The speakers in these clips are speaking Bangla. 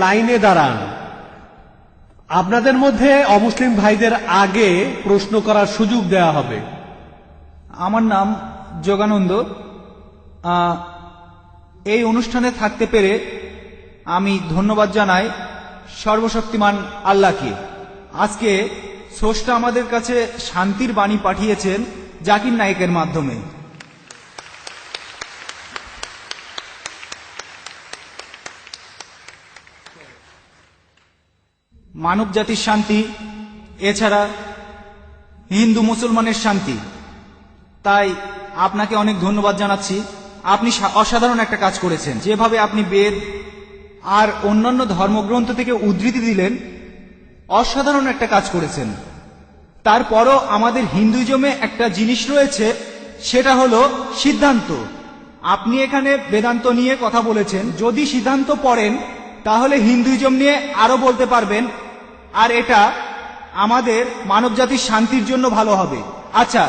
লাইনে দাঁড়ান। আপনাদের মধ্যে অমুসলিম ভাইদের আগে প্রশ্ন করার সুযোগ দেওয়া হবে। আমার নাম যোগানন্দ। এই অনুষ্ঠানে থাকতে পেরে আমি ধন্যবাদ জানাই সর্বশক্তিমান আল্লাহকে। আজকে স্রষ্টা আমাদের কাছে শান্তির বাণী পাঠিয়েছেন জাকির নায়েকের মাধ্যমে। মানব জাতির শান্তি, এছাড়া হিন্দু মুসলমানের শান্তি। তাই আপনাকে অনেক ধন্যবাদ জানাচ্ছি। আপনি অসাধারণ একটা কাজ করেছেন। যেভাবে আপনি বেদ আর অন্যান্য ধর্মগ্রন্থ থেকে উদ্ধৃতি দিলেন, অসাধারণ একটা কাজ করেছেন। তারপরও আমাদের হিন্দুইজমে একটা জিনিস রয়েছে, সেটা হলো সিদ্ধান্ত। আপনি এখানে বেদান্ত নিয়ে কথা বলেছেন। যদি সিদ্ধান্ত পড়েন তাহলে হিন্দুইজম নিয়ে আরো বলতে পারবেন, আর এটা আমাদের মানবজাতির শান্তির জন্য ভালো হবে। আচ্ছা,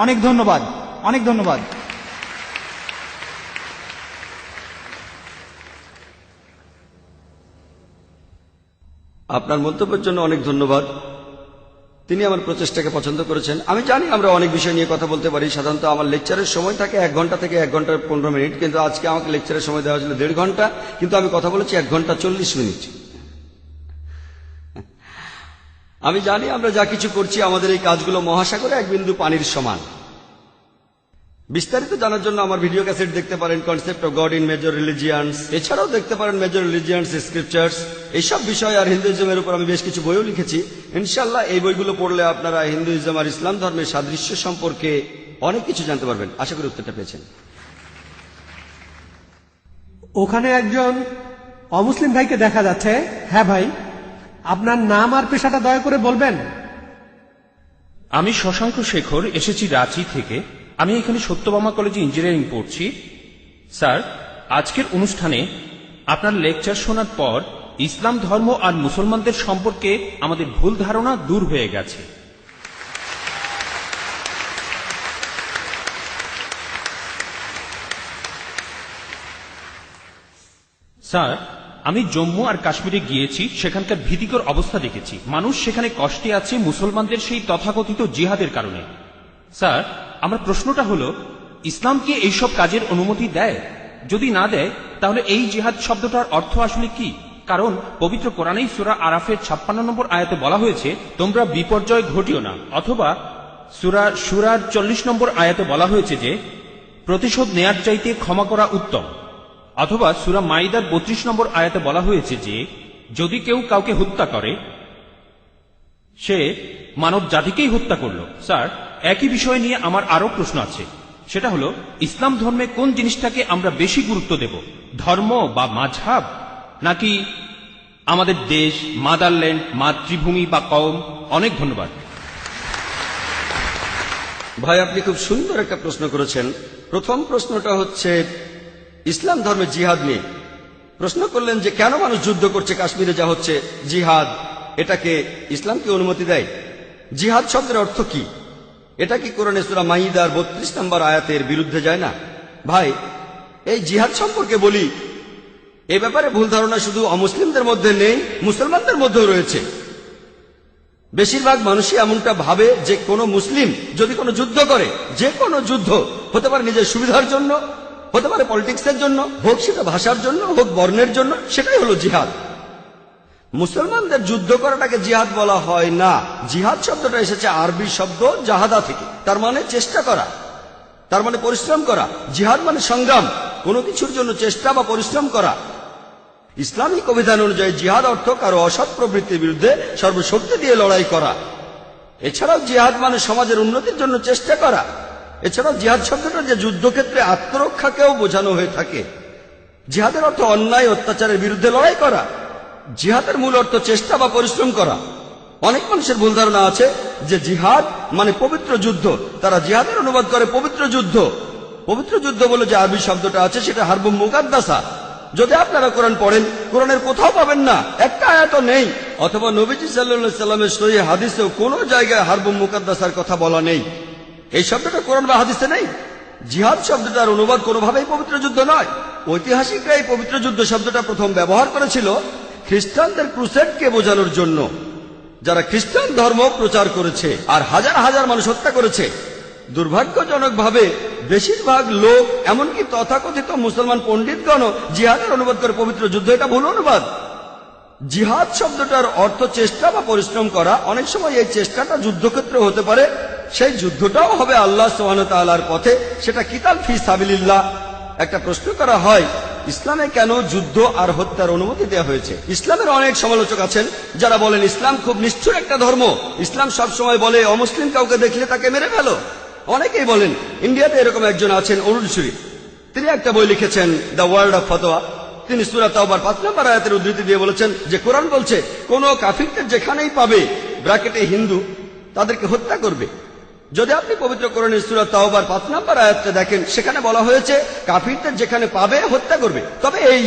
অনেক ধন্যবাদ, অনেক ধন্যবাদ। আপনার মন্তব্যের জন্য অনেক ধন্যবাদ। তিনি আমার প্রচেষ্টাকে পছন্দ করেছেন। আমি জানি আমরা অনেক বিষয় নিয়ে কথা বলতে পারি। সাধারণত আমার লেকচারের সময় থাকে 1 ঘন্টা থেকে 1 ঘন্টা 15 মিনিট, কিন্তু আজকে আমাকে লেকচারের সময় দেওয়া হয়েছিল 1.5 ঘন্টা, কিন্তু আমি কথা বলেছি 1 ঘন্টা 40 মিনিট। আমি জানি আমরা যা কিছু করছি আমাদের এই কাজগুলো মহাসাগরে 1 বিন্দু পানির সমান। বিস্তারিত জানার জন্য আমার ভিডিও ক্যাসেট দেখতে পারেন, concept of god in major religions. এছাড়াও দেখতে পারেন মেজর রিলিজিয়ান্স স্ক্রিপচার্স। এইসব বিষয় আর হিন্দুইজমের উপর আমি বেশ কিছু বইও লিখেছি। ইনশাল্লাহ এই বইগুলো পড়লে আপনারা হিন্দুইজম আর ইসলাম ধর্মের সাদৃশ্য সম্পর্কে অনেক কিছু জানতে পারবেন। আশা করি উত্তরটা পেয়েছেন। ওখানে একজন অমুসলিম ভাইকে দেখা যাচ্ছে। হ্যাঁ ভাই, আপনার নাম আর পেশাটা দয়া করে বলবেন। আমি শশাঙ্ক শেখর, এসেছি রাঁচি থেকে। আমি এখানে সত্যভামা কলেজে ইঞ্জিনিয়ারিং পড়ছি। স্যার, আজকের অনুষ্ঠানে আপনার লেকচার শোনার পর ইসলাম ধর্ম আর মুসলমানদের সম্পর্কে আমাদের ভুল ধারণা দূর হয়ে গেছে। স্যার, আমি জম্মু আর কাশ্মীরে গিয়েছি, সেখানকার ভীতিকর অবস্থা দেখেছি। মানুষ সেখানে কষ্টে আছে মুসলমানদের সেই তথাকথিত জিহাদের কারণে। স্যার, আমার প্রশ্নটা হলো, ইসলাম কি এইসব কাজের অনুমতি দেয়? যদি না দেয় তাহলে এই জিহাদ শব্দটার অর্থ আসলে কি? কারণ পবিত্র কোরআনেই সূরা আরাফের 56 নম্বর আয়াতে বলা হয়েছে, তোমরা বিপর্যয় ঘটিও না। অথবা সূরা শুরার 40 নম্বর আয়াতে বলা হয়েছে যে প্রতিশোধ নেয়ার চাইতে ক্ষমা করা উত্তম। অথবা সূরা মাইদার 32 নম্বর আয়াতে বলা হয়েছে যে যদি কেউ কাউকে হত্যা করে সে মানব জাতিকেই হত্যা করল। স্যার, একই বিষয় নিয়ে আমার আরো প্রশ্ন আছে। সেটা হলো, ইসলাম ধর্মে কোন জিনিসটাকে আমরা বেশি গুরুত্ব দেব, ধর্ম বা মাযহাব, নাকি আমাদের দেশ, মাদারল্যান্ড, মাতৃভূমি বা কওম? অনেক ধন্যবাদ। ভাই, আপনি খুব সুন্দর একটা প্রশ্ন করেছেন। প্রথম প্রশ্নটা হচ্ছে ইসলাম ধর্মে জিহাদ নিয়ে। প্রশ্ন করলেন যে কেন মানুষ যুদ্ধ করছে, কাশ্মীরে যা হচ্ছে জিহাদ, এটাকে ইসলাম কি অনুমতি দেয়? জিহাদ শব্দের অর্থ কি? এটা কি কোরআনে সূরা মাইদার 32 নম্বর আয়াতের বিরুদ্ধে যায় না? ভাই, এই জিহাদ সম্পর্কে বলি, এ ব্যাপারে ভুল ধারণা শুধু অমুসলিমদের মধ্যে নেই, মুসলমানদের মধ্যেও রয়েছে। বেশিরভাগ মানুষই এমনটা ভাবে যে কোনো মুসলিম যদি কোনো যুদ্ধ করে, যে কোনো যুদ্ধ হতে পারে নিজের সুবিধার জন্য, হতে পারে পলিটিক্সের জন্য, হোক সেটা ভাষার জন্য, হোক বর্ণের জন্য, সেটাই হলো জিহাদ। মুসলমানদের যুদ্ধ করাটাকে জিহাদ বলা হয় না। জিহাদ শব্দটা এসেছে আরবি শব্দ জাহাদা থেকে, তার মানে চেষ্টা করা, তার মানে পরিশ্রম করা। জিহাদ মানে সংগ্রাম, কোনো কিছুর জন্য চেষ্টা বা পরিশ্রম করা। ইসলামিক অভিধান অনুযায়ী জিহাদ অর্থ কারো অসৎ প্রবৃত্তির বিরুদ্ধে সর্বশক্তি দিয়ে লড়াই করা। এছাড়াও জিহাদ মানে সমাজের উন্নতির জন্য চেষ্টা করা। এছাড়াও জিহাদ শব্দটা যে যুদ্ধক্ষেত্রে আত্মরক্ষাকেও বোঝানো হয়ে থাকে। জিহাদের অর্থ অন্যায় অত্যাচারের বিরুদ্ধে লড়াই করা। জিহাদের মূল অর্থ চেষ্টা বা পরিশ্রম করা। অনেক মানুষের ভুল ধারণা আছে যে জিহাদ মানে পবিত্র যুদ্ধ। তারা জিহাদের অনুবাদ করে পবিত্র যুদ্ধ। পবিত্র যুদ্ধ বলে যে আরবি শব্দটা আছে সেটা হারবুম মুকাদ্দাসা। যদি আপনারা কোরআন পড়েন, কোরআনের কোথাও পাবেন না, একটা আয়াতও নেই। অথবা নবীজি সাল্লাল্লাহু আলাইহি সাল্লামের সহিহ হাদিসেও কোনো জায়গায় হারবুম মুকাদ্দাসার কথা বলা নেই। এই শব্দটা কোরআন বা হাদিসে নেই। জিহাদ শব্দটার অনুবাদ কোনোভাবেই পবিত্র যুদ্ধ নয়। ঐতিহাসিকরা এই পবিত্র যুদ্ধ শব্দটা প্রথম ব্যবহার করেছিল খ্রিস্টানদের ক্রুসেডকে বোঝানোর জন্য, যারা খ্রিস্টান ধর্ম প্রচার করেছে আর হাজার হাজার মানুষ হত্যা করেছে। দুর্ভাগ্যজনকভাবে বেশিরভাগ লোক, এমনকি তথাকথিত মুসলমান পণ্ডিতগণ জিহাদের অনুবাদ করে পবিত্র যুদ্ধ। এটা ভুল অনুবাদ। জিহাদ শব্দটার অর্থ চেষ্টা বা পরিশ্রম করা। অনেক সময় এই চেষ্টাটা যুদ্ধক্ষেত্রে হতে পারে, সেই যুদ্ধটাও হবে আল্লাহ সুবহানাহু ওয়া তাআলার পথে, সেটা কিতাল ফি সাবিলিল্লাহ। একটা প্রশ্ন করা হয়, ইসলামে কেন যুদ্ধ আর হত্যার অনুমতি দেওয়া হয়েছে? ইসলামের অনেক সমালোচক আছেন যারা বলেন ইসলাম খুব নিষ্ঠুর একটা ধর্ম। ইসলাম সবসময় বলে অমুসলিম কাউকে দেখলে তাকে মেরে ফেলো। অনেকেই বলেন, ইন্ডিয়াতে এরকম একজন আছেন অরুণ সুরি, তিনি একটা বই লিখেছেন দ্য ওয়ার্ল্ড অফ ফতোয়া। তিনি সূরা তাওবার 5 নম্বর আয়াতের উদ্ধৃতি দিয়ে বলেছেন যে কোরআন বলছে কোন কাফিরদের যেখানেই পাবে, ব্র্যাকেটে হিন্দু, তাদেরকে হত্যা করবে। যদি আপনি পবিত্র কোরআনের সূরা তাওবার 5 নম্বর আয়াতটা দেখেন, সেখানে বলা হয়েছে কাফিরদের যেখানে পাবে হত্যা করবে। তবে এই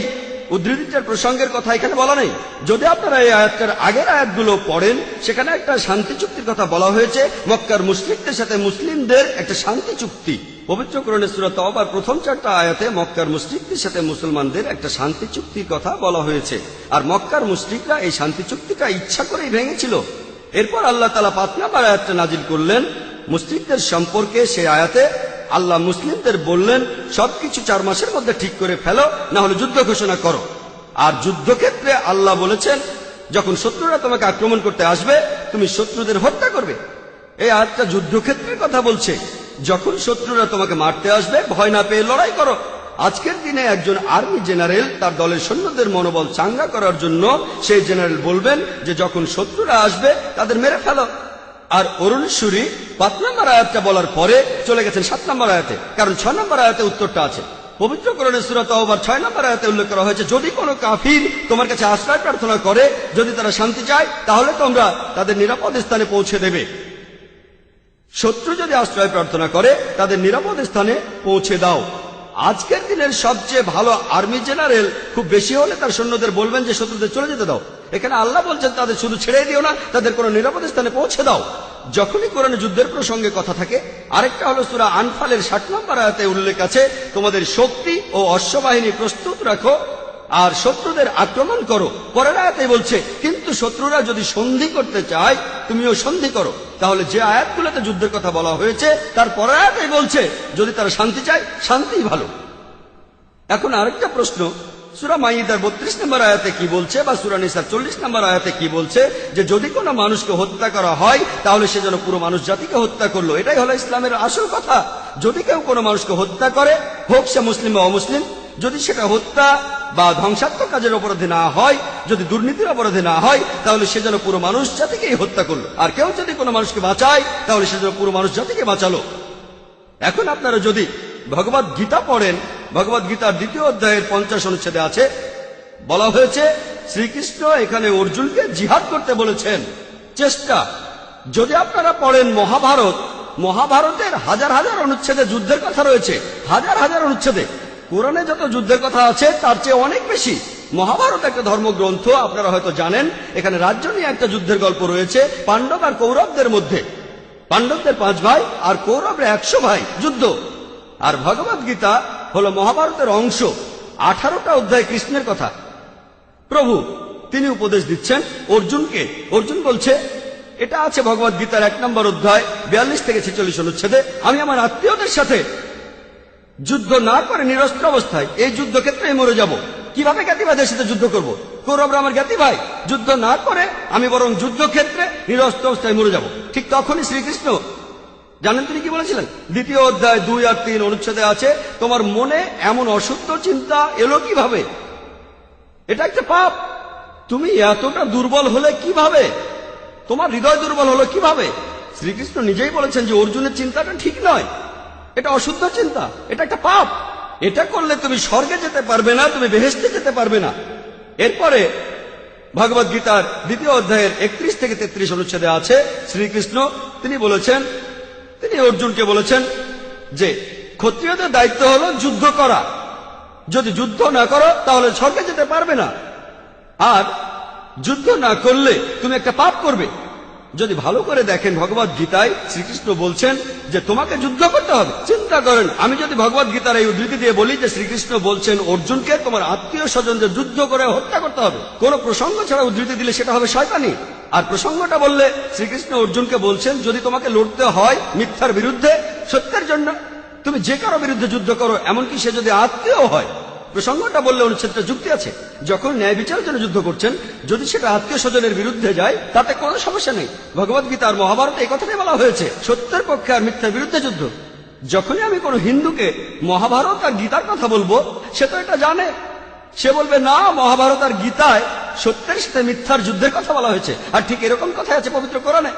উদ্ধৃতিটার প্রসঙ্গের কথা এখানে বলা নেই। যদি আপনারা এই আয়াতটার আগের আয়াতগুলো পড়েন, সেখানে একটা শান্তি চুক্তির কথা বলা হয়েছে, মক্কার মুশরিকদের সাথে মুসলিমদের একটা শান্তি চুক্তি। পবিত্র কোরআনের সূরা তাওবার প্রথম 4টা আয়াতে মক্কার মুশরিকদের সাথে মুসলমানদের একটা শান্তি চুক্তির কথা বলা হয়েছে, আর মক্কার মুশরিকরা এই শান্তি চুক্তিটা ইচ্ছা করেই ভেঙেছিল। এরপর আল্লাহ তাআলা 5 নম্বর আয়াতটা নাজিল করলেন মুশরিকদের সম্পর্কে। সেই আয়াতে আল্লাহ মুসলিমদের বললেন সবকিছু 4 মাসের মধ্যে ঠিক করে ফেলো, না হলে যুদ্ধ ঘোষণা করো। আর যুদ্ধক্ষেত্রে আল্লাহ বলেছেন যখন শত্রুরা তোমাকে আক্রমণ করতে আসবে, তুমি শত্রুদের হত্যা করবে। এই আয়াতটা যুদ্ধক্ষেত্রের কথা বলছে। যখন শত্রুরা তোমাকে মারতে আসবে, ভয় না পেয়ে লড়াই করো। আজকের দিনে একজন আর্মি জেনারেল তার দলের সৈন্যদের মনোবল চাঙ্গা করার জন্য সেই জেনারেল বলবেন যে যখন শত্রুরা আসবে তাদের মেরে ফেলো। আর অরুণ সুরি 5 নম্বর আয়াতটা বলার পরে চলে গেছেন 7 নম্বর আয়াতে, কারণ 6 নম্বর আয়াতে উত্তরটা আছে। পবিত্র কোরআনের সূরা তাওবার 6 নম্বর আয়াতে উল্লেখ করা হয়েছে, যদি কোনো কাফির তোমার কাছে আশ্রয় প্রার্থনা করে, যদি তারা শান্তি চায়, তাহলে তোমরা তাদের নিরাপদ স্থানে পৌঁছে দেবে। শত্রু যদি আশ্রয় প্রার্থনা করে, তাদের নিরাপদ স্থানে পৌঁছে দাও। আজকের দিনের সবচেয়ে ভালো আর্মি জেনারেল খুব বেশি হলে তার সৈন্যদের বলবেন যে শত্রুদের চলে যেতে দাও। এখানে আল্লাহ বলছেন তাদের শুধু ছেড়ে দিও না, তাদের কোনো নিরাপদ স্থানে পৌঁছে দাও। যখনই কোরআনে যুদ্ধের প্রসঙ্গে কথা থাকে, আরেকটা হলো সূরা আনফালের 60 নম্বর আয়াতে উল্লেখ আছে, তোমাদের শক্তি ও অশ্ববাহিনী প্রস্তুত রাখো আর শত্রুদের আক্রমণ করো। পরের আয়াতে বলছে কিন্তু শত্রুরা যদি সন্ধি করতে চায়, তুমিও সন্ধি করো। তাহলে যে আয়াতগুলোতে যুদ্ধের কথা বলা হয়েছে, তার পরের আয়াতে বলছে যদি তারা শান্তি চায়, শান্তিই ভালো। এখন আরেকটা প্রশ্ন, সূরা মাইদার 32 নম্বর আয়াতে কি বলছে, বা সূরা নিসার 40 নম্বর আয়াতে কি বলছে, যে যদি কোনো মানুষকে হত্যা করা হয়, তাহলে সে যেন পুরো মানুষ জাতিকে হত্যা করলো। এটাই হলো ইসলামের আসল কথা। যদি কেউ কোনো মানুষকে হত্যা করে, হোক সে মুসলিম বা অমুসলিম, যদি সেটা হত্যা বা ধ্বংসাত্মক কাজের অপরাধে না হয়, যদি দুর্নীতির অপরাধে না হয়, তাহলে সে যেন পুরো মানুষ জাতিকেই হত্যা করলো। আর কেউ যদি কোনো মানুষকে বাঁচায়, তাহলে সে যেন পুরো মানুষ জাতিকে বাঁচালো। এখন আপনারা যদি ভগবদ গীতা পড়েন, ভগবদ গীতার 2য় অধ্যায়ের 50 অনুচ্ছেদে আছে, বলা হয়েছে শ্রীকৃষ্ণ এখানে অর্জুনকে জিহাদ করতে বলেছেন। চেষ্টা। যদি আপনারা পড়েন মহাভারত, মহাভারতের হাজার হাজার অনুচ্ছেদে যুদ্ধের কথা রয়েছে, হাজার হাজার অনুচ্ছেদে। কোরআনে যত যুদ্ধের কথা আছে তার চেয়ে অনেক বেশি। মহাভারত একটা ধর্মগ্রন্থ, আপনারা হয়তো জানেন। এখানে রাজ্য নিয়ে একটা যুদ্ধের গল্প রয়েছে পাণ্ডব আর কৌরবদের মধ্যে। পাণ্ডবদের 5 ভাই আর কৌরবরা 100 ভাই, যুদ্ধ। আর ভগবদ গীতা হলো মহাভারতের অংশ। 18টা অধ্যায় কৃষ্ণের কথা। প্রভু তিনি উপদেশ দিচ্ছেন অর্জুনকে। অর্জুন বলছে, এটা আছে ভগবদ গীতার 1 নম্বর অধ্যায় 42 থেকে 46 অনুচ্ছেদে, আমি আমার আত্মীয়দের সাথে যুদ্ধ না করে নিরস্ত্র অবস্থায় এই যুদ্ধক্ষেত্রে মরে যাব। কিভাবে জ্ঞাতি ভাইদের সাথে যুদ্ধ করব? কৌরবরা আমার জ্ঞাতি ভাই। যুদ্ধ না করে আমি বরং যুদ্ধক্ষেত্রে নিরস্ত্র অবস্থায় মরে যাব। ঠিক তখনই শ্রীকৃষ্ণ জানেন তিনি কি বলেছিলেন? 2য় অধ্যায় 2 আর 3 অনুচ্ছেদে আছে, তোমার মনে এমন অশুদ্ধ চিন্তা এলো কিভাবে? এটা একটা পাপ। তুমি এতটা দুর্বল হলে কিভাবে? তোমার হৃদয় দুর্বল হলো কিভাবে? শ্রীকৃষ্ণ নিজেই বলেছেন যে অর্জুনের চিন্তাটা ঠিক নয়, এটা অশুদ্ধ চিন্তা, এটা একটা পাপ। এটা করলে তুমি স্বর্গে যেতে পারবে না, তুমি বেহেশতে যেতে পারবে না। এরপরে ভগবদ গীতার 2য় অধ্যায়ের 31 থেকে 33 অনুচ্ছেদে আছে, শ্রীকৃষ্ণ তিনি বলেছেন, তিনি অর্জুনকে বলেছেন যে ক্ষত্রিয়দের দায়িত্ব হলো যুদ্ধ করা। যদি যুদ্ধ না করো তাহলে স্বর্গে যেতে পারবে না, আর যুদ্ধ না করলে তুমি একটা পাপ করবে। যদি ভালো করে দেখেন ভগবত গীতায় শ্রীকৃষ্ণ বলছেন যে তোমাকে যুদ্ধ করতে হবে। চিন্তা করেন, আমি যদি ভগবত গীতার এই উদ্ধৃতি দিয়ে বলি যে শ্রীকৃষ্ণ বলছেন অর্জুনকে তোমার আত্মীয় স্বজনদের যুদ্ধ করে হত্যা করতে হবে, কোন প্রসঙ্গ ছাড়া উদ্ধৃতি দিলে সেটা হবে শয়তানি। আর প্রসঙ্গটা বললে শ্রীকৃষ্ণ অর্জুনকে বলছেন যদি তোমাকে লড়তে হয় মিথ্যার বিরুদ্ধে, সত্যের জন্য, তুমি যে কারো বিরুদ্ধে যুদ্ধ করো, এমনকি সে যদি আত্মীয় হয়। প্রসঙ্গটা বললে অনুচ্ছেদটা যুক্তি আছে। যখন ন্যায় বিচারের জন্য যুদ্ধ করছেন, যদি সেটা আত্মীয় স্বজনের বিরুদ্ধে যায় তাতে কোনো সমস্যা নেই। ভগবত গীতা আর মহাভারতে এই কথাটাই বলা হয়েছে, সত্যের পক্ষে আর মিথ্যার বিরুদ্ধে যুদ্ধ। যখনই আমি কোনো হিন্দুকে মহাভারত আর গীতার কথা বলবো, সে তো এটা জানে। সে বলবে না, মহাভারত আর গীতায় সত্যের সাথে মিথ্যার যুদ্ধের কথা বলা হয়েছে, আর ঠিক এরকম কথা আছে পবিত্র কোরআনে।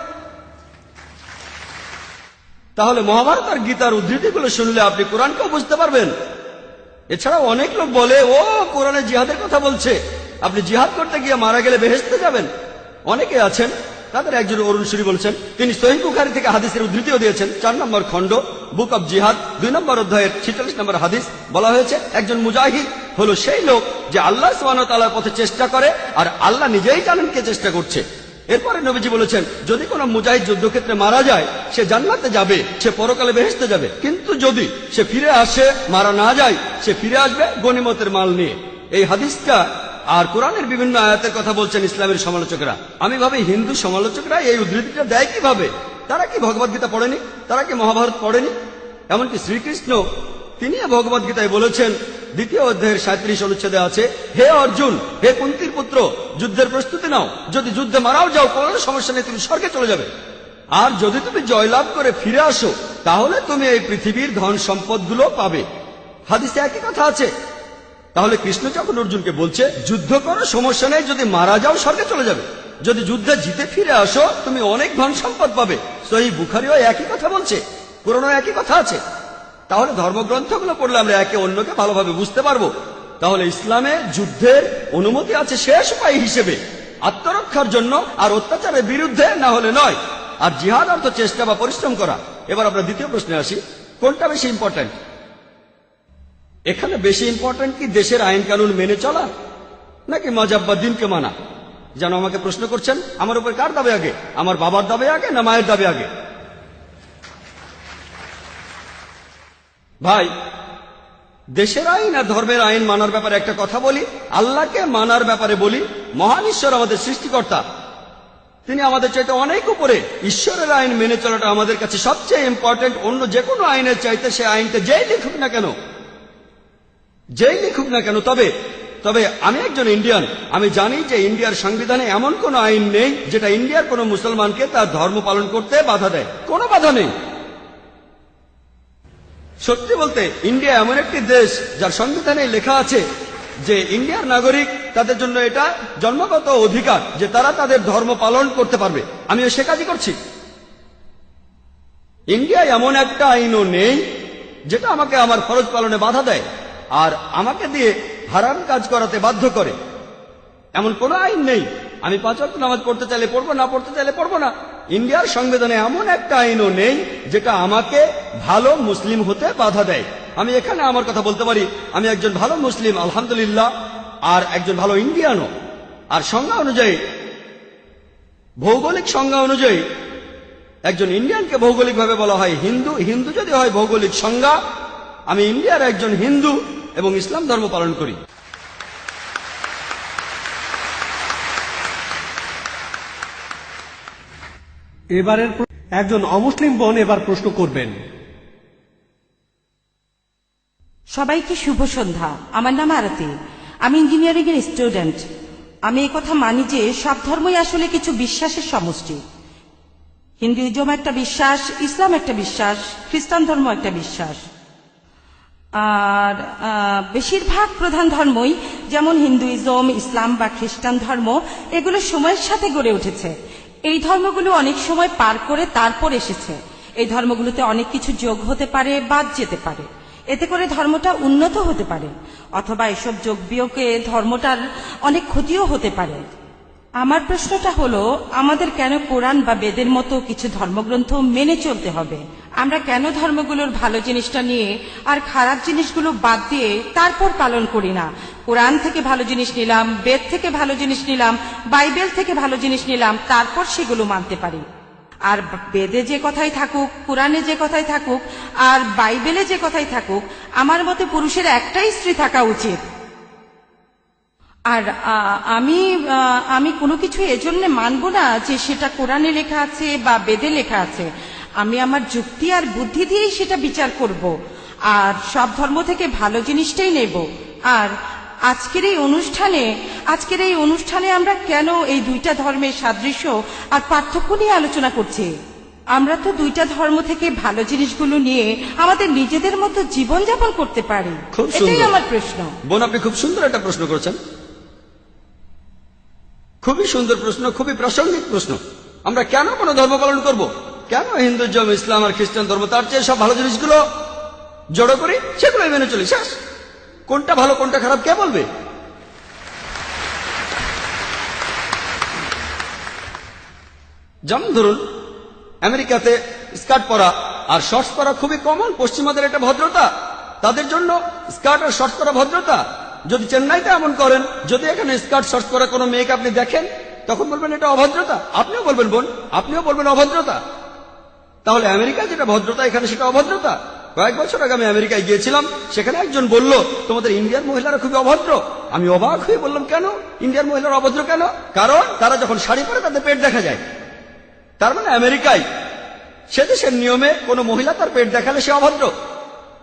তাহলে মহাভারত আর গীতার উদ্ধৃতিগুলো শুনলে আপনি কোরআনকেও বুঝতে পারবেন। এছাড়াও অনেক লোক বলে ও কোরআনে জিহাদের কথা বলছে, আপনি জিহাদ করতে গিয়ে মারা গেলে বেহেশতে যাবেন। অনেকে আছেন, তাদের একজন অরুণ সুরি বলছেন, তিনি সহিহ বুখারী থেকে হাদিসের উদ্ধৃতিও দিয়েছেন। 4 নম্বর খণ্ড, বুক অব জিহাদ, 2 নম্বর অধ্যায়ের 46 নম্বর হাদিস বলা হয়েছে, একজন মুজাহিদ হলো সেই লোক যে আল্লাহ সুবহানাহু ওয়া তাআলার পথে চেষ্টা করে, আর আল্লাহ নিজেই জানেন কে চেষ্টা করছে। এরপরে নবীজি বলেছেন, যদি কোনো মুজাহিদ যুদ্ধক্ষেত্রে মারা যায় সে জান্নাতে যাবে, সে পরকালে বেহেশতে যাবে। কিন্তু যদি সে ফিরে আসে, মারা না যায়, সে ফিরে আসবে গনিমতের মাল নিয়ে। এই হাদিসটা আর কোরআনের বিভিন্ন আয়াতের কথা বলছেন ইসলামের সমালোচকরা। আমি ভাবি হিন্দু সমালোচকরা এই উদ্ধৃতিটা দেয় কিভাবে? তারা কি ভগবত গীতা পড়েনি? তারা কি মহাভারত পড়েনি? এমনকি শ্রীকৃষ্ণ তিনি ভগবত গীতায় বলেছেন, 2য় অধ্যায়ের 37 অনুচ্ছেদে আছে, হে অর্জুন, হে কুন্তির পুত্র, যুদ্ধের প্রস্তুতি নাও, যদি যুদ্ধে মারাও যাও কোনো সমস্যা নেই, তুমি স্বর্গে চলে যাবে। আর যদি তুমি জয়লাভ করে ফিরে আসো, তাহলে তুমি এই পৃথিবীর ধন সম্পদগুলো পাবে। হাদিসে একই কথা আছে। তাহলে কৃষ্ণ যখন অর্জুনকে বলছে যুদ্ধ করো, সমস্যা নেই, যদি মারা যাও স্বর্গে চলে যাবে, যদি যুদ্ধে জিতে ফিরে আসো তুমি অনেক ধন সম্পদ পাবে। সহিহ বুখারীও একই কথা বলছে, কোরআনেও একই কথা আছে। তাহলে ধর্মগ্রন্থগুলো পড়লে আমরা একে অন্যকে ভালোভাবে বুঝতে পারবো। তাহলে ইসলামে যুদ্ধের অনুমতি আছে শেষ উপায় হিসেবে, আত্মরক্ষার জন্য আর অত্যাচারের বিরুদ্ধে, না হলে নয়। আর জিহাদ অর্থ চেষ্টা বা পরিশ্রম করা। এবার আমরা দ্বিতীয় প্রশ্নে আসি, কোনটা বেশি ইম্পর্টেন্ট? এখানে বেশি ইম্পর্টেন্ট কি দেশের আইন কানুন মেনে চলা, নাকি মাযহাব বা দ্বীনকে মানা? যেন আমাকে প্রশ্ন করছেন, আমার উপর কার দাবি আগে, আমার বাবার দাবি আগে না মায়ের দাবি আগে? ভাই, দেশের আইন আর ধর্মের আইন মানার ব্যাপারে একটা কথা বলি, আল্লাহকে মানার ব্যাপারে বলি। মহান ঈশ্বর আমাদের সৃষ্টিকর্তা, তিনি আমাদের চাইতে অনেক উপরে। ঈশ্বরের আইন মেনে চলাটা আমাদের কাছে সবচেয়ে ইম্পর্টেন্ট, অন্য যে কোনো আইনের চাইতে। সে আইনটা যেই লিখুক না কেন, যেই লিখুক না কেন। তবে আমি একজন ইন্ডিয়ান, আমি জানি যে ইন্ডিয়ার সংবিধানে এমন কোন আইন নেই যেটা ইন্ডিয়ার কোন মুসলমানকে তার ধর্ম পালন করতে বাধা দেয়। কোনো বাধা নেই। সত্যি বলতে ইন্ডিয়া এমন একটি দেশ যার সংবিধানে লেখা আছে যে ইন্ডিয়ার নাগরিক, তাদের জন্য এটা জন্মগত অধিকার যে তারা তাদের ধর্ম পালন করতে পারবে। আমিও সে কাজই করছি। ইন্ডিয়ায় এমন একটা আইনও নেই যেটা আমাকে আমার ফরজ পালনে বাধা দেয় আর আমাকে দিয়ে হারাম কাজ করাতে বাধ্য করে। এমন কোনো আইন নেই। আমি 5 ওয়াক্ত নামাজ পড়তে চাইলে পড়বো, না পড়তে চাইলে পড়বো না। ইন্ডিয়ার সংবিধানে এমন একটা আইনও নেই যেটা আমাকে ভালো মুসলিম হতে বাধা দেয়। আমি এখানে আমার কথা বলতে পারি, আমি একজন ভালো মুসলিম আলহামদুলিল্লাহ, আর একজন ভালো ইন্ডিয়ানও। আর সংজ্ঞা অনুযায়ী, ভৌগোলিক সংজ্ঞা অনুযায়ী একজন ইন্ডিয়ানকে ভৌগোলিকভাবে বলা হয় হিন্দু। হিন্দু যদি হয় ভৌগোলিক সংজ্ঞা, আমি ইন্ডিয়ার একজন হিন্দু এবং ইসলাম ধর্ম পালন করি। এবারের একজন অমুসলিম বোন এবার প্রশ্ন করবেন। সবাইকে শুভ সন্ধ্যা। আমার নাম আরতি, আমি ইঞ্জিনিয়ারিং এর স্টুডেন্ট। আমি এই কথা মানি যে সব ধর্মই আসলে কিছু বিশ্বাসের সমষ্টি। হিন্দুইজম একটা বিশ্বাস, ইসলাম একটা বিশ্বাস, খ্রিস্টান ধর্ম একটা বিশ্বাস। আর বেশিরভাগ প্রধান ধর্মই, যেমন হিন্দুইজম, ইসলাম বা খ্রিস্টান ধর্ম, এগুলো সময়ের সাথে গড়ে উঠেছে। এই ধর্মগুলো অনেক সময় পার করে তারপর এসেছে। এই ধর্মগুলোতে অনেক কিছু যোগ হতে পারে, বাদ যেতে পারে। এতে করে ধর্মটা উন্নত হতে পারে, অথবা এসব যোগ বিয়োগে ধর্মটার অনেক ক্ষতিও হতে পারে। আমার প্রশ্নটা হলো, আমাদের কেন কোরআন বা বেদের মতো কিছু ধর্মগ্রন্থ মেনে চলতে হবে আমরা কেন ধর্মগুলোর ভালো জিনিসটা নিয়ে আর খারাপ জিনিসগুলো বাদ দিয়ে তারপর পালন করি না? কোরআন থেকে ভালো জিনিস নিলাম, বেদ থেকে ভালো জিনিস নিলাম, বাইবেল থেকে ভালো জিনিস নিলাম, তারপর সেগুলো মানতে পারি। আর বেদে যে কথাই থাকুক, কোরআনে যে কথাই থাকুক, আর বাইবেলে যে কথাই থাকুক, আমার মতে পুরুষের একটাই স্ত্রী থাকা উচিত। আর আমি কোনো কিছু এজন্য মানব না যে সেটা কোরআনে লেখা আছে বা বেদে লেখা আছে। আমি আমার যুক্তি আর বুদ্ধি দিয়েই সেটা বিচার করব, আর সব ধর্ম থেকে ভালো জিনিসটাই নেব। আর আজকের এই অনুষ্ঠানে আমরা কেন এই দুইটা ধর্মের সাদৃশ্য আর পার্থক্য নিয়ে আলোচনা করছি? আমরা তো দুইটা ধর্ম থেকে ভালো জিনিসগুলো নিয়ে আমাদের নিজেদের মতো জীবনযাপন করতে পারি। খুব এটাই সুন্দর। আমার প্রশ্ন। বোন, আপনি খুব সুন্দর একটা প্রশ্ন করেছেন, খুবই সুন্দর প্রশ্ন, খুবই প্রাসঙ্গিক প্রশ্ন। আমরা কেন কোনো ধর্ম পালন করব? কেন হিন্দুজম, ইসলাম আর খ্রিস্টান ধর্ম তার চেয়ে সব ভালো জিনিসগুলো জড়ো করি, সেগুলোই মেনে চলি, শেষ। কোনটা ভালো কোনটা খারাপ কে বলবে? যেমন ধরুন, আমেরিকাতে স্কার্ট পরা আর শর্টস পরা খুবই কমন। পশ্চিমাদের এটা ভদ্রতা, তাদের জন্য স্কার্ট আর শর্টস পরা ভদ্রতা। যদি চেন্নাইতে এমন করেন, যদি এখানে স্কার্ট শর্টস পরা কোনো মেয়েকে আপনি দেখেন, তখন বলবেন এটা অভদ্রতা। আপনিও বলবেন বোন, আপনিও বলবেন অভদ্রতা। তাহলে আমেরিকায় যেটা ভদ্রতা, এখানে সেটা অভদ্রতা। কয়েক বছর আগে আমি আমেরিকায় গিয়েছিলাম, সেখানে একজন বলল তোমাদের ইন্ডিয়ার মহিলারা খুবই অভদ্র। আমি অবাক হয়ে বললাম, কেন ইন্ডিয়ার মহিলারা অভদ্র কেন? কারণ তারা যখন শাড়ি পরে তাদের পেট দেখা যায়। তার মানে আমেরিকায়, সে দেশের নিয়মে কোনো মহিলা তার পেট দেখালে সে অভদ্র।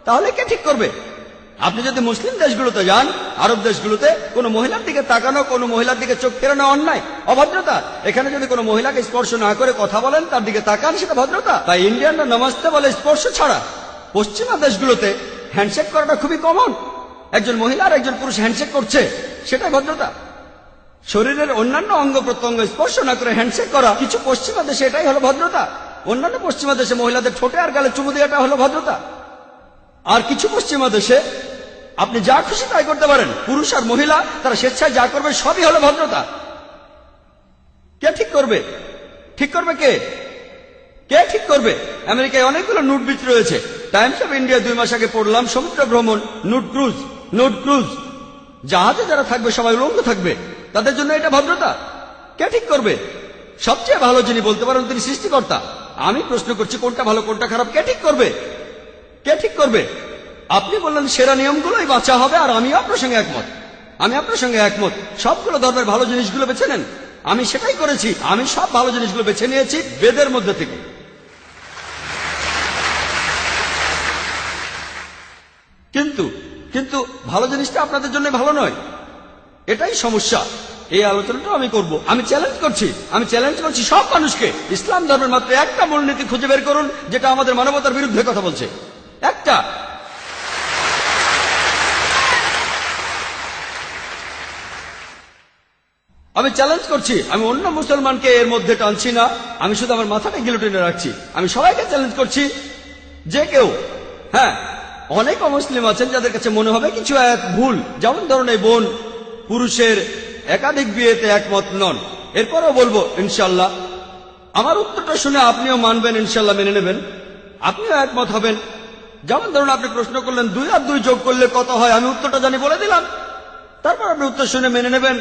তাহলে কে ঠিক করবে? আপনি যদি মুসলিম দেশগুলোতে যান, আরব দেশগুলোতে, কোনো মহিলার দিকে তাকানো, কোনো মহিলার দিকে চোখ ফেরানো অন্যায়, অভদ্রতা। এখানে যদি কোনো মহিলাকে স্পর্শ না করে কথা বলেন, তার দিকে তাকান, সেটা ভদ্রতা। তাই ইন্ডিয়ানরা নমস্তে বলে স্পর্শ ছাড়া। পশ্চিমা দেশগুলোতে হ্যান্ডশেক করাটা খুবই কমন। একজন মহিলা আর একজন পুরুষ হ্যান্ডশেক করছে, সেটাই ভদ্রতা। শরীরের অন্যান্য অঙ্গ প্রত্যঙ্গ স্পর্শ না করে হ্যান্ডশেক করা কিছু পশ্চিমা দেশে এটাই হলো ভদ্রতা। অন্যান্য পশ্চিমা দেশে মহিলাদের ঠোঁটে আর গালে চুমু দেওয়াটা হলো ভদ্রতা। আর কিছু পশ্চিমা দেশে আপনি যা খুশি তাই করতে পারেন। পুরুষ আর মহিলা তারা স্বেচ্ছায় যা করবে সবই হলো ভদ্রতা। কে ঠিক করবে? ঠিক করবে কে? কে ঠিক করবে? আমেরিকায় অনেকগুলো নুড বিচ রয়েছে। টাইমস অফ ইন্ডিয়া 2 মাস আগে পড়লাম, সমুদ্র ভ্রমণ, নুড ক্রুজ, জাহাজে যারা থাকবে সবাই উলঙ্গ থাকবে। তাদের জন্য এটা ভদ্রতা? কে ঠিক করবে? সবচেয়ে ভালো যিনি বলতে পারেন তিনি সৃষ্টিকর্তা। আমি প্রশ্ন করছি, কোনটা ভালো কোনটা খারাপ কে ঠিক করবে? কে ঠিক করবে? আপনি বললেন সেরা নিয়মগুলোই বাঁচা হবে, আর আমিও আপনার সঙ্গে একমত। আমি আপনার সঙ্গে একমত, সবগুলো ধর্মের ভালো জিনিসগুলো বেছে নেন। আমি সেটাই করেছি। আমি সব ভালো জিনিসগুলো বেছে নিয়েছি বেদের মধ্যে থেকে। কিন্তু ভালো জিনিসটা আপনাদের জন্য ভালো নয়, এটাই সমস্যা। এই আলোচনাটা আমি করব। আমি চ্যালেঞ্জ করছি সব মানুষকে, ইসলাম ধর্মের মাত্র একটা মূলনীতি খুঁজে বের করুন যেটা আমাদের মানবতার বিরুদ্ধে কথা বলছে। একটা। আমি চ্যালেঞ্জ করছি, আমি অন্য মুসলমানকে এর মধ্যে টানছি না, আমি শুধু আমার মাথাটা গিলোটিনে রাখছি। আমি সবাইকে চ্যালেঞ্জ করছি, যে কেউ, হ্যাঁ, অনেক অমুসলিম আছেন যাদের কাছে মনে হবে কিছু এক ভুল, যেমন ধরুন এই বোন পুরুষের একাধিক বিয়েতে একমত নন। এরপরও বলবো ইনশাল্লাহ, আমার উত্তরটা শুনে আপনিও মানবেন, ইনশাল্লাহ মেনে নেবেন, আপনিও একমত হবেন। যেমন ধরুন আপনি প্রশ্ন করলেন 2 আর 2 যোগ করলে কত হয়, আমি উত্তরটা জানি বলে দিলাম, তারপর আপনি উত্তর শুনে মেনে নেবেন।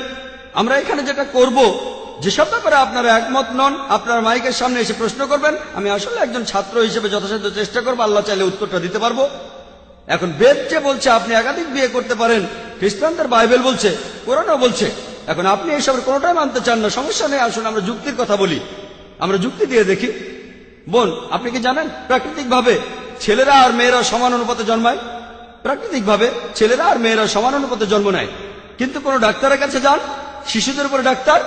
আমরা এখানে যেটা করব, যেসব ব্যাপারে আপনারা একমত নন, আপনার মাইকের সামনে এসে প্রশ্ন করবেন। আমি আসলে একজন ছাত্র হিসেবে যথাসাধ্য চেষ্টা করবো, আল্লাহ চাইলে উত্তরটা দিতে পারবো। এখন বেদ যে বলছে আপনি একাধিক বিয়ে করতে পারেন, খ্রিস্টানদের বাইবেল বলছে, কোরআনও বলছে। এখন আপনি এইসবের কোনোটাই মানতে চান না, সমস্যা নেই, আসুন আমরা যুক্তির কথা বলি, আমরা যুক্তি দিয়ে দেখি। বোন, আপনি কি জানেন প্রাকৃতিকভাবে ছেলেরা আর মেয়েরা সমান অনুপাতে জন্মায়? প্রাকৃতিকভাবে ছেলেরা আর মেয়েরা সমান অনুপাতে জন্ম নেয়। কিন্তু কোন ডাক্তারের কাছে যান, শিশুদের উপরে ডাক্তার,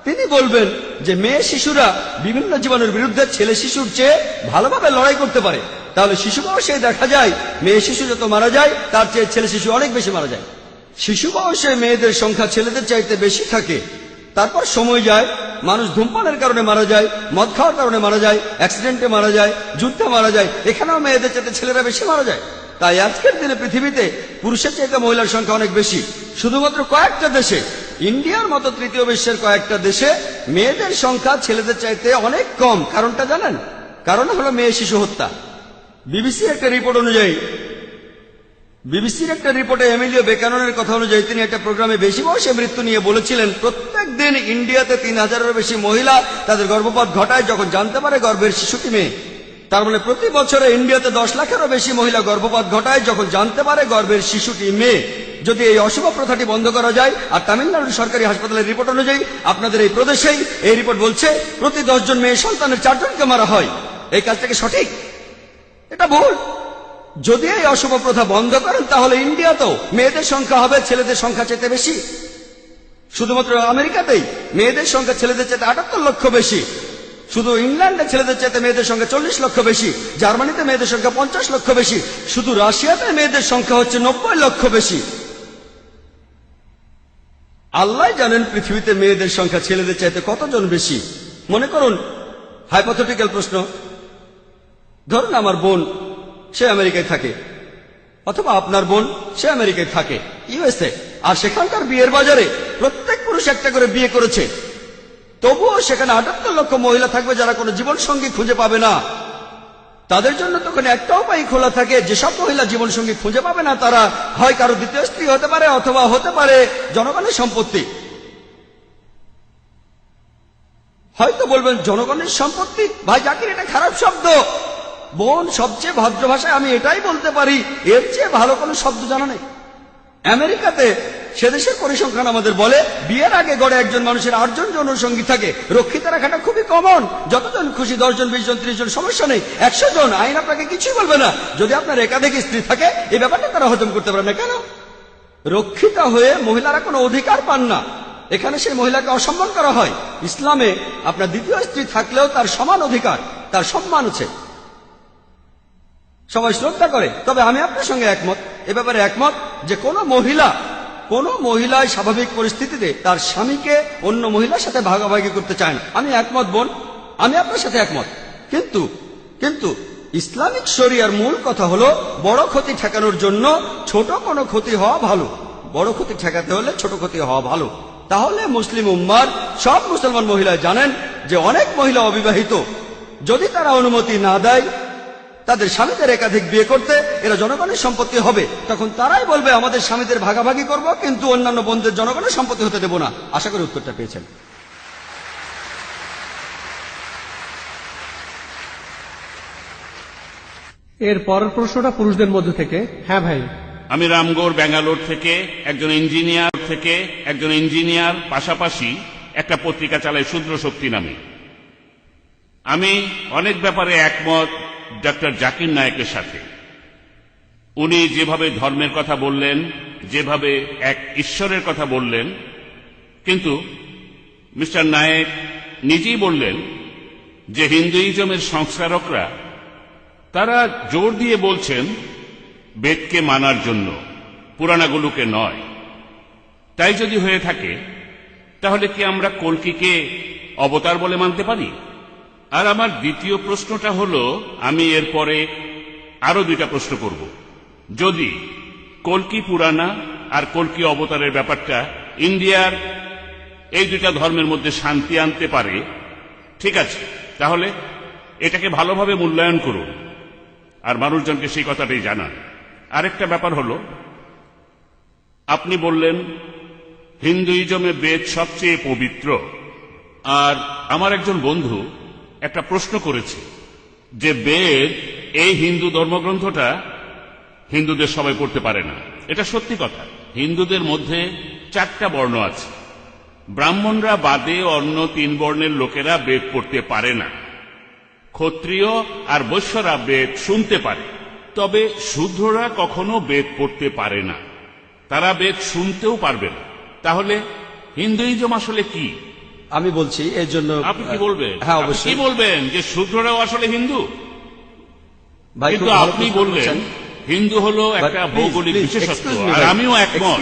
তিনি বলবেন যে মেয়ে শিশুরা বিভিন্ন জীবাণুর বিরুদ্ধে ছেলে শিশুর চেয়ে ভালোভাবে লড়াই করতে পারে। তাহলে শিশু বয়সে দেখা যায় মেয়ে শিশু যত মারা যায় তার চেয়ে ছেলে শিশু অনেক বেশি মারা যায়। শিশু বয়সে মেয়েদের সংখ্যা ছেলেদের চাইতে বেশি থাকে। তারপর সময় যায়, মানুষ ধূমপানের কারণে মারা যায়, মদ খাওয়ার কারণে মারা যায়, অ্যাক্সিডেন্টে মারা যায়, যুদ্ধে মারা যায়, এখানেও মেয়েদের চাইতে ছেলেরা বেশি মারা যায়। তাই আজকের দিনে পৃথিবীতে পুরুষের চাইতে মহিলার সংখ্যা অনেক বেশি। শুধুমাত্র কয়েকটা দেশে, ইন্ডিয়ার মতো তৃতীয় বিশ্বের কয়েকটা দেশে মেয়েদের সংখ্যা ছেলেদের চাইতে অনেক কম। কারণটা জানেন? কারণ হলো মেয়ে শিশু হত্যা। বিবিসির একটা রিপোর্টে এমিলিও বেকাননের কথা অনুযায়ী তিনি একটা প্রোগ্রামে বেশি বয়সে মৃত্যু নিয়ে বলেছিলেন প্রত্যেক দিন ইন্ডিয়াতে 3000-এরও বেশি মহিলা তাদের গর্ভপাত ঘটায় যখন জানতে পারে গর্ভের শিশুটি মেয়ে। তার মানে প্রতি বছরে ইন্ডিয়াতে 10 লাখেরও বেশি মহিলা গর্ভপাত ঘটায় যখন জানতে পারে গর্ভের শিশুটি মেয়ে। যদি এই অশুভ প্রথাটি বন্ধ করা যায়, আর তামিলনাড়ুর সরকারি হাসপাতালের রিপোর্ট অনুযায়ী আপনাদের এই প্রদেশেই এই রিপোর্ট বলছে প্রতি 10 জন মেয়ে সন্তানের 4 জনকে মারা হয়, এই কাজটা কি সঠিক? এটা ভুল। যদি এই অশুভ প্রথা বন্ধ করেন তাহলে ইন্ডিয়াতেও মেয়েদের সংখ্যা হবে ছেলেদের সংখ্যা চাইতে বেশি। শুধুমাত্র আমেরিকাতেই মেয়েদের সংখ্যা ছেলেদের চাইতে 78 লক্ষ বেশি। শুধু ইংল্যান্ডে ছেলেদের চাইতে মেয়েদের সংখ্যা 40 লক্ষ বেশি। জার্মানিতে মেয়েদের সংখ্যা 50 লক্ষ বেশি। শুধু রাশিয়াতে মেয়েদের সংখ্যা হচ্ছে 90 লক্ষ বেশি। আল্লাহ জানেন পৃথিবীতে মেয়েদের সংখ্যা ছেলেদের চাইতে কতজন বেশি। মনে করুন হাইপোথেটিক্যাল প্রশ্ন, ধরুন আমার বোন সে আমেরিকায় থাকে, অথবা আপনার বোন সে আমেরিকায় থাকে ইউএসএ, আর সেখানকার বিয়ের বাজারে প্রত্যেক পুরুষ একটা করে বিয়ে করেছে, তবুও সেখানে 78 লক্ষ মহিলা থাকবে যারা কোনো জীবন সঙ্গী খুঁজে পাবে না। তাদের জন্য তখন একটা উপায় খোলা থাকে, যেসব মহিলা জীবন সঙ্গী খুঁজে পাবে না তারা হয় কারো দ্বিতীয় স্ত্রী হতে পারে অথবা হতে পারে জনগণের সম্পত্তি। হয়তো বলবেন জনগণের সম্পত্তি, ভাই জাকির এটা খারাপ শব্দ। বোন সবচেয়ে ভদ্র ভাষায় আমি এটাই বলতে পারি, এর চেয়ে ভালো কোনো শব্দ জানা নেই। আমেরিকাতে সে দেশের পরিসংখ্যান আমাদের বলে বিয়ের আগে গড়ে একজন মানুষের 8 জন যৌনসঙ্গী থাকে। রক্ষিত রাখাটা খুবই কমন, যতজন খুশি 10 জন 20 জন 30 জন সমস্যা নেই। 100 জন আইন আপনাকে কিছুই বলবে না। যদি আপনার একাধিক স্ত্রী থাকে এই ব্যাপারটা তারা হজম করতে পারে না। কেন? রক্ষিতা হয়ে মহিলারা কোনো অধিকার পান না, এখানে সেই মহিলাকে অসম্মান করা হয়। ইসলামে আপনার দ্বিতীয় স্ত্রী থাকলেও তার সমান অধিকার, তার সম্মান আছে, সবাই শ্রদ্ধা করে। তবে আমি আপনার সঙ্গে একমত, এ ব্যাপারে একমত যে কোনো মহিলাই স্বাভাবিক পরিস্থিতিতে তার স্বামীকে অন্য মহিলার সাথে ভাগাভাগি করতে চায় না। আমি একমত বোন, আমি আপনার সাথে একমত। কিন্তু ইসলামিক শরিয়ার মূল কথা হলো বড় ক্ষতি ঠেকানোর জন্য ছোট কোনো ক্ষতি হওয়া ভালো। বড় ক্ষতি ঠেকাতে হলে ছোট ক্ষতি হওয়া ভালো। তাহলে মুসলিম উম্মার সব মুসলমান মহিলা জানেন যে অনেক মহিলা অবিবাহিত, যদি তারা অনুমতি না দেয় তাদের স্বামীদের একাধিক বিয়ে করতে, এরা জনগণের সম্পত্তি হবে। তখন তারাই বলবে আমাদের স্বামীদের ভাগাভাগি করব, কিন্তু অন্যান্য বোনদের জনগণের সম্পত্তি হতে দেব না। আশা করি উত্তরটা পেয়েছেন। এর পরের প্রশ্নটা পুরুষদের মধ্য থেকে। হ্যাঁ ভাই। আমি রামগড় ব্যাঙ্গালোর থেকে একজন ইঞ্জিনিয়ার পাশাপাশি একটা পত্রিকা চালাই শূদ্র শক্তি নামে। আমি অনেক ব্যাপারে একমত ডক্টর জাকির নায়েকের সাথে। উনি যেভাবে ধর্মের কথা বললেন, যেভাবে এক ঈশ্বরের কথা বললেন, কিন্তু মিস্টার নায়েক নিজেই বললেন যে হিন্দুইজমের সংস্কারকরা তারা জোর দিয়ে বলছেন বেদকে মানার জন্য, পুরাণাগুলোকে নয়। তাই যদি হয়ে থাকে তাহলে কি আমরা কল্কিকে অবতার বলে মানতে পারি? আর আমার দ্বিতীয় প্রশ্নটা হলো, আমি এরপরে আরো 2টা প্রশ্ন করব। যদি কল্কি পুরাণা আর কল্কি অবতারের ব্যাপারটা ইন্ডিয়ার এই 2টা ধর্মের মধ্যে শান্তি আনতে পারে, ঠিক আছে, তাহলে এটাকে ভালোভাবে মূল্যায়ন করুন আর মানুষজনকে সেই কথাটাই জানান। আরেকটা ব্যাপার হলো, আপনি বললেন হিন্দুইজমে বেদ সবচেয়ে পবিত্র, আর আমার একজন বন্ধু একটা প্রশ্ন করেছে যে বেদ, এই হিন্দু ধর্মগ্রন্থটা হিন্দুদের সবাই পড়তে পারে না। এটা সত্যি কথা। হিন্দুদের মধ্যে 4টা বর্ণ আছে, ব্রাহ্মণরা বাদে অন্য 3 বর্ণের লোকেরা বেদ পড়তে পারে না। ক্ষত্রিয় আর বৈশ্যরা বেদ শুনতে পারে, তবে শূদ্ররা কখনো বেদ পড়তে পারে না, তারা বেদ শুনতেও পারবে না। তাহলে হিন্দুইজম আসলে কি? আমি বলছি এর জন্য। আপনি কি বলবেন? হ্যাঁ অবশ্যই। কি বলবেন যে শূদ্ররাও আসলে হিন্দু? ভাই, কিন্তু আপনি বললেন হিন্দু হলো একটা ভৌগোলিক বিশেষত্ব, আর আমিও একমত।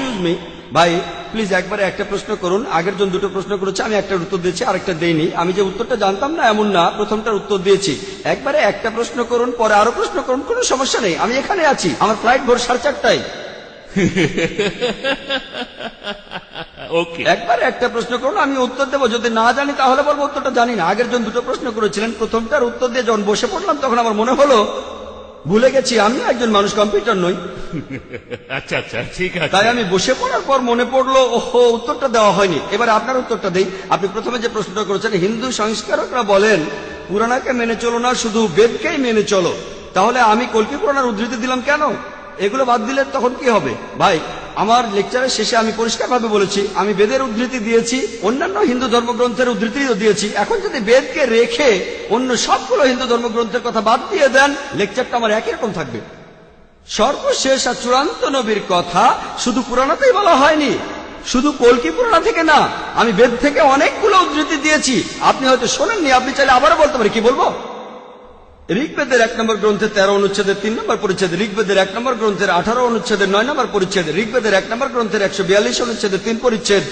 ভাই প্লিজ একবারে একটা প্রশ্ন করুন। আগের জন 2টো প্রশ্ন করেছে, আমি একটার উত্তর দিয়েছি, আরেকটা দেইনি। আমি যে উত্তরটা জানতাম না এমন না, প্রথমটার উত্তর দিয়েছি। একবারে একটা প্রশ্ন করুন, পরে আরো প্রশ্ন করুন, কোনো সমস্যা নেই। আমি এখানে আছি, আমার ফ্লাইট ভোর 4:30টায়। ওকে, একবারে একটা প্রশ্ন করুন, আমি উত্তর দেবো। যদি না জানি তাহলে বলবো উত্তরটা জানি না। আগের জন 2টো প্রশ্ন করেছিলেন, প্রথমটার উত্তর দিয়ে যখন বসে পড়লাম তখন আমার মনে হলো ভুলে গেছি আমি একজন মানুষ, কম্পিউটার নই। আচ্ছা আচ্ছা ঠিক আছে। তাই আমি বসে পড়ার পর মনে পড়লো, ওহো উত্তরটা দেওয়া হয়নি। এবার আপনার উত্তরটা দেই। আপনি প্রথমে যে প্রশ্নটা করেছেন, হিন্দু সংস্কারকরা বলেন পুরাণাকে মেনে চলো না, শুধু বেদকেই মেনে চলো। তাহলে আমি কল্কি পুরাণের উদ্ধৃতি দিলাম কেন? এগুলো বাদ দিলে তখন কি হবে? ভাই, আমার লেকচারের শেষে আমি পরিষ্কারভাবে বলেছি আমি বেদের উদ্ধৃতি দিয়েছি, অন্যান্য হিন্দু ধর্মগ্রন্থের উদ্ধৃতিও দিয়েছি। এখন যদি বেদকে রেখে অন্য সবগুলো হিন্দু ধর্মগ্রন্থের কথা বাদ দিয়ে দেন, লেকচারটা আমার একই রকম থাকবে। সর্বশেষ আর চূড়ান্ত নবীর কথা শুধু পুরাণাতেই বলা হয়নি, শুধু কল্কি পুরাণ থেকে না, আমি বেদ থেকে অনেকগুলো উদ্ধৃতি দিয়েছি। আপনি হয়তো শোনেননি, আপনি চাইলে আবারও বলতে পারি। কি বলবো? ঋগ্বেদের 1 নম্বর গ্রন্থের 13 অনুচ্ছেদের 3 নম্বর পরিচ্ছেদ, ঋগ্বেদের 1 নম্বর গ্রন্থের 18 অনুচ্ছেদের 9 নম্বর পরিচ্ছেদ, ঋগ্বেদের 1 নম্বর গ্রন্থের 142 অনুচ্ছেদের 3 পরিচ্ছেদ,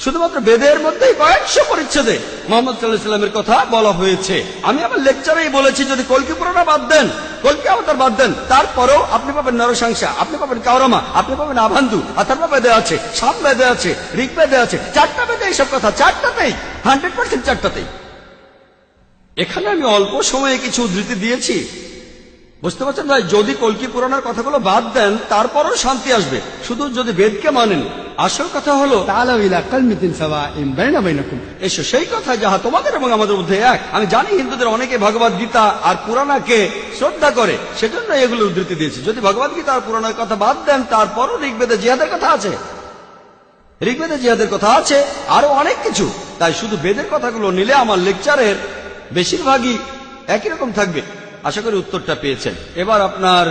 শুধুমাত্র বেদের মধ্যেই কয়েকশো পরিচ্ছেদে মোহাম্মদ সাল্লাল্লাহু আলাইহি ওয়াসাল্লামের কথা বলা হয়েছে। আমি আমার লেকচারেই বলেছি যদি কল্কি পুরাণ বাদ দেন, কল্কি অবতার বাদ দেন, তারপরেও আপনি পাবেন নরসংসা, আপনি পাবেন কাওরামা, আপনি পাবেন আভান্দু, অথর্ব বেদে আছে, সাম বেদে আছে, ঋগ্বেদে আছে, 4টা বেদে এইসব কথা, 4টাতেই 100% 4টাতেই। এখানে আমি অল্প সময়ে কিছু উদ্ধৃতি দিয়েছি, বুঝতে পারছেন ভাই? যদি কল্কি পুরাণের কথাগুলো বাদ দেন তারপরও শান্তি আসবে, শুধু যদি বেদকে মানেন। আসল কথা হলো تعالوا إلى كلمة سواء بين بينكم এসো সেই কথা যাহা তোমাদের এবং আমাদের মধ্যে এক। আমি জানি হিন্দুদের অনেকে ভগবত গীতা আর পুরাণাকে শ্রদ্ধা করে, সেজন্য এগুলো উদ্ধৃতি দিয়েছি। যদি ভগবত গীতা আর পুরাণের কথা বাদ দেন তারপরও ঋগ্বেদে জিহাদের কথা আছে, ঋগ্বেদে জিহাদের কথা আছে, আরো অনেক কিছু। তাই শুধু বেদের কথাগুলো নিলে আমার লেকচারের বেশিরভাগই একই রকম থাকবে। আশা করি উত্তরটা পেয়েছেন। এবার আপনার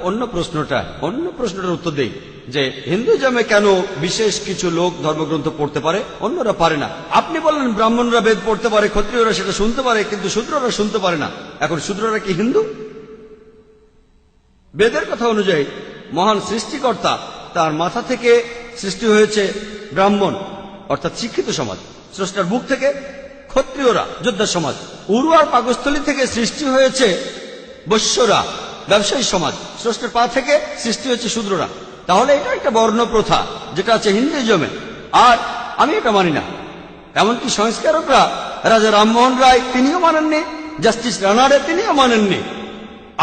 অন্য প্রশ্নটার উত্তর দেই যে হিন্দুজমে কেন বিশেষ কিছু লোক ধর্মগ্রন্থ পড়তে পারে, অন্যরা পারে না। আপনি বললেন ব্রাহ্মণরা বেদ পড়তে পারে, ক্ষত্রিয়রা সেটা শুনতে পারে, কিন্তু শূদ্ররা শুনতে পারে না। এখন শূদ্ররা কি হিন্দু? বেদের কথা অনুযায়ী মহান সৃষ্টিকর্তা, তার মাথা থেকে সৃষ্টি হয়েছে ব্রাহ্মণ অর্থাৎ শিক্ষিত সমাজ, স্রষ্টার বুক থেকে ক্ষত্রিয়রা যোদ্ধা সমাজ, উরু আর পাকস্থলী থেকে সৃষ্টি হয়েছে বৈশ্যরা ব্যবসায়ী সমাজ, স্রষ্টার পা থেকে সৃষ্টি হয়েছে শূদ্ররা। তাহলে এটা একটা বর্ণ প্রথা যেটা আছে হিন্দুইজমে, আর আমি এটা মানি না। এমনকি সংস্কারকরা রাজা রামমোহন রায় তিনিও মানেননি, জাস্টিস রানারে তিনিও মানেননি।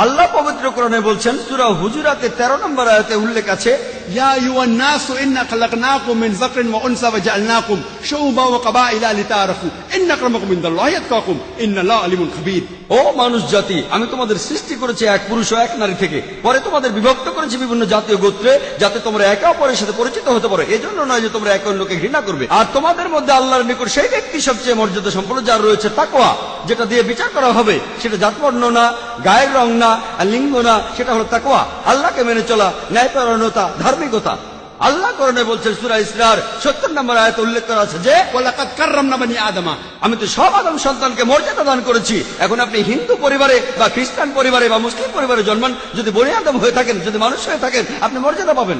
আল্লাহ পবিত্র কোরআনে বলছেন, সূরা হুজুরাতে 13 নম্বর আয়াতে উল্লেখ আছে, يا أيها الناس إنا خلقناكم من ذكر وأنثى وجعلناكم شعوبا وقبائل لتعارفوا إن أكرمكم عند الله أتقاكم إن الله عليم خبير। ও মানুষ জাতি, আমি তোমাদের সৃষ্টি করেছি এক পুরুষ ও এক নারী থেকে, পরে তোমাদের বিভক্ত করেছি বিভিন্ন জাতীয় গোত্রে, যাতে তোমরা একে অপরের সাথে পরিচিত হতে পারো। এজন্য নয় যে তোমরা একে অন্যকে ঘৃণা করবে। আর তোমাদের মধ্যে আল্লাহর নিকট সেই ব্যক্তি সবচেয়ে মর্যাদা সম্পন্ন যার রয়েছে তাকওয়া, যেটা দিয়ে বিচার করা হবে। সেটা জাতবর্ণ না, গায়ের রং না, আর লিঙ্গ না, সেটা হলো তাকওয়া, আল্লাহকে মেনে চলা, ন্যায়পরায়ণতা, ধার্মিকতা। আল্লাহ কোরআনে বলছেন সূরা ইসরার 70 নম্বর আয়াতে উল্লেখ করা আছে যে ولقد كرمنا بني آدم। আমি তো সব আদম সন্তানকে মর্যাদা দান করেছি। এখন আপনি হিন্দু পরিবারে বা খ্রিস্টান পরিবারে বা মুসলিম পরিবারে জন্মান, যদি বনি আদম হয়ে থাকেন, যদি মানুষ হয়ে থাকেন, আপনি মর্যাদা পাবেন।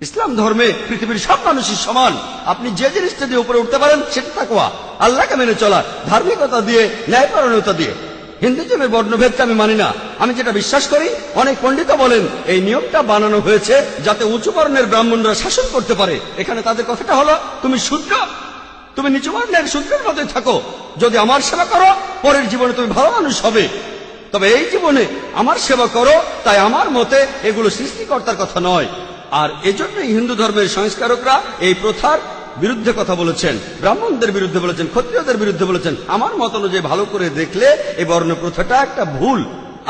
ইসলাম ধর্মে পৃথিবীর সব মানুষই সমান। আপনি যে জিনিসটা দিয়ে উপরে উঠতে পারেন সেটা তাকওয়া, আল্লাহকে মেনে চলা, ধার্মিকতা দিয়ে, ন্যায়পরায়ণতা দিয়ে। হিন্দুজমের বর্ণভেদকে আমি মানি না। আমি যেটা বিশ্বাস করি, অনেক পণ্ডিত বলেন এই নিয়মটা বানানো হয়েছে যাতে উঁচু বর্ণের ব্রাহ্মণরা শাসন করতে পারে। এখানে তাদের কথাটা হলো, তুমি শূদ্র, তুমি নিচু বর্ণের শূদ্রের মতোই থাকো, যদি আমার সেবা করো পরের জীবনে তুমি ভালো মানুষ হবে, তবে এই জীবনে আমার সেবা করো। তাই আমার মতে এগুলো সৃষ্টিকর্তার কথা নয়। আর এজন্যই হিন্দু ধর্মের সংস্কারকরা এই প্রথার বিরুদ্ধে কথা বলেছেন, ব্রাহ্মণদের বিরুদ্ধে বলেছেন, ক্ষত্রিয়দের বিরুদ্ধে বলেছেন। আমার মত অনুযায়ী ভালো করে দেখলে এই বর্ণ প্রথাটা একটা ভুল।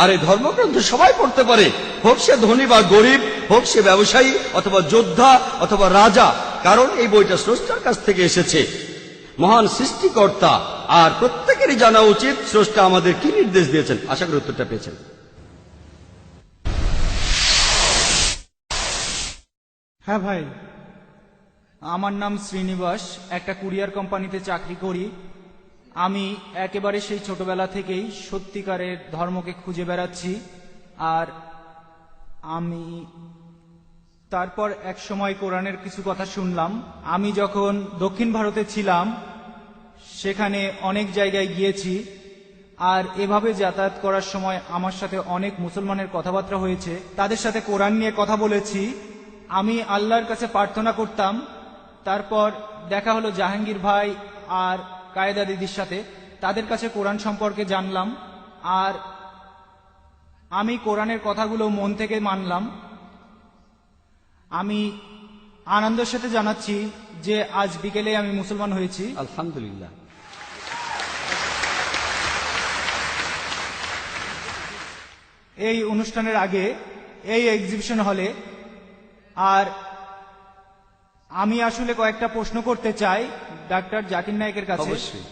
আর এই ধর্মগ্রন্থ সবাই পড়তে পারে, হোক সে ধনী বা গরিব, হোক সে ব্যবসায়ী অথবা যোদ্ধা অথবা রাজা, কারণ এই বইটা স্রষ্টার কাছ থেকে এসেছে, মহান সৃষ্টিকর্তা। আর প্রত্যেকেরই জানা উচিত স্রষ্টা আমাদের কি নির্দেশ দিয়েছেন। আশা করি উত্তরটা পেয়েছেন। হ্যাঁ ভাই, আমার নাম শ্রীনিবাস, একটা কুরিয়ার কোম্পানিতে চাকরি করি। আমি একেবারে সেই ছোটবেলা থেকেই সত্যিকারের ধর্মকে খুঁজে বেড়াচ্ছি। আর আমি তারপর এক সময় কোরআনের কিছু কথা শুনলাম। আমি যখন দক্ষিণ ভারতে ছিলাম সেখানে অনেক জায়গায় গিয়েছি, আর এভাবে যাতায়াত করার সময় আমার সাথে অনেক মুসলমানের কথাবার্তা হয়েছে, তাদের সাথে কোরআন নিয়ে কথা বলেছি। আমি আল্লাহর কাছে প্রার্থনা করতাম। তারপর দেখা হলো জাহাঙ্গীর ভাই আর কায়েদা দিদির সাথে, তাদের কাছে কোরআন সম্পর্কে জানলাম। আর আমি কোরআনের কথাগুলো মন থেকে মানলাম। আমি আনন্দের সাথে জানাচ্ছি যে আজ বিকেলে আমি মুসলমান হয়েছি। আলহামদুলিল্লাহ। এই অনুষ্ঠানের আগে এই এক্সিবিশন হলে আর আমি আসলে কয়েকটা প্রশ্ন করতে চাই ডাক্তার জাকির নায়েকের কাছে। অবশ্যই।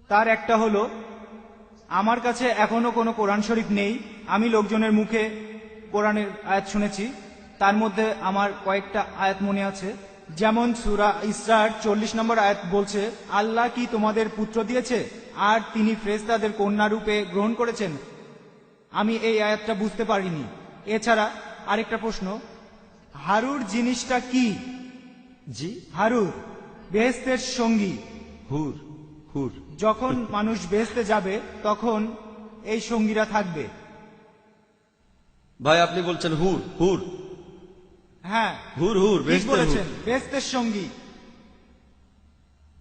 তার একটা হলো, আমার কাছে এখনো কোনো কোরআন শরীফ নেই। আমি লোকজনের মুখে কোরআনের আয়াত শুনেছি, তার মধ্যে আমার কয়েকটা আয়াত মনে আছে। যেমন সূরা ইসরার 40 নম্বর আয়াত বলছে, আল্লাহ কি তোমাদের পুত্র দিয়েছে আর তিনি ফেরেশতাদের কন্যা রূপে গ্রহণ করেছেন। আমি এই আয়াতটা বুঝতে পারিনি। এছাড়া আরেকটা প্রশ্ন, হারুর জিনিসটা কি? জি, হারুর বেহেশতের সঙ্গী। হুর, হুর। যখন মানুষ বেহেশতে যাবে তখন এই সঙ্গীরা থাকবে। ভাই আপনি বলছেন হুর, হুর, হ্যাঁ, হুর, হুর, ঠিক বেহেশতের বলেছেন, হুর। বেহেশতের সঙ্গী।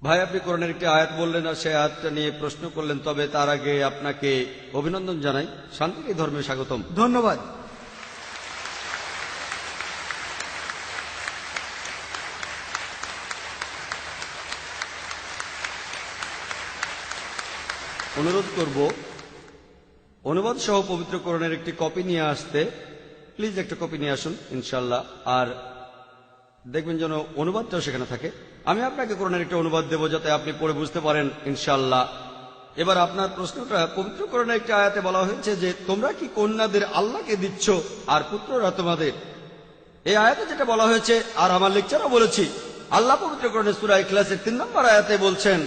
ভাই আপনি কোরআনের একটি আয়াত বললেন আর সেই আয়াতটা নিয়ে প্রশ্ন করলেন, তবে তার আগে আপনাকে অভিনন্দন জানাই, শান্তির ধর্মে স্বাগতম। ধন্যবাদ। অনুরোধ করব অনুবাদ সহ পবিত্র কোরআনের একটি কপি নিয়ে আসতে। প্লিজ একটা কপি নিয়ে আসুন ইনশাল্লাহ। আর দেখবেন যেন অনুবাদটাও সেখানে থাকে। আমি আপনাকে কোরআনের একটা অনুবাদ দেব যাতে আপনি পড়ে বুঝতে পারেন ইনশাল্লাহ। এবার আপনার প্রশ্নটা, পবিত্র কোরআনের একটি আয়াতে বলা হয়েছে যে তোমরা কি কন্যাদের আল্লাহকে দিচ্ছ আর পুত্ররা তোমাদের। এই আয়াতে যেটা বলা হয়েছে, আর আমার লেকচারও বলেছি, আল্লাহ পবিত্র কোরআনের সূরা ইখলাসের 3 নম্বর আয়াতে বলছেন,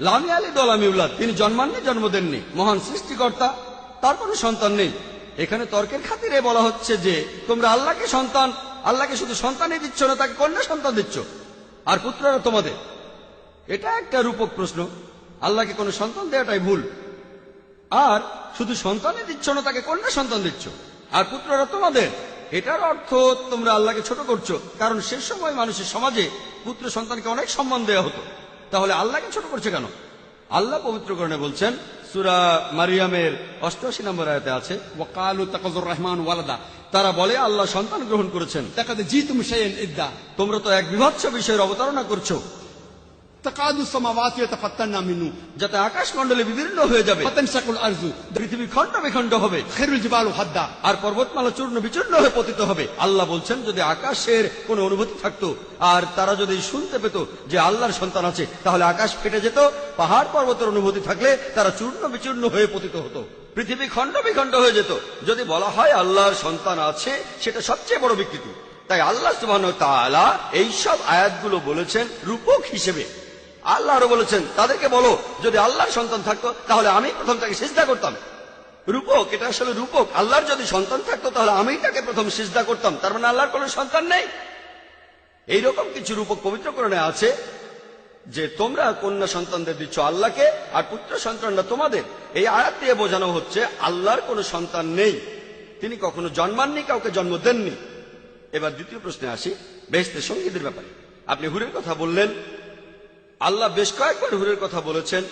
লামি আলী দলামি উল্লাদ, তিনি জন্মাননি, জন্ম দেননি, মহান সৃষ্টিকর্তা, তার কোনো সন্তান নেই। এখানে তর্কের খাতিরে বলা হচ্ছে যে তোমরা আল্লাহকে শুধু সন্তানই দিচ্ছ না, তাকে কন্যা সন্তান দিচ্ছ আর পুত্ররা তোমাদের। এটা একটা রূপক প্রশ্ন। আল্লাহকে কোনো সন্তান দেওয়াটাই ভুল। আর শুধু সন্তানই দিচ্ছ না, তাকে কন্যা সন্তান দিচ্ছ আর পুত্ররা তোমাদের। এটার অর্থ তোমরা আল্লাহকে ছোট করছো, কারণ সে সময় মানুষের সমাজে পুত্র সন্তানকে অনেক সম্মান দেওয়া হতো। তাহলে আল্লাহকে ছোট করছে কেন? আল্লাহ পবিত্র কোরআনে বলছেন, সূরা মারিয়ামের 88 নম্বর আয়াতে আছে, وقالوا اتخذ الرحمن ولدا তারা বলে আল্লাহ সন্তান গ্রহণ করেছেন। لقد جئتم شيئا إدا তোমরা তো এক বিভৎস বিষয়ের অবতারণা করছো, تكاد السماوات يتفطرن منه যাতে আকাশ মণ্ডলে বিদীর্ণ হয়ে যাবে, وتنشق الأرض পৃথিবী খণ্ড বিখণ্ড হবে, خير الجبال هدا আর পর্বতমালা চূর্ণ বিচূর্ণ হয়ে পতিত হবে। আল্লাহ বলছেন, যদি আকাশের কোনো অনুভূতি থাকতো আর তারা যদি শুনতে পেত যে আল্লাহর সন্তান আছে, তাহলে আকাশ ফেটে যেত, পাহাড় পর্বতের অনুভূতি থাকলে তারা চূর্ণ বিচূর্ণ হয়ে পতিত হতো, পৃথিবী খণ্ড বিখণ্ড হয়ে যেত। যদি বলা হয় আল্লাহর সন্তান আছে, সেটা সবচেয়ে বড় বিকৃতি। তাই আল্লাহ সুবহানাহু ওয়া তাআলা এইসব আয়াতগুলো বলেছেন রূপক হিসেবে। আল্লাহ আরো বলেছেন, তাদেরকে বলো যদি আল্লাহর সন্তান থাকতো তাহলে আমি প্রথম তাকে সিজদা করতাম। রূপক, এটা আসলে রূপক। আল্লাহর যদি সন্তান থাকতো তাহলে আমি তাকে প্রথম সিজদা করতাম, তার মানে আল্লাহর কোনো সন্তান নেই। এইরকম কিছু রূপক পবিত্র কোরআনে আছে যে তোমরা কন্যা সন্তানদের দিচ্ছ আল্লাহকে আর পুত্র সন্তানরা তোমাদের। এই আয়াত দিয়ে বোঝানো হচ্ছে আল্লাহর কোনো সন্তান নেই, তিনি কখনো জন্মাননি, কাউকে জন্ম দেননি। এবার দ্বিতীয় প্রশ্নে আসি, বেহেশতের সঙ্গীদের ব্যাপারে। আপনি হুরের কথা বললেন। আল্লাহ বেশ কয়েকবার হুরের কথা বলেছেন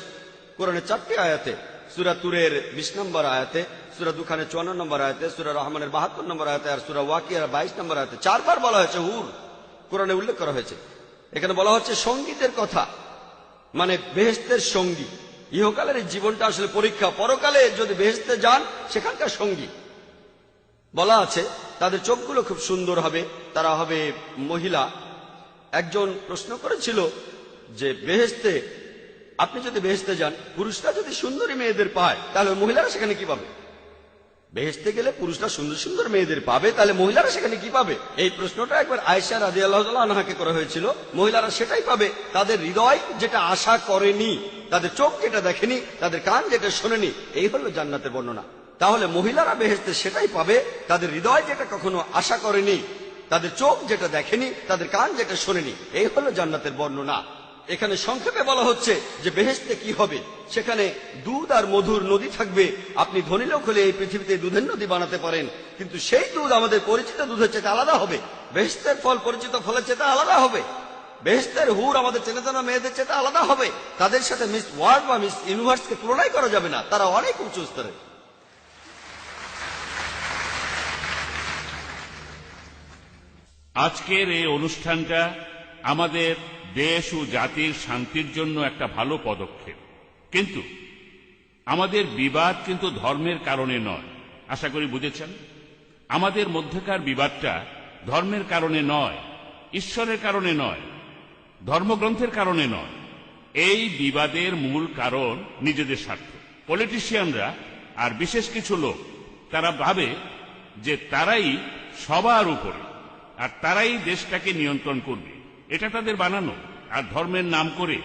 কোরআনের 4টি আয়াতে। সূরা তুরের 20 নম্বর আয়াতে, সূরা দুখানের 54 নম্বর আয়াতে, সূরা রহমানের 72 নম্বর আয়াতে আর সূরা ওয়াকিয়ার 22 নম্বর আয়াতে 4 বার বলা হয়েছে হুর, কোরআনে উল্লেখ করা হয়েছে। এখানে বলা হচ্ছে সঙ্গীদের কথা, মানে বেহেশতের সঙ্গী। ইহকালের এই জীবনটা আসলে পরীক্ষা, পরকালে যদি বেহেশতে যান সেখানকার সঙ্গী। বলা আছে তাদের চোখগুলো খুব সুন্দর হবে, তারা হবে মহিলা। একজন প্রশ্ন করেছিল যে বেহেশতে, আপনি যদি বেহেশতে যান, পুরুষরা যদি সুন্দরী মেয়েদের পায় তাহলে মহিলারা সেখানে কি পাবে? বেহেশতে গেলে পুরুষরা সুন্দর সুন্দর মেয়েদের পাবে, তাহলে মহিলারা সেখানে কি পাবে? এই প্রশ্নটা একবার আয়েশা রাদিয়াল্লাহু তাআলা আনহাকে করা হয়েছিল। মহিলারা সেটাই পাবে, তাদের হৃদয় যেটা আশা করেনি, তাদের চোখ যেটা দেখেনি, তাদের কান যেটা শোনেনি। এই হলো জান্নাতের বর্ণনা। তাহলে মহিলারা বেহেশতে সেটাই পাবে, তাদের হৃদয় যেটা কখনো আশা করেনি, তাদের চোখ যেটা দেখেনি, তাদের কান যেটা শোনেনি। এই হলো জান্নাতের বর্ণনা। এখানে সংক্ষেপে বলা হচ্ছে যে বেহেশতে কি হবে, সেখানে দুধ আর মধুর নদী থাকবে। আপনি ধনী লোক হলে এই পৃথিবীতে দুধের নদী বানাতে পারেন, কিন্তু সেই দুধ আমাদের পরিচিত দুধের চেয়ে আলাদা হবে। বেহেশতের ফল পরিচিত ফলের চেয়ে আলাদা হবে। বেহেশতের হুর আমাদের চেনা জানা মেয়েদের চেয়ে আলাদা হবে। তাদের সাথে মিস ওয়ার্ল্ড বা মিস ইউনিভার্সকে তুলনাই করা যাবে না, তারা অনেক উঁচু স্তরে। আজকের এই অনুষ্ঠানটা আমাদের দেশ ও জাতির শান্তির জন্য একটা ভালো পদক্ষেপ, কিন্তু আমাদের বিবাদ কিন্তু ধর্মের কারণে নয়। আশা করি বুঝেছেন, আমাদের মধ্যকার বিবাদটা ধর্মের কারণে নয়, ঈশ্বরের কারণে নয়, ধর্মগ্রন্থের কারণে নয়। এই বিবাদের মূল কারণ নিজেদের স্বার্থ। পলিটিশিয়ানরা আর বিশেষ কিছু লোক তারা ভাবে যে তারাই সবার উপরে আর তারাই দেশটাকে নিয়ন্ত্রণ করবে। এটা তাদের বানানো, আর ধর্মের নাম করে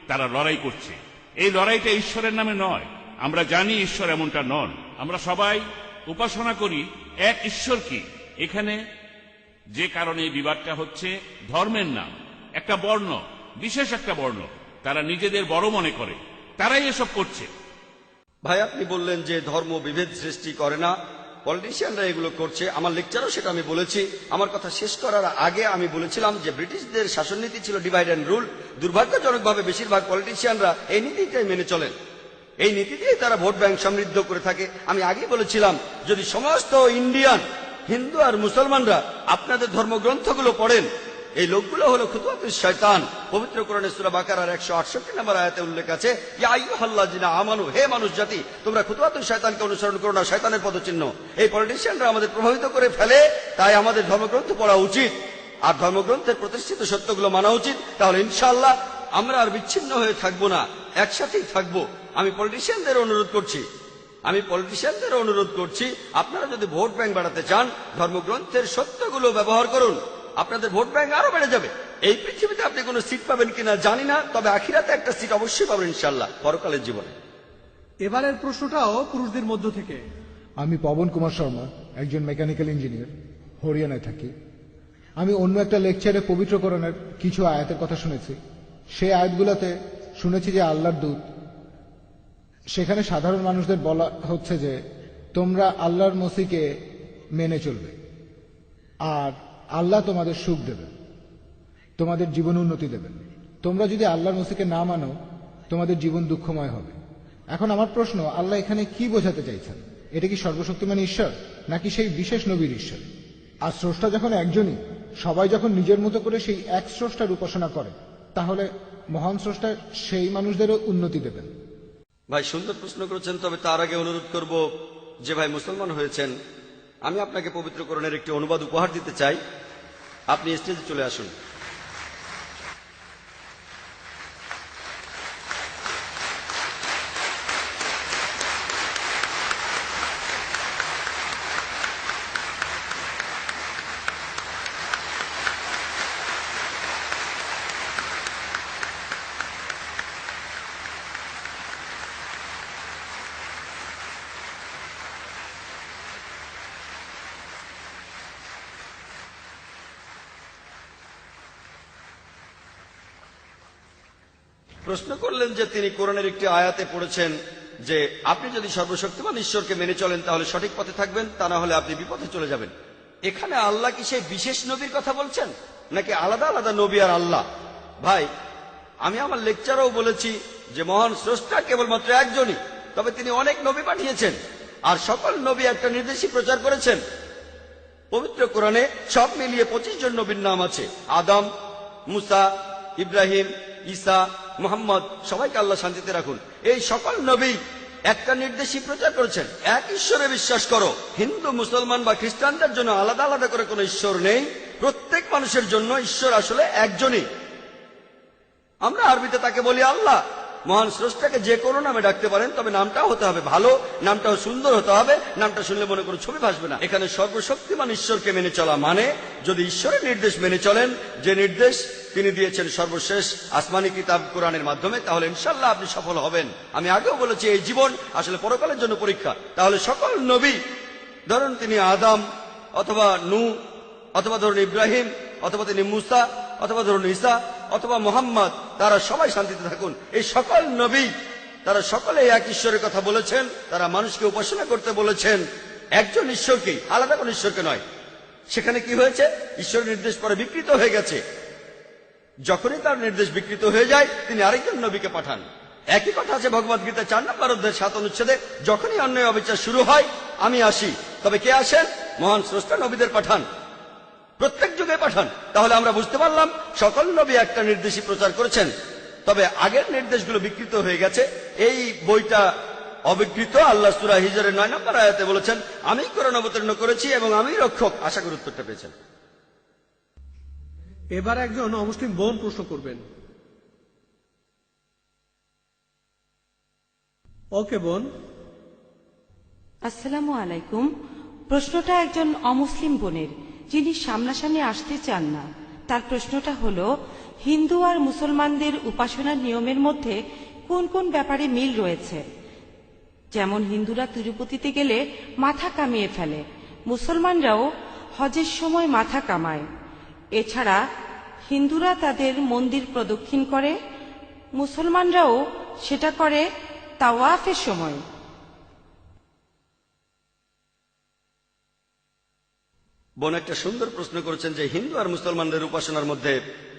তারা লড়াই করছে। এই লড়াইটা ঈশ্বরের নামে নয়। আমরা জানি ঈশ্বর এমনটা নন। আমরা সবাই উপাসনা করি এক ঈশ্বরকে। এখানে যে কারণে এই বিবাদটা হচ্ছে ধর্মের নাম, একটা বর্ণ, বিশেষ একটা বর্ণ তারা নিজেদের বড় মনে করে, তারাই এসব করছে। ভাই, আপনি বললেন যে ধর্ম বিভেদ সৃষ্টি করে না, পলিটিশিয়ানরা এগুলো করছে। আমার লেকচারও সেটা আমি বলেছি। আমার কথা শেষ করার আগে আমি বলেছিলাম যে ব্রিটিশদের শাসননীতি ছিল ডিভাইড অ্যান্ড রুল। দুর্ভাগ্যজনকভাবে বেশিরভাগ পলিটিশিয়ানরা এই নীতিটাই মেনে চলেন। এই নীতি দিয়ে তারা ভোট ব্যাংক সমৃদ্ধ করে থাকে। আমি আগেই বলেছিলাম, যদি সমস্ত ইন্ডিয়ান হিন্দু আর মুসলমানরা আপনাদের ধর্মগ্রন্থগুলো পড়েন, এই লোকগুলো হলো খুতুওয়াতুশ শয়তান। পবিত্র কোরআনে সূরা বাকারার 168 নম্বর আয়াতে উল্লেখ আছে, ইয়া আইয়ুহাল্লাযিনা আমানু, হে মানুষ জাতি, তোমরা খুতুওয়াতুশ শয়তানকে অনুসরণ করো না, শয়তানের পদচিহ্ন। এই পলিটিশিয়ানরা আমাদের প্রভাবিত করে ফেলে, তাই আমাদের ধর্মগ্রন্থ পড়া উচিত আর ধর্মগ্রন্থের প্রতিষ্ঠিত সত্যগুলো মানা উচিত। তাহলে ইনশাআল্লাহ আমরা আর বিচ্ছিন্ন হয়ে থাকবো না, একসাথেই থাকবো। আমি পলিটিশিয়ানদের অনুরোধ করছি, আপনারা যদি ভোট ব্যাংক বাড়াতে চান, ধর্মগ্রন্থের সত্যগুলো ব্যবহার করুন। আপনাদের ভোট ব্যাংক আরো বেড়ে যাবে। এই পৃথিবীতে আপনি কোনো সিট পাবেন কিনা জানি না, তবে আখিরাতে একটা সিট অবশ্যই পাবেন ইনশাআল্লাহ, পরকালের জীবনে। এবারের প্রশ্নটাও পুরুষদের মধ্য থেকে। আমি পবন কুমার শর্মা, একজন মেকানিক্যাল ইঞ্জিনিয়ার, হরিয়ানায় থাকি। আমি অন্য একটা লেকচারে পবিত্র কোরআনের কিছু আয়াতের কথা শুনেছি। সেই আয়াতগুলোতে শুনেছি যে আল্লাহর দূত, সেখানে সাধারণ মানুষদের বলা হচ্ছে যে তোমরা আল্লাহর মসিকে মেনে চলবে আর আল্লাহ তোমাদের সুখ দেবেন, তোমাদের জীবন উন্নতি দেবেন। তোমরা যদি আল্লাহর মসিকে না মানো, তোমাদের জীবন দুঃখময় হবে। এখন আমার প্রশ্ন, আল্লাহ এখানে কি বোঝাতে চাইছেন? এটা কি সর্বশক্তিমান ঈশ্বর, নাকি সেই বিশেষ নবীর ঈশ্বর? আর স্রষ্টা যখন একজনই, সবাই যখন নিজের মতো করে সেই এক স্রষ্টার উপাসনা করে, তাহলে মহান স্রষ্টা সেই মানুষদেরও উন্নতি দেবেন। ভাই, সুন্দর প্রশ্ন করেছেন। তবে তার আগে অনুরোধ করব, যে ভাই মুসলমান হয়েছেন, আমি আপনাকে পবিত্র কোরআনের একটি অনুবাদ উপহার দিতে চাই। আপনি স্টেজে চলে আসুন। প্রশ্ন করলেন যে তিনি কোরআনের একটি আয়াতে পড়েছেন যে আপনি যদি সর্বশক্তিমান ঈশ্বরকে মেনে চলেন তাহলে সঠিক পথে থাকবেন, তা না হলে আপনি বিপথে চলে যাবেন। এখানে আল্লাহ কি সেই বিশেষ নবীর কথা বলছেন, নাকি আলাদা আলাদা নবী আর আল্লাহ? ভাই, আমি আমার লেকচারেও বলেছি যে মহান স্রষ্টা কেবলমাত্র একজনই, তবে তিনি অনেক নবী পাঠিয়েছেন আর সকল নবী একটা নির্দেশই প্রচার করেছেন। পবিত্র কোরআনে সব মিলিয়ে 25 জন নবীর নাম আছে। আদম, মুসা, ইব্রাহিম, ঈসা, মুহাম্মদ, সবাইকে আল্লাহ শান্তিতে রাখুন। এই সকল নবী একটা নির্দেশই প্রচার করেছেন, এক ঈশ্বরে বিশ্বাস করো। হিন্দু, মুসলমান বা খ্রিস্টানদের জন্য আলাদা আলাদা করে কোনো ঈশ্বর নেই। প্রত্যেক মানুষের জন্য ঈশ্বর আসলে একজনই। আমরা আরবিতে তাকে বলি আল্লাহ। মহান স্রষ্টাকে যে কোনো নামে ডাকতে পারেন, তবে নামটাও হতে হবে ভালো, নামটাও সুন্দর হতে হবে। নামটা শুনলে মনে করে ছবি ভাসবে না। এখানে সর্বশক্তিমান ঈশ্বরকে মেনে চলা মানে যদি ঈশ্বরের নির্দেশ মেনে চলেন, যে নির্দেশ তিনি দিয়েছেন সর্বশেষ আসমানি কিতাব কোরআনের মাধ্যমে, তাহলে ইনশাল্লাহ আপনি সফল হবেন। আমি আগেও বলেছি এই জীবন আসলে পরকালের জন্য পরীক্ষা। তাহলে সকল নবী, ধরুন তিনি আদম অথবা নূহ অথবা ধরুন ইব্রাহিম অথবা তিনি মুসা অথবা ধরুন ঈসা অথবা মুহাম্মদ, তারা সবাই শান্তিতে থাকুন। এই সকল নবী তারা সকলে এক ঈশ্বরের কথা বলেছেন। তারা মানুষকে উপাসনা করতে বলেছেন একজন ঈশ্বরকেই, আলাদা কোন ঈশ্বরকে নয়। সেখানে কি হয়েছে? ঈশ্বরের নির্দেশ পরে বিকৃত হয়ে গেছে। যখনই তার নির্দেশ বিকৃত হয়ে যায়, তিনি আরেকজন নবীকে পাঠান। একই কথা আছে ভগবদ গীতা 4 নম্বর অধ্যায় 7 অনুচ্ছেদে, যখনই অন্যায় অবিচার শুরু হয় আমি আসি। তবে কে আসেন? মহান স্রষ্টা নবীদের পাঠান। প্রত্যেক যুগে পাঠান। তাহলে আমরা বুঝতে পারলাম সকল নবী একটা নির্দেশই প্রচার করেছেন, তবে আগের নির্দেশগুলো বিকৃত হয়ে গেছে। এই বইটা অবিকৃত। আল্লাহ সূরা হিজরের 9 নম্বর আয়াতে বলেছেন, আমি কোরআন অবতীর্ণ করেছি এবং আমি রক্ষক। আশা করি উত্তরটা পেয়েছেন। এবার একজন অমুসলিম বোন প্রশ্ন করবেন। ওকে বোন। আসসালামু আলাইকুম। প্রশ্নটা একজন অমুসলিম বোনের, যিনি সামনাসামনি আসতে চান না। তার প্রশ্নটা হলো, হিন্দু আর মুসলমানদের উপাসনার নিয়মের মধ্যে কোন কোন ব্যাপারে মিল রয়েছে? যেমন হিন্দুরা তিরুপতিতে গেলে মাথা কামিয়ে ফেলে, মুসলমানরাও হজের সময় মাথা কামায়। এছাড়া হিন্দুরা তাদের মন্দির প্রদক্ষিণ করে, মুসলমানরাও সেটা করে তাওয়াফের সময়। বোন একটা সুন্দর প্রশ্ন করেছেন যে হিন্দু আর মুসলমানদের উপাসনার মধ্যে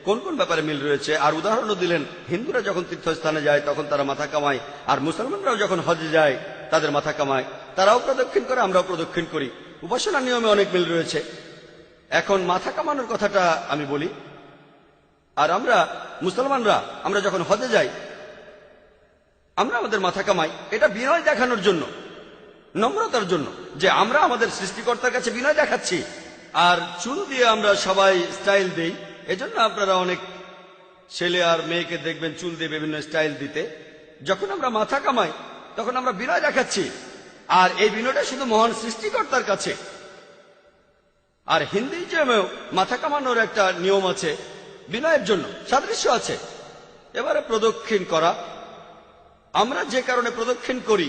কোন কোন ব্যাপারে মিল রয়েছে, আর উদাহরণও দিলেন। হিন্দুরা যখন তীর্থস্থানে যায় তখন তারা মাথা কামায়, আর মুসলমানরাও যখন হজে যায় তাদের মাথা কামায়। তারাও প্রদক্ষিণ করে, আমরাও প্রদক্ষিণ করি। উপাসনার নিয়মে অনেক মিল রয়েছে। এখন মাথা কামানোর কথাটা আমি বলি। আর আমরা মুসলমানরা আমরা যখন হজে যাই আমরা আমাদের মাথা কামাই, এটা বিনয় দেখানোর জন্য, নম্রতার জন্য, যে আমরা আমাদের সৃষ্টিকর্তার কাছে বিনয় দেখাচ্ছি। আর চুল দিয়ে আমরা সবাই স্টাইল দেই। এজন্য আপনারা অনেক ছেলে আর মেয়েকে দেখবেন চুল দিয়ে বিভিন্ন স্টাইল দিতে। যখন আমরা মাথা কামাই তখন আমরা বিনয় দেখাচ্ছি, আর এই বিনয়টা শুধু মহান সৃষ্টিকর্তার কাছে। আর হিন্দুইজমেও মাথা কামানোর একটা নিয়ম আছে, বিনয়ের জন্য সাদৃশ্য আছে। এবারে প্রদক্ষিণ করা, আমরা যে কারণে প্রদক্ষিণ করি,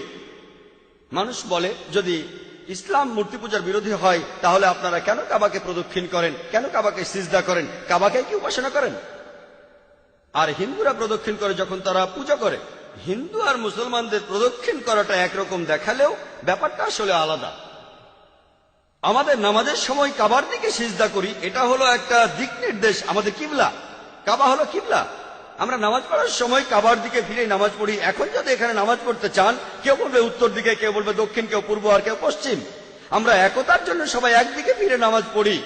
মানুষ বলে যদি ইসলাম মূর্তি পূজার বিরোধী হয় তাহলে আপনারা কেন কাবাকে প্রদক্ষিণ করেন, কেন কাবাকে সিজদা করেন, কাবাকে কি উপাসনা করেন? আর হিন্দুরা প্রদক্ষিণ করে যখন তারা পূজা করে। হিন্দু আর মুসলমানদের প্রদক্ষিণ করাটা একরকম দেখালেও ব্যাপারটা আসলে আলাদা। আমাদের নামাজের সময় কাবার দিকে সিজদা করি, এটা হলো একটা দিক নির্দেশ, আমাদের কিবলা। কাবা হলো কিবলা। আমরা নামাজ পড়ার সময় কাবার দিকে ফিরে নামাজ পড়ি। এখন যদি এখানে নামাজ পড়তে চান, কেউ বলবে উত্তর দিকে, কেউ বলবে দক্ষিণ, কেউ পূর্ব, আর কেউ পশ্চিম। আমরা একতার জন্য সবাই একদিকে ফিরে নামাজ পড়ি।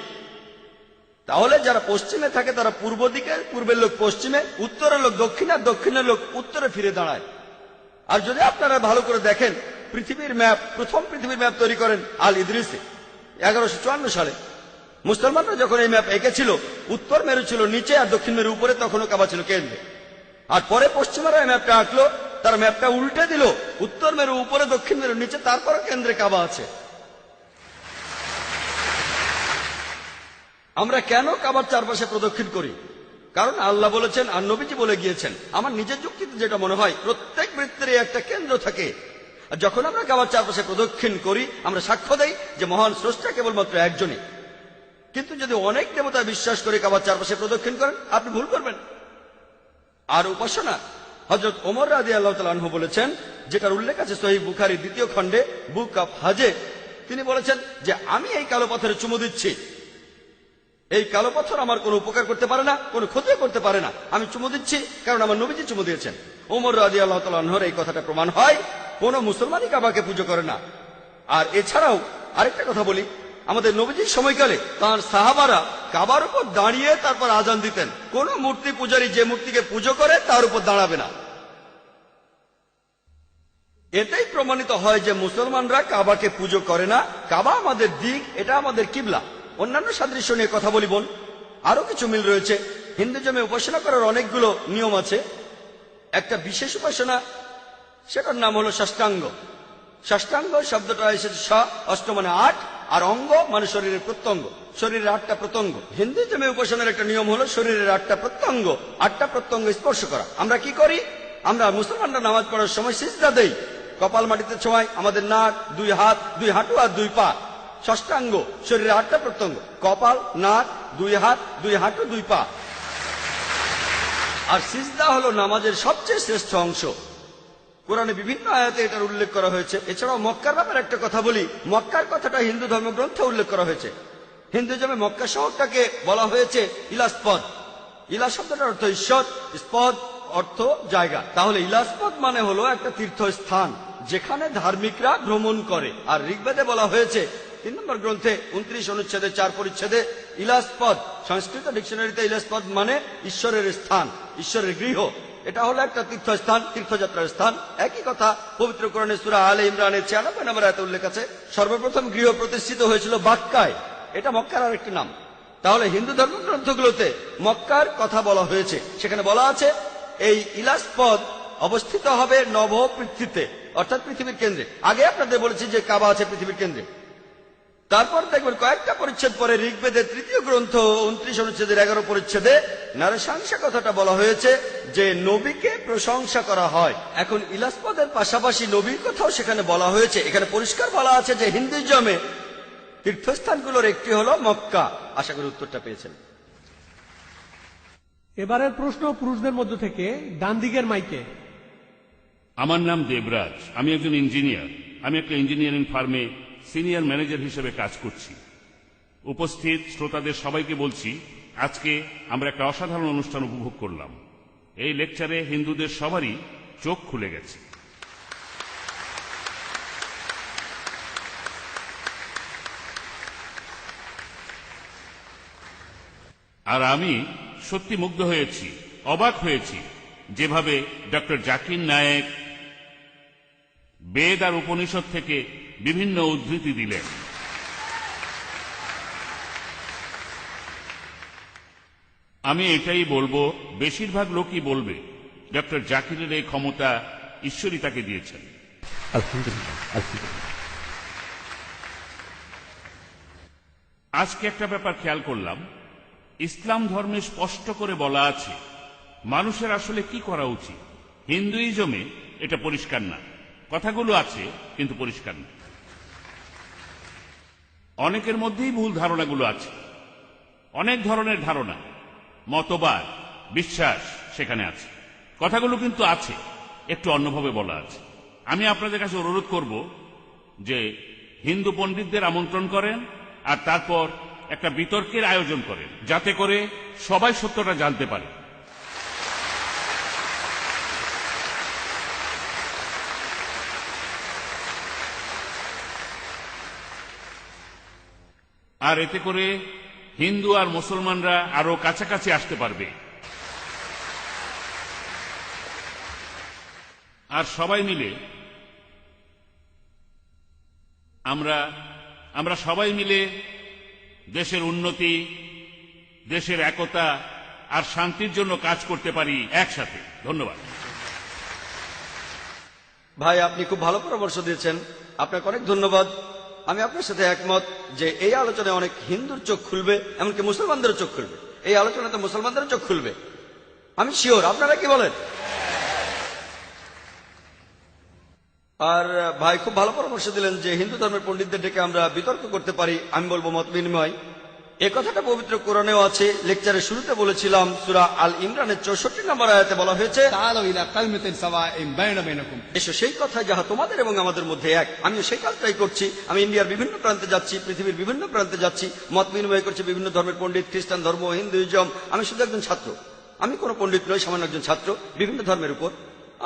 তাহলে যারা পশ্চিমে থাকে তারা পূর্ব দিকে, পূর্বের লোক পশ্চিমে, উত্তরের লোক দক্ষিণে, আর দক্ষিণের লোক উত্তরে ফিরে দাঁড়ায়। আর যদি আপনারা ভালো করে দেখেন, পৃথিবীর ম্যাপ, প্রথম পৃথিবীর ম্যাপ তৈরি করেন আল ইদ্রিসে 1154 সালে। মুসলমানরা যখন এই ম্যাপ এঁকেছিল, উত্তর মেরু ছিল নিচে আর দক্ষিণ মেরু উপরে, তখনও কাবা ছিল কেন্দ্রে। আর পরে পশ্চিমারা এই ম্যাপটা আঁকলো, তার ম্যাপটা উল্টে দিল, উত্তর মেরু উপরে, দক্ষিণ মেরু নিচে, তারপরে কেন্দ্রে কাবা আছে। আমরা কেন কাবার চারপাশে প্রদক্ষিণ করি? কারণ আল্লাহ বলেছেন আর নবীজি বলে গিয়েছেন। আমার নিজের যুক্তিতে যেটা মনে হয়, প্রত্যেক বৃত্তের একটা কেন্দ্র থাকে। আর যখন আমরা কাবার চারপাশে প্রদক্ষিণ করি, আমরা সাক্ষ্য দেই যে মহান স্রষ্টা কেবলমাত্র একজনই। কিন্তু যদি অনেক দেবতা বিশ্বাস করে কাবার চারপাশে প্রদক্ষিণ করেন, আপনি ভুল করবেন। আর উপাসনা, হযরত ওমর রাদিয়াল্লাহু তাআলা আনহু বলেছেন, যেটার উল্লেখ আছে সহিহ বুখারী 2য় খণ্ডে বুক অফ হাজে। তিনি বলেছেন যে আমি এই কালো পাথরে চুমু দিচ্ছি, এই কালো পাথর আমার কোনো উপকার করতে পারে না, কোনো ক্ষতিও করতে পারে না। আমি চুমু দিচ্ছি কারণ আমার নবীজি চুমু দিয়েছেন। ওমর রাদিয়াল্লাহু তাআলা আনহুর এই কথাটা প্রমাণ হয় কোন মুসলমানই কাবাকে পুজো করে না। আর এছাড়াও আরেকটা কথা বলি, আমাদের নবীজির সময়কালে তাঁর সাহাবারা কাবার উপর দাঁড়িয়ে তারপর আজান দিতেন। কোন মূর্তি পূজারী যে মূর্তিকে পুজো করে তার উপর দাঁড়াবে না। এতেই প্রমাণিত হয় যে মুসলমানরা কাবাকে পুজো করে না। কাবা আমাদের দিক, এটা আমাদের কিবলা। অন্যান্য সাদৃশ্য নিয়ে কথা বলি বোন, আরো কিছু মিল রয়েছে। হিন্দুজমে উপাসনা করার অনেকগুলো নিয়ম আছে। একটা বিশেষ উপাসনা, সেটার নাম হলো ষষ্ঠাঙ্গ। ষষ্ঠাঙ্গ শব্দটা এসেছে ষ, অষ্ট মানে 8, আর অঙ্গ মানে শরীরের প্রত্যঙ্গ। শরীরের 8টা প্রত্যঙ্গ। হিন্দুজমে উপাসনার একটা নিয়ম হলো শরীরের 8টা প্রত্যঙ্গ, 8টা প্রত্যঙ্গ স্পর্শ করা। আমরা কি করি? আমরা মুসলমানরা নামাজ পড়ার সময় সিজদা দেই, কপাল মাটিতে ছোঁয়াই, আমাদের নাক, 2 হাত, 2 হাঁটু আর 2 পা। ষষ্ঠাঙ্গ, শরীরের 8টা প্রত্যঙ্গ, কপাল, নাক, 2 হাত, 2 হাঁটু, 2 পা। আর সিজদা হলো নামাজের সবচেয়ে শ্রেষ্ঠ অংশ। কোরআনে বিভিন্ন আয়াতে এটার উল্লেখ করা হয়েছে। এছাড়াও মক্কার ব্যাপারে একটা কথা বলি। মক্কার কথাটা হিন্দু ধর্মগ্রন্থে উল্লেখ করা হয়েছে। হিন্দুজমে মক্কা শহরটাকে বলা হয়েছে ইলাস্পদ। ইলা শব্দটার অর্থ ঈশ্বর, স্পদ অর্থ জায়গা। তাহলে ইলাস্পদ মানে হলো একটা তীর্থস্থান যেখানে ধার্মিকরা ভ্রমণ করে। আর ঋগ্বেদে বলা হয়েছে 3 নম্বর গ্রন্থে 29 অনুচ্ছেদে 4 পরিচ্ছেদে, ইলাসপদ। সংস্কৃত ডিকশনারিতে ইলাসপদ মানে ঈশ্বরের স্থান, ঈশ্বরের গৃহ। এটা হলো একটা তীর্থস্থান, তীর্থযাত্রার স্থান। একই কথা পবিত্র কোরআনে সূরা আলে ইমরানের 96 নম্বর আয়াতে উল্লেখ আছে। সর্বপ্রথম গৃহ প্রতিষ্ঠিত হয়েছিল মক্কায়, এটা মক্কার আরেকটি নাম। তাহলে হিন্দু ধর্মগ্রন্থগুলোতে মক্কার কথা বলা হয়েছে। সেখানে বলা আছে এই ইলাসপদ অবস্থিত হবে নবপৃথিবীতে, অর্থাৎ পৃথিবীর কেন্দ্রে। আগে আপনাদের বলেছি যে কাবা আছে পৃথিবীর কেন্দ্রে। তারপর দেখবেন কয়েকটা পরিচ্ছেদ পরে ঋগ্বেদের 3য় গ্রন্থ 29 অনুচ্ছেদের 11 পরিচ্ছেদে নরশংসা কথাটা বলা হয়েছে যে নবীকে প্রশংসা করা হয়। এখন ইলাসপদের পাশাপাশি নবীর কথাও সেখানে বলা হয়েছে। এখানে পরিষ্কার বলা আছে যে হিন্দুইজমে তীর্থস্থানগুলোর একটি হলো মক্কা। আশা করি উত্তরটা পেয়েছেন। এবারের প্রশ্ন পুরুষদের মধ্য থেকে ডান দিকের মাইকে। আমার নাম দেবরাজ, আমি একজন ইঞ্জিনিয়ার। আমি একটা ইঞ্জিনিয়ারিং ফার্মে সিনিয়র ম্যানেজার হিসেবে কাজ করছি। উপস্থিত শ্রোতাদের সবাইকে বলছি, আজকে আমরা একটা অসাধারণ অনুষ্ঠান উপভোগ করলাম। এই লেকচারে হিন্দুদের সবারই চোখ খুলে গেছে। আর আমি সত্যি মুগ্ধ হয়েছি, অবাক হয়েছি যেভাবে ডক্টর জাকির নায়েক বেদ আর উপনিষদ থেকে বিভিন্ন উদ্ধৃতি দিলেন। আমি এটাই বলবো, বেশিরভাগ লোকই বলবে ডক্টর জাকিরের এই ক্ষমতা ঈশ্বরই তাকে দিয়েছেন। আজকে একটা ব্যাপার খেয়াল করলাম, ইসলাম ধর্মে স্পষ্ট করে বলা আছে মানুষের আসলে কি করা উচিত। হিন্দুইজমে এটা পরিষ্কার না, কথাগুলো আছে কিন্তু পরিষ্কার না। অনেকের মধ্যেই ভুল ধারণাগুলো আছে, অনেক ধরনের ধারণা, মতবাদ, বিশ্বাস সেখানে আছে। কথাগুলো কিন্তু আছে, একটু অন্যভাবে বলা আছে। আমি আপনাদের কাছে অনুরোধ করব যে হিন্দু পণ্ডিতদের আমন্ত্রণ করেন আর তারপর একটা বিতর্কের আয়োজন করেন, যাতে করে সবাই সত্যটা জানতে পারে। আর এতে করে হিন্দু আর মুসলমানরা আরো কাছাকাছি আসতে পারবে। আর সবাই মিলে আমরা সবাই মিলে দেশের উন্নতি, দেশের একতা আর শান্তির জন্য কাজ করতে পারি একসাথে। ধন্যবাদ ভাই, আপনি খুব ভালো পরামর্শ দিয়েছেন, আপনাকে অনেক ধন্যবাদ। আমি আপনার সাথে একমত যে এই আলোচনায় অনেক হিন্দুর চোখ খুলবে, এমনকি মুসলমানদেরও চোখ খুলবে। এই আলোচনাতে মুসলমানদেরও চোখ খুলবে, আমি শিওর। আপনারা কি বলেন? আর ভাই খুব ভালো পরামর্শ দিলেন যে হিন্দু ধর্মের পণ্ডিতদের ডেকে আমরা বিতর্ক করতে পারি। আমি বলবো মত বিনিময়। এ কথাটা পবিত্র কোরআনেও আছে। লেকচারের শুরুতে বলেছিলাম সূরা আল ইমরানের 64 নম্বর আয়াতে বলা হয়েছে, تعالوا إلى كلمة سواء بينكم। এসো সেই কথা যাহা তোমাদের এবং আমাদের মধ্যে এক। আমিও সেই কাজটাই করছি। আমি ইন্ডিয়ার বিভিন্ন প্রান্তে যাচ্ছি, পৃথিবীর বিভিন্ন প্রান্তে যাচ্ছি, মত বিনিময় করছি বিভিন্ন ধর্মের পণ্ডিত, খ্রিস্টান ধর্ম, হিন্দুইজম। আমি শুধু একজন ছাত্র, আমি কোনো পণ্ডিত নই, সামান্য একজন ছাত্র বিভিন্ন ধর্মের উপর।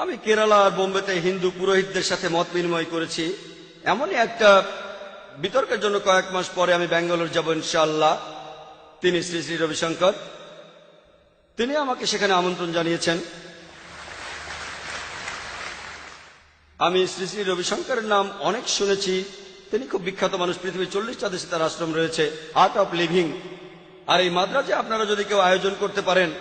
আমি কেরালা আর বোম্বেতে হিন্দু পুরোহিতদের সাথে মত বিনিময় করেছি। এমনই একটা বিতর্কের জন্য কয়েক মাস পরে আমি ব্যাঙ্গালোর যাব ইনশাআল্লাহ। তিনি শ্রী শ্রী রবিশঙ্কর, তিনি আমাকে সেখানে আমন্ত্রণ জানিয়েছেন। আমি শ্রী শ্রী রবিশঙ্করের নাম অনেক শুনেছি। তিনি খুব বিখ্যাত মানুষ, পৃথিবীর 40টা দেশে তার আশ্রম রয়েছে, আর্ট অফ লিভিং। আর এই মাদ্রাজে আপনারা যদি কেউ আয়োজন করতে পারেন,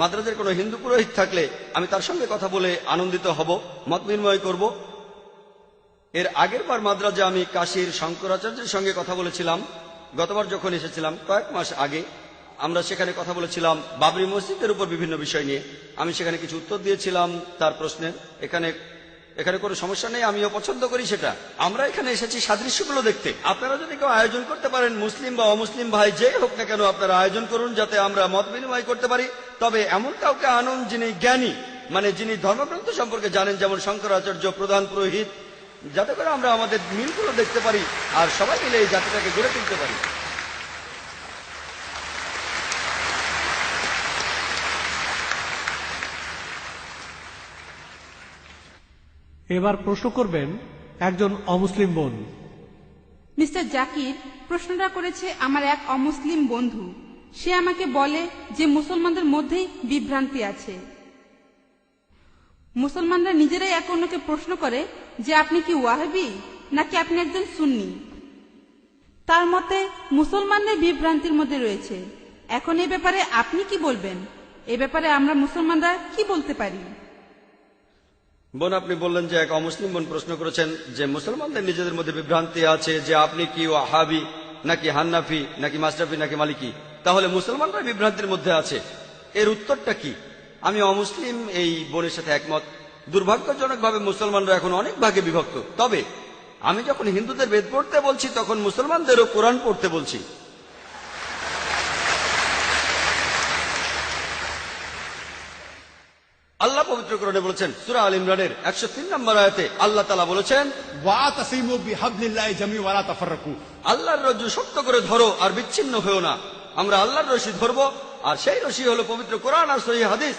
মাদ্রাজের কোনো হিন্দু পুরোহিত থাকলে আমি তার সঙ্গে কথা বলে আনন্দিত হব, মত বিনিময় করব। এর আগের বার মাদ্রাজে আমি কাশীর শঙ্করাচার্যের সঙ্গে কথা বলেছিলাম। গতবার যখন এসেছিলাম কয়েক মাস আগে, আমরা সেখানে কথা বলেছিলাম বাবরি মসজিদের উপর বিভিন্ন বিষয় নিয়ে। আমি সেখানে কিছু উত্তর দিয়েছিলাম তার প্রশ্নের। এখানে কোনো সমস্যা নেই, আমিও পছন্দ করি সেটা। আমরা এখানে এসেছি সাদৃশ্যগুলো দেখতে। আপনারা যদি কেউ আয়োজন করতে পারেন, মুসলিম বা অমুসলিম ভাই যে হোক না কেন, আপনারা আয়োজন করুন যাতে আমরা মত বিনিময় করতে পারি। তবে এমন কাউকে আনুন যিনি জ্ঞানী, মানে যিনি ধর্মগ্রন্থ সম্পর্কে জানেন, যেমন শঙ্করাচার্য প্রধান পুরোহিত, যাতে করে আমরা আমাদের মিলগুলো দেখতে পারি আর সবাই মিলে এই জাতিটাকে গড়ে তুলতে পারি। এবার প্রশ্ন করবেন একজন অমুসলিম বোন। মিস্টার জাকির, প্রশ্নটা করেছে আমার এক অমুসলিম বন্ধু। সে আমাকে বলে যে মুসলমানদের মধ্যেই বিভ্রান্তি আছে। মুসলমানরা নিজেরাই এক অন্যকে প্রশ্ন করে যে আপনি কি ওয়াহাবি নাকি আপনি একজন সুন্নি। তার মতে মুসলমানদের বিভ্রান্তির মধ্যে রয়েছে। এখন এই ব্যাপারে আপনি কি বলবেন? এ ব্যাপারে আমরা মুসলমানরা কি বলতে পারি? বোন, আপনি বললেন যে এক অমুসলিম বোন প্রশ্ন করেছেন যে মুসলমানদের নিজেদের মধ্যে বিভ্রান্তি আছে যে আপনি কি ওয়াহাবি নাকি হান্নাফি নাকি মাশরাফি নাকি মালিকি, তাহলে মুসলমানরা বিভ্রান্তির মধ্যে আছে। এর উত্তরটা কি? আমি অমুসলিম এই বোনের সাথে একমত। দুর্ভাগ্যজনকভাবে মুসলমানরা এখন অনেক ভাগে বিভক্ত। তবে আমি যখন হিন্দুদের বেদ পড়তে বলছি তখন মুসলমানদেরও কোরআন পড়তে বলছি। আল্লাহ পবিত্র কোরআনে বলেছেন সূরা আল ইমরানের 103 নম্বর আয়াতে আল্লাহ তাআলা বলেছেন, ওয়াতাসিমু বিহাবলিল্লাহি জামিআ ওয়া লা তাফাররাকু। আল্লাহর রজ্জু শক্ত করে ধরো আর বিচ্ছিন্ন হয়েও না। আমরা আল্লাহর রশি ধরবো, আর সেই রশি হলো পবিত্র কোরআন আর সহিহ হাদিস।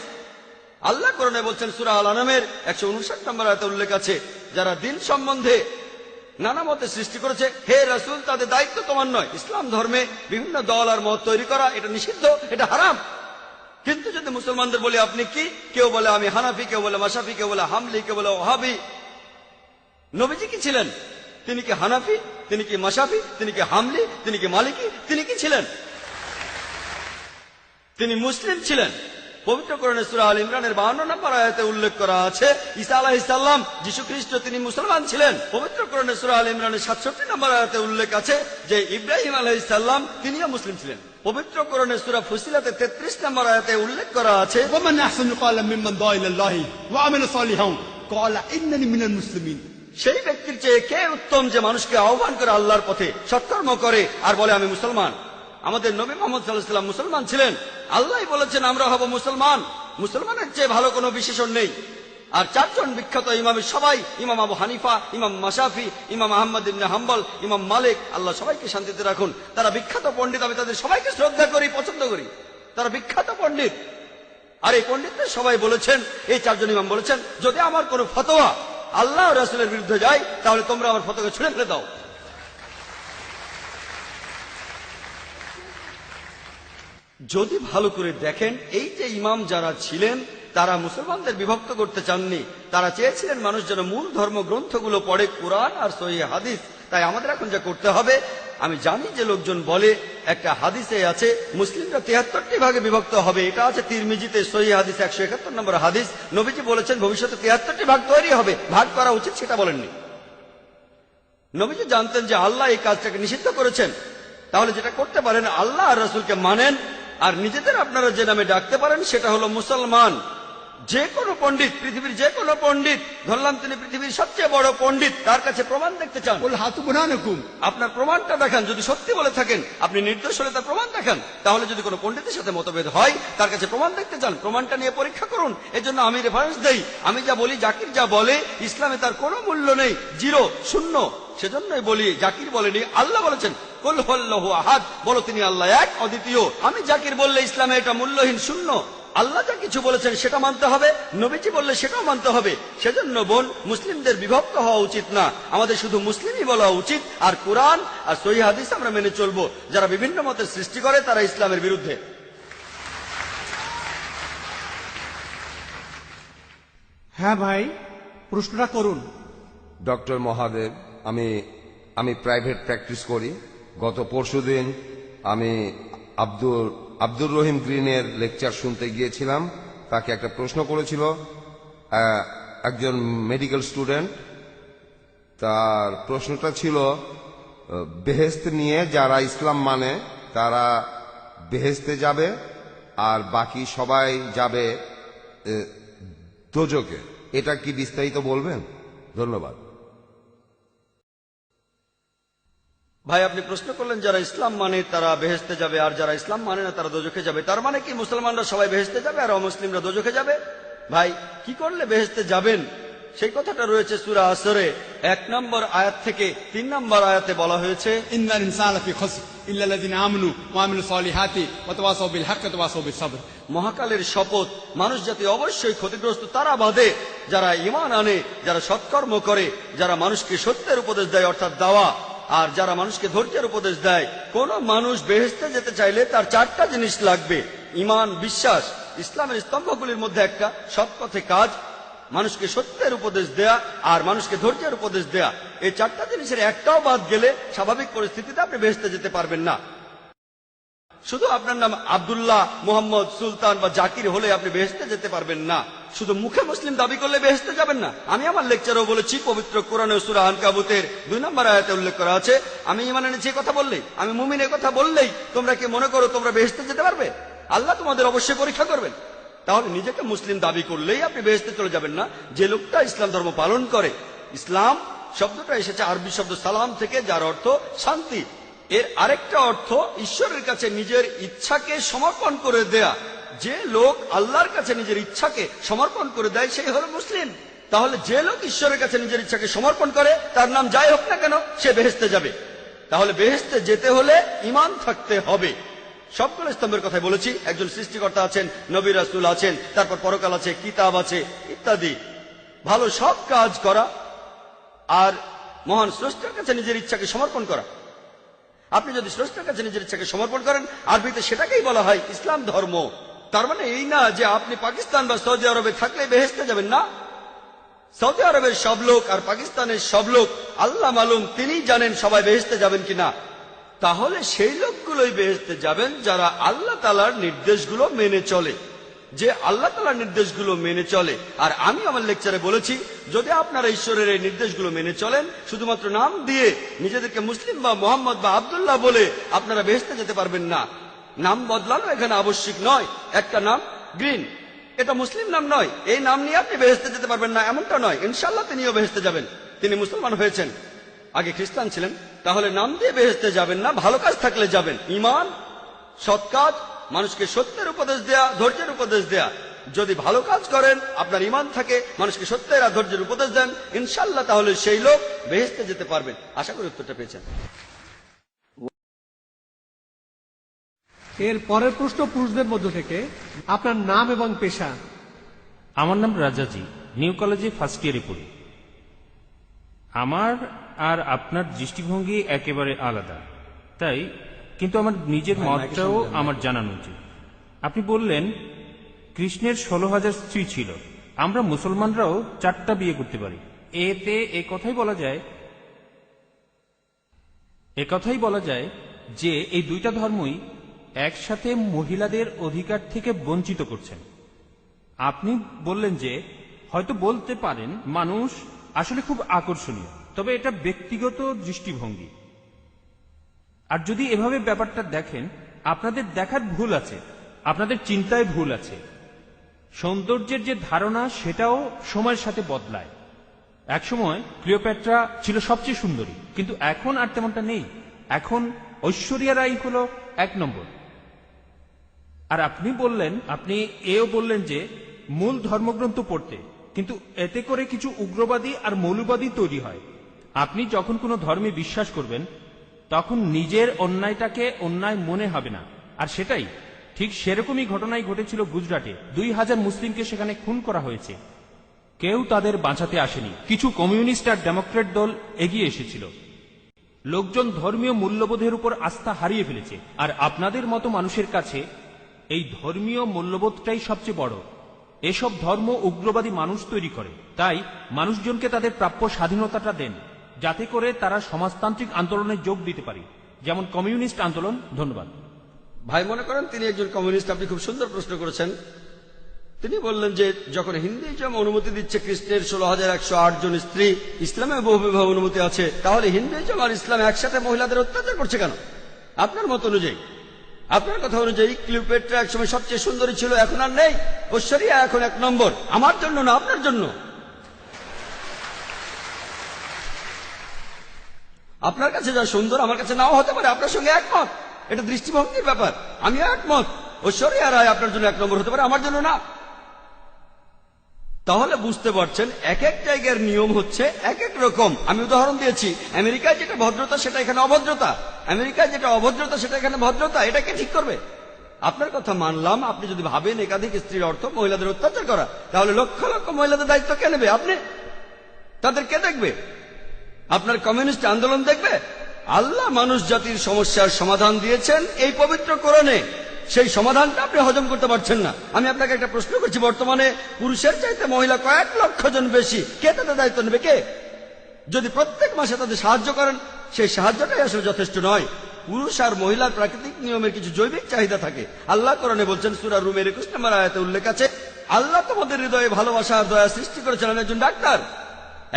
আল্লাহ কোরআনে বলছেন সূরা আল আনামের 159 নম্বর আয়াতে উল্লেখ আছে, যারা দিন সম্বন্ধে নানা মতে সৃষ্টি করেছে, হে রাসূল তাদের দায়িত্ব তোমার নয়। ইসলাম ধর্মে বিভিন্ন দল আর মত তৈরি করা এটা নিষিদ্ধ, এটা হারাম। কিন্তু যদি মুসলমানদের বলি আপনি কি, কেউ বলে আমি হানাফি, কেউ বলে মাশরাফি, কেউ বলে হামলি, কেউ বলে ওয়াহাবি। নবীজি কি ছিলেন? তিনি কি হানাফি? তিনি কি মাশরাফি? তিনি কি হামলি? তিনি কি মালিকি? তিনি কি ছিলেন? তিনি মুসলিম ছিলেন। পবিত্র কোরআনে সূরা আল ইমরানের 52 নম্বর আয়াতে উল্লেখ করা আছে ঈসা আলাইহিস সালাম, যিশু খ্রিস্ট, তিনি মুসলমান ছিলেন। পবিত্র কোরআনে সূরা আল ইমরানের 67 নম্বর আয়াতে উল্লেখ আছে যে ইব্রাহিম আলাইহিস সালাম তিনিও মুসলিম ছিলেন। পবিত্র কোরআনে সূরা ফুসিলাতে 33 নম্বর আয়াতে উল্লেখ করা আছে, ওয়ামান আহসানু ক্বালাম মিম্মান দা ইলাল্লাহি ওয়া আমিলা সালিহান ক্বালা ইন্নানি মিনাল মুসলিমিন। সেই ব্যক্তির চেয়ে কে উত্তম যে মানুষকে আহ্বান করে আল্লাহর পথে, সৎকর্ম করে আর বলে আমি মুসলমান। আমাদের নবী মুহাম্মদ সাল্লাল্লাহু আলাইহি ওয়াসাল্লাম মুসলমান ছিলেন। আল্লাহই বলেছেন আমরা হব মুসলমান। মুসলমানের চেয়ে ভালো কোনো বিশেষণ নেই। আর চারজন বিখ্যাত ইমামের সবাই, ইমাম আবু হানিফা, ইমাম মাশরাফি, ইমাম আহমদ ইবনে হাম্বল, ইমাম মালিক, আল্লাহ সবাইকে শান্তিতে রাখুন, তারা বিখ্যাত পণ্ডিত। আমি তাদের সবাইকে শ্রদ্ধা করি, পছন্দ করি। তারা বিখ্যাত পণ্ডিত। আর এই পণ্ডিতদের সবাই বলেছেন, এই চারজন ইমাম বলেছেন, যদি আমার কোনো ফতোয়া আল্লাহ ও রাসূলের বিরুদ্ধে যায় তাহলে তোমরা আমার ফতোয়াকে ছুঁড়ে ফেলে দাও। যদি ভালো করে দেখেন, এই যে ইমাম যারা ছিলেন তারা মুসলমানদের বিভক্ত করতে চাননি। তারা চেয়েছিলেন মানুষ যেন মূল ধর্মগ্রন্থগুলো পড়ে, কোরআন আর সহিহ হাদিস। তাই আমাদের এখন যা করতে হবে, আমি জানি যে লোকজন বলে একটা হাদিসে আছে মুসলিমরা 73টি ভাগে বিভক্ত হবে। এটা আছে তিরমিজিতে, সহিহ হাদিস 171 নম্বর হাদিস। নবীজি বলেছেন ভবিষ্যতে 73টি ভাগ তৈরি হবে। ভাগ করা উচিত সেটা বলেননি। নবীজি জানতেন যে আল্লাহ এই কাজটাকে নিষিদ্ধ করেছেন। তাহলে যেটা করতে পারেন, আল্লাহ আর রাসূলকে মানেন, আর নিজেদের আপনারা যে নামে ডাকতে পারেন সেটা হলো মুসলমান। যে কোনো পণ্ডিত, পৃথিবীর যে কোনো পণ্ডিত, ধরলাম তিনি পৃথিবীর সবচেয়ে বড় পণ্ডিত, তার কাছে প্রমাণ দেখতে চান, কুল হাতু বুরহানাকুম, আপনার প্রমাণটা দেখান। যদি সত্যি বলে থাকেন, আপনি নির্দোষ হলে তার প্রমাণ দেখান। তাহলে যদি কোনো পণ্ডিতের সাথে মতভেদ হয়, তার কাছে প্রমাণ দেখতে চান, প্রমাণটা নিয়ে পরীক্ষা করুন। এজন্য আমি রেফারেন্স দেই। আমি যা বলি, জাকির যা বলে, ইসলামে তার কোনো মূল্য নেই, জিরো, শূন্য। সেজন্যই বলি, জাকির বলেনি, আল্লাহ বলেছেন কুল হুয়াল্লাহু আহাদ, বলো তিনি আল্লাহ এক, অদ্বিতীয়। আমি জাকির বললে ইসলামে এটা মূল্যহীন, শূন্য। আল্লাহ যা কিছু বলেছেন সেটা মানতে হবে, নবীজি বললে সেটাও মানতে হবে। সেজন্য বোন, মুসলিমদের বিভক্ত হওয়া উচিত না, আমাদের শুধু মুসলিমই বলা উচিত। আর কোরআন আর সহিহ হাদিস আমরা মেনে চলবো। যারা বিভিন্ন মতের সৃষ্টি করে তারা ইসলামের বিরুদ্ধে। হ্যাঁ ভাই, প্রশ্নটা করুন। ডক্টর মহাদেব, আমি প্রাইভেট প্র্যাকটিস করি। গত পরশুদিন আমি আব্দুর রহিম গ্রিনের লেকচার শুনতে গিয়েছিলাম। তাকে একটা প্রশ্ন করেছিল একজন মেডিকেল স্টুডেন্ট। তার প্রশ্নটা ছিল বেহেশত নিয়ে, যারা ইসলাম মানে তারা বেহেশতে যাবে আর বাকি সবাই যাবে দোজখে। এটা কি বিস্তারিত বলবেন? ধন্যবাদ। ভাই, আপনি প্রশ্ন করলেন যারা ইসলাম মানে তারা বেহেশতে যাবে আর যারা ইসলাম মানে না তারা দোজখে যাবে। তার মানে কি মুসলমানরা সবাই বেহেশতে যাবে আর অমুসলিমরা দোজখে যাবে? ভাই, কি করলে বেহেশতে যাবেন সেই কথাটা রয়েছে সূরা আসরে 1 নম্বর আয়াত থেকে 3 নম্বর আয়াতে বলা হয়েছে, ইন্নাল ইনসানা ফি খুসর ইল্লাল্লাযিনা আমানু ওয়া আমিলুস সলিহাতি ওয়া তাওয়াসাউ বিল হাক্কি ওয়া তাওয়াসাউ বিস সাবর। মহাকালের শপথ, মানুষ জাতি অবশ্যই ক্ষতিগ্রস্ত তারা বাদে যারা ঈমান আনে, যারা সৎকর্ম করে, যারা মানুষকে সত্যের উপদেশ দেয় অর্থাৎ দাওয়া, আর যারা মানুষকে ধৈর্যের উপদেশ দেয়, কোন মানুষ বেহেশতে যেতে চাইলে তার 4টা জিনিস লাগবে: ঈমান, বিশ্বাস, ইসলামের স্তম্ভগুলির মধ্যে একটা, সৎ পথে কাজ, মানুষকে সত্যের উপদেশ দেয়া আর মানুষকে ধৈর্যের উপদেশ দেয়া। এই 4টা জিনিসের একটাও বাদ গেলে স্বাভাবিক পরিস্থিতিতে আপনি বেহেশতে যেতে পারবেন না। শুধু আপনার নাম আব্দুল্লাহ, মোহাম্মদ, সুলতান বা জাকির হলে আপনি বেহেশতে যেতে পারবেন না। শুধু মুখে মুসলিম দাবি করলে বেহেশতে যাবেন না। আমি আমার লেকচারেও বলেছি, পবিত্র কোরআনে সূরা আনকাবুতের 2 নম্বর আয়াতে উল্লেখ করা আছে, আমি ঈমান এনেছি কথা বললেই, আমি মুমিন কথা বললেই তোমরা কি মনে করো তোমরা বেহেশতে যেতে পারবে? আল্লাহ তোমাদের অবশ্যই পরীক্ষা করবেন। তাহলে নিজেকে মুসলিম দাবি করলেই আপনি বেহেশতে চলে যাবেন না। যে লোকটা ইসলাম ধর্ম পালন করে, ইসলাম শব্দটা এসেছে আরবি শব্দ সালাম থেকে, যার অর্থ শান্তি। এর আরেকটা অর্থ ঈশ্বরের কাছে নিজের ইচ্ছাকে সমর্পণ করে দেয়া। যে লোক আল্লাহর কাছে নিজের ইচ্ছাকে সমর্পণ করে দেয় সেই হলো মুসলিম। তাহলে যে লোক ঈশ্বরের কাছে নিজের ইচ্ছাকে সমর্পণ করে, তার নাম যাই হোক না কেন, সে বেহেশতে যাবে। তাহলে বেহেশতে যেতে হলে ঈমান থাকতে হবে। সবগুলো স্তম্ভের কথা বলেছি। একজন সৃষ্টিকর্তা আছেন, নবী রাসূল আছেন, তারপর পরকাল আছে, কিতাব আছে ইত্যাদি। ভালো সব কাজ করা আর মহান স্রষ্টার কাছে নিজের ইচ্ছাকে সমর্পণ করা। আপনি যদি স্রষ্টার কাছে নিজের ইচ্ছাকে সমর্পণ করেন, আরবিতে সেটাকেই বলা হয় ইসলাম ধর্ম। তার মানে এই না যে আপনি পাকিস্তান বা সৌদি আরবে থাকলে বেহেশতে যাবেন না। সৌদি আরবের সব লোক আর পাকিস্তানের সব লোক আল্লাহ মালুম, তিনিই জানেন সবাই বেহেশতে যাবেন কিনা। তাহলে সেই লোকগুলোই বেহেশতে যাবেন যারা আল্লাহ তাআলার নির্দেশগুলো মেনে চলে, যে আল্লাহ তাআলার নির্দেশগুলো মেনে চলে। আর আমি আমার লেকচারে বলেছি, যদি আপনারা ঈশ্বরের এই নির্দেশগুলো মেনে চলেন, শুধুমাত্র নাম দিয়ে নিজেদেরকে মুসলিম বা মোহাম্মদ বা আব্দুল্লাহ বলে আপনারা বেহেশতে যেতে পারবেন না। নাম বদলানো এখানে আবশ্যিক নয়। একটা নাম গ্রিন, এটা মুসলিম নাম নয়, এই নাম নিয়ে আপনি বেহেশতে যেতে পারবেন না এমনটা নয়। ইনশাআল্লাহ তিনিও বেহেশতে যাবেন, তিনি মুসলমান হয়েছেন, আগে খ্রিস্টান ছিলেন। তাহলে নাম দিয়ে বেহেশতে যাবেন না, ভালো কাজ থাকলে যাবেন। ঈমান, সৎ কাজ, মানুষকে সত্যের উপদেশ দেয়া, ধৈর্যের উপদেশ দেয়া। যদি ভালো কাজ করেন, আপনার ঈমান থাকে, মানুষকে সত্যের আর ধৈর্যের উপদেশ দেন, ইনশাআল্লাহ তাহলে সেই লোক বেহেশতে যেতে পারবেন। আশা করি উত্তরটা পেয়েছেন। এর পরের প্রশ্ন পুরুষদের মধ্য থেকে, আপনার নাম এবং পেশা। আমার নাম রাজাজি, নিউ কলেজে ফার্স্ট ইয়ারে পড়ি। আমার আর আপনার দৃষ্টিভঙ্গি একেবারে আলাদা, তাই কিন্তু আমার নিজের মতটাও আমার জানানো উচিত। আপনি বললেন কৃষ্ণের 16,000 স্ত্রী ছিল, আমরা মুসলমানরাও 4টা বিয়ে করতে পারি। এতে একথাই বলা যায় যে এই 2টা ধর্মই একসাথে মহিলাদের অধিকার থেকে বঞ্চিত করছেন। আপনি বললেন যে হয়তো বলতে পারেন মানুষ আসলে খুব আকর্ষণীয়, তবে এটা ব্যক্তিগত দৃষ্টিভঙ্গি। আর যদি এভাবে ব্যাপারটা দেখেন, আপনাদের দেখার ভুল আছে, আপনাদের চিন্তায় ভুল আছে। সৌন্দর্যের যে ধারণা সেটাও সময়ের সাথে বদলায়। একসময় ক্লিওপেট্রা ছিল সবচেয়ে সুন্দরী, কিন্তু এখন আর তেমনটা নেই। এখন ঐশ্বরিয়া রাই হলো 1 নম্বর। আর আপনি বললেন যে মূল ধর্মগ্রন্থ পড়তে, কিন্তু এতে করে কিছু উগ্রবাদী আর মৌলবাদী তৈরি হয়। আপনি যখন কোনো ধর্মে বিশ্বাস করবেন, তখন নিজের অন্যায়টাকে অন্যায় মনে হবে না। আর সেটাই ঠিক সেরকমই ঘটনাই ঘটেছিল গুজরাটে। 2000 মুসলিমকে সেখানে খুন করা হয়েছে, কেউ তাদের বাঁচাতে আসেনি। কিছু কমিউনিস্ট আর ডেমোক্রেট দল এগিয়ে এসেছিল। লোকজন ধর্মীয় মূল্যবোধের উপর আস্থা হারিয়ে ফেলেছে। আর আপনাদের মতো মানুষের কাছে এই ধর্মীয় মূল্যবোধটাই সবচেয়ে বড়। এসব ধর্ম উগ্রবাদী মানুষ তৈরি করে। তাই মানুষজনকে তাদের প্রাপ্য স্বাধীনতাটা দেন, যাতে করে তারা সমাজতান্ত্রিক আন্দোলনে যোগ দিতে পারে, যেমন কমিউনিস্ট আন্দোলন। ধন্যবাদ। ভাই মনে করেন তিনি একজন কমিউনিস্ট। আপনি খুব সুন্দর প্রশ্ন করেছেন। তিনি বললেন যে যখন হিন্দুইজম অনুমতি দিচ্ছে কৃষ্ণের 16,108 জন স্ত্রী, ইসলামে বহু বিবাহ অনুমতি আছে, তাহলে হিন্দুইজম আর ইসলাম একসাথে মহিলাদের অত্যাচার করছে কেন? আপনার মত অনুযায়ী, আপনার কথা অনুযায়ী ক্লিওপেট্রা একসময় সবচেয়ে সুন্দরী ছিল, এখন আর নেই। ঐশ্বরিয়া এখন 1 নম্বর। আমার জন্য না, আপনার জন্য। আপনার কাছে যা সুন্দর আমার কাছে নাও হতে পারে, আপনার সঙ্গে একমত। এটা দৃষ্টিভঙ্গির ব্যাপার। আমি একমত, ঐশ্বরিয়া রায় আপনার জন্য 1 নম্বর হতে পারে, আমার জন্য না। তাহলে বুঝতে পারছেন এক এক জায়গার নিয়ম হচ্ছে এক এক রকম। আমি উদাহরণ দিয়েছি, আমেরিকায় যেটা ভদ্রতা সেটা এখানে অভদ্রতা, আমেরিকায় যেটা অভদ্রতা সেটা এখানে ভদ্রতা। এটাকে ঠিক করবে? আপনার কথা মানলাম। আপনি যদি ভাবেন একাধিক স্ত্রীর অর্থ মহিলাদের অত্যাচার করা, তাহলে লক্ষ লক্ষ মহিলাদের দায়িত্ব কে নেবে? আপনি। তাদের কে দেখবে? আপনার কমিউনিস্ট আন্দোলন দেখবে? আল্লাহ মানুষ জাতির সমস্যার সমাধান দিয়েছেন এই পবিত্র কোরআনে। সেই সমাধানটা আপনি হজম করতে পারছেন না। আমি আপনাকে একটা প্রশ্ন করছি, বর্তমানে পুরুষের চাইতে মহিলা কয়েক লক্ষ জন বেশি, কে তাদের দায়িত্ব নেবে? কে? যদি প্রত্যেক মাসে তাদের সাহায্য করেন, সেই সাহায্যটাই আসলে যথেষ্ট নয়। পুরুষ আর মহিলার প্রাকৃতিক নিয়মের কিছু জৈবিক চাহিদা থাকে। আল্লাহ কোরআনে বলছেন, সূরা রুমের 21 নম্বর আয়াতে উল্লেখ আছে, আল্লাহ তোমাদের হৃদয়ে ভালোবাসা আর দয়া সৃষ্টি করেছেন। আমি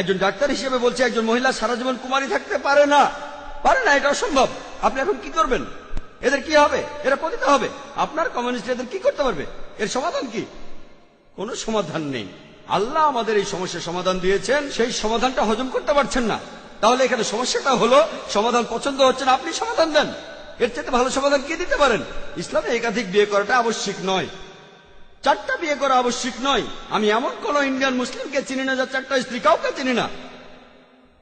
একজন ডাক্তার হিসেবে বলছি, একজন মহিলা সারা জীবন কুমারী থাকতে পারে না, এটা অসম্ভব। আপনি এখন কি করবেন? এদের কি হবে? এরা পতিত হবে। আপনার কমিউনিস্ট এদের কি করতে পারবে? এর সমাধান কি? কোনো সমাধান নেই। আল্লাহ আমাদের এই সমস্যার সমাধান দিয়েছেন, সেই সমাধানটা হজম করতে পারছেন না। তাহলে এখানে সমস্যাটা হলো সমাধান পছন্দ হচ্ছে না, আপনি সমাধান দেন। এর চেয়ে ভালো সমাধান কি দিতে পারেন? ইসলামে একাধিক বিয়ে করাটা আবশ্যিক নয়, 4টা বিয়ে করা আবশ্যিক নয়। আমি এমন কোন ইন্ডিয়ান মুসলিমকে চিনি না যার 4টা স্ত্রী, কাউকে চিনি না।